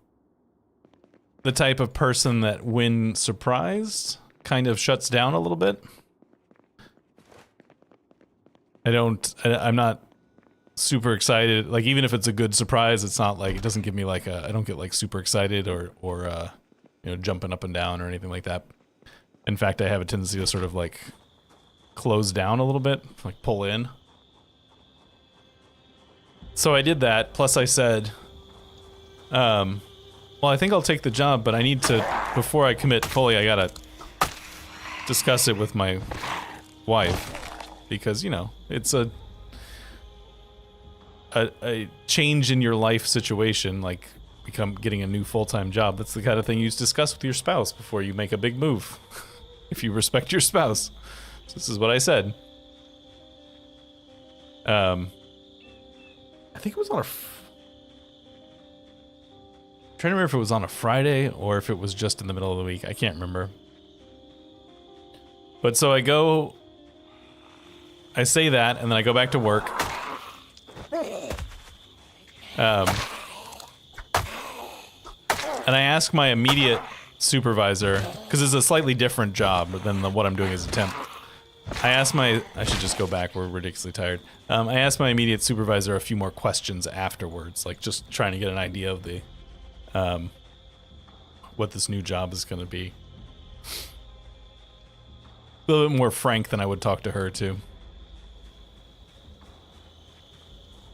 the type of person that, when surprised, kind of shuts down a little bit. I'm not super excited. Like, even if it's a good surprise, it's not like, it doesn't give me like I don't get like super excited or you know, jumping up and down or anything like that. In fact, I have a tendency to sort of like close down a little bit, like pull in. So I did that, plus I said, well, I think I'll take the job, but I need to, before I commit fully, I gotta discuss it with my wife, because, you know, it's a change in your life situation, like getting a new full-time job. That's the kind of thing you discuss with your spouse before you make a big move, if you respect your spouse. So this is what I said. I think it was on I'm trying to remember if it was on a Friday or if it was just in the middle of the week. I can't remember. But so I say that, and then I go back to work. And I ask my immediate supervisor, because it's a slightly different job than what I'm doing as a temp. I should just go back, we're ridiculously tired. I asked my immediate supervisor a few more questions afterwards, like just trying to get an idea of the, what this new job is going to be. A little bit more frank than I would talk to her too.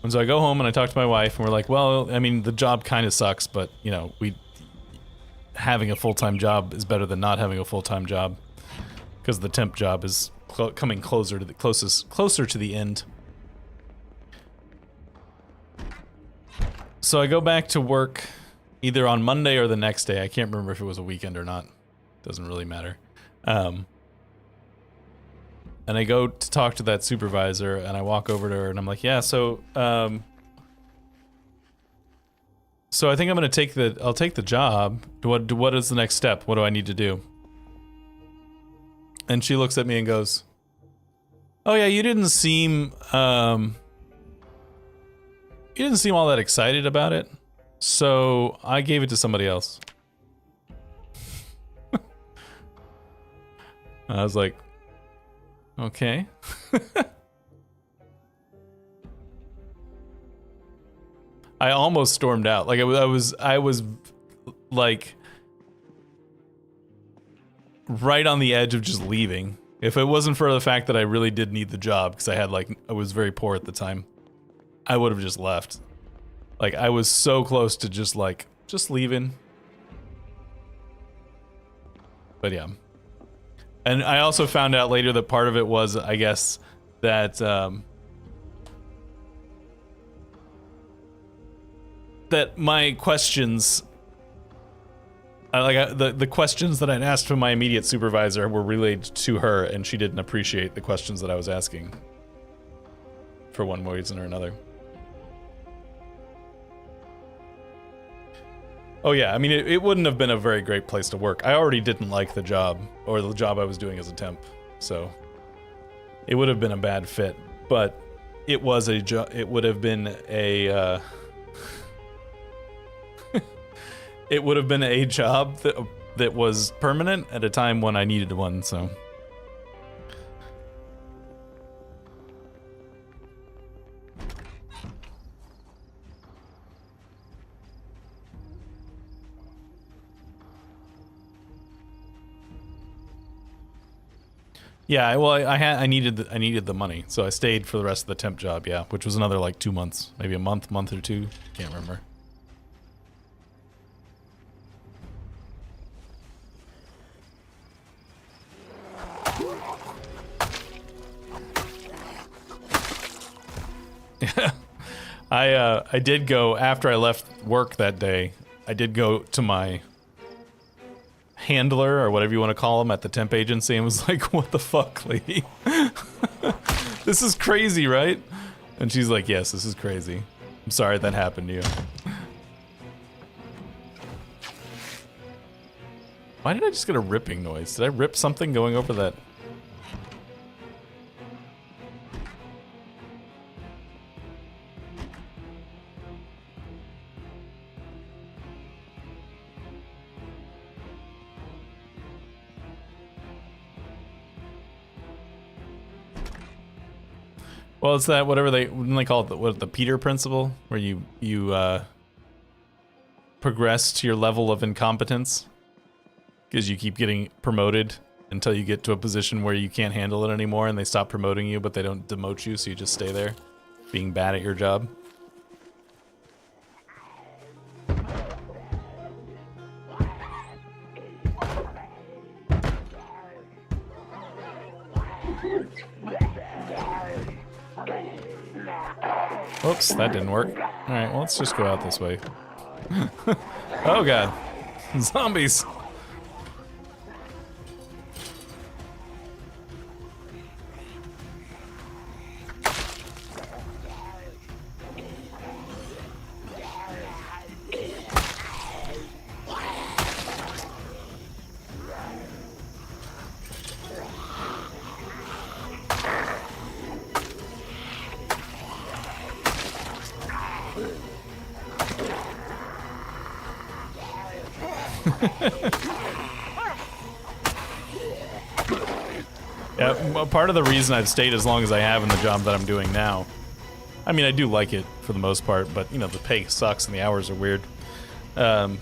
And so I go home and I talk to my wife, and we're like, well, I mean, the job kind of sucks, but, you know, having a full-time job is better than not having a full-time job, because the temp job is coming closer to the end. So I go back to work either on Monday or the next day. I can't remember if it was a weekend or not. Doesn't really matter. And I go to talk to that supervisor, and I walk over to her, and I'm like, yeah, so I think I'm gonna take the job. What is the next step? What do I need to do? And she looks at me and goes, oh yeah, you didn't seem he didn't seem all that excited about it, so I gave it to somebody else. I was like, okay. I almost stormed out. Like I was like right on the edge of just leaving. If it wasn't for the fact that I really did need the job, because I was very poor at the time, I would have just left. Like I was so close to just leaving. But yeah. And I also found out later that part of it was, I guess, that that my questions, the questions that I'd asked from my immediate supervisor were relayed to her, and she didn't appreciate the questions that I was asking for one reason or another. Oh yeah, I mean, it wouldn't have been a very great place to work. I already didn't like the job, or the job I was doing as a temp, so it would have been a bad fit. But it was a job. It would have been a. It would have been a job that was permanent at a time when I needed one. So. Yeah, well, I needed the money, so I stayed for the rest of the temp job. Yeah, which was another like 2 months, maybe a month or two. Can't remember. Yeah, I did go after I left work that day. I did go to my handler, or whatever you want to call him, at the temp agency, and was like, what the fuck, lady? This is crazy, right? And she's like, yes, this is crazy. I'm sorry that happened to you. Why did I just get a ripping noise? Did I rip something going over that? Well, it's that whatever when they call it, the Peter principle, where you progress to your level of incompetence because you keep getting promoted until you get to a position where you can't handle it anymore, and they stop promoting you, but they don't demote you, so you just stay there, being bad at your job. Oops, that didn't work. Alright, well, let's just go out this way. Oh god. Zombies! Yeah, well, part of the reason I've stayed as long as I have in the job that I'm doing now, I mean, I do like it for the most part, but, you know, the pay sucks and the hours are weird. But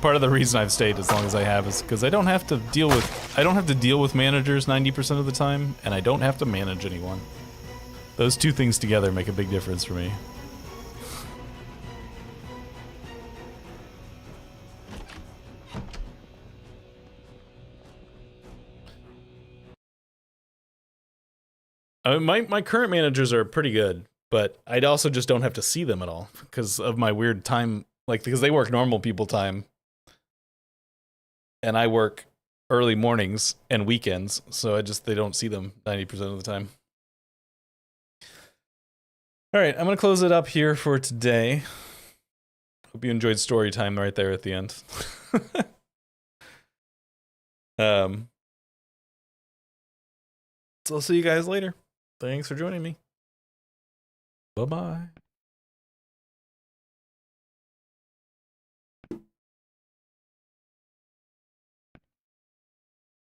part of the reason I've stayed as long as I have is because I don't have to deal with managers 90% of the time, and I don't have to manage anyone. Those two things together make a big difference for me. My current managers are pretty good, but I also just don't have to see them at all because of my weird time, like, because they work normal people time and I work early mornings and weekends, so they don't see them 90% of the time. All right, I'm going to close it up here for today. Hope you enjoyed story time right there at the end. So I'll see you guys later. Thanks for joining me. Bye-bye.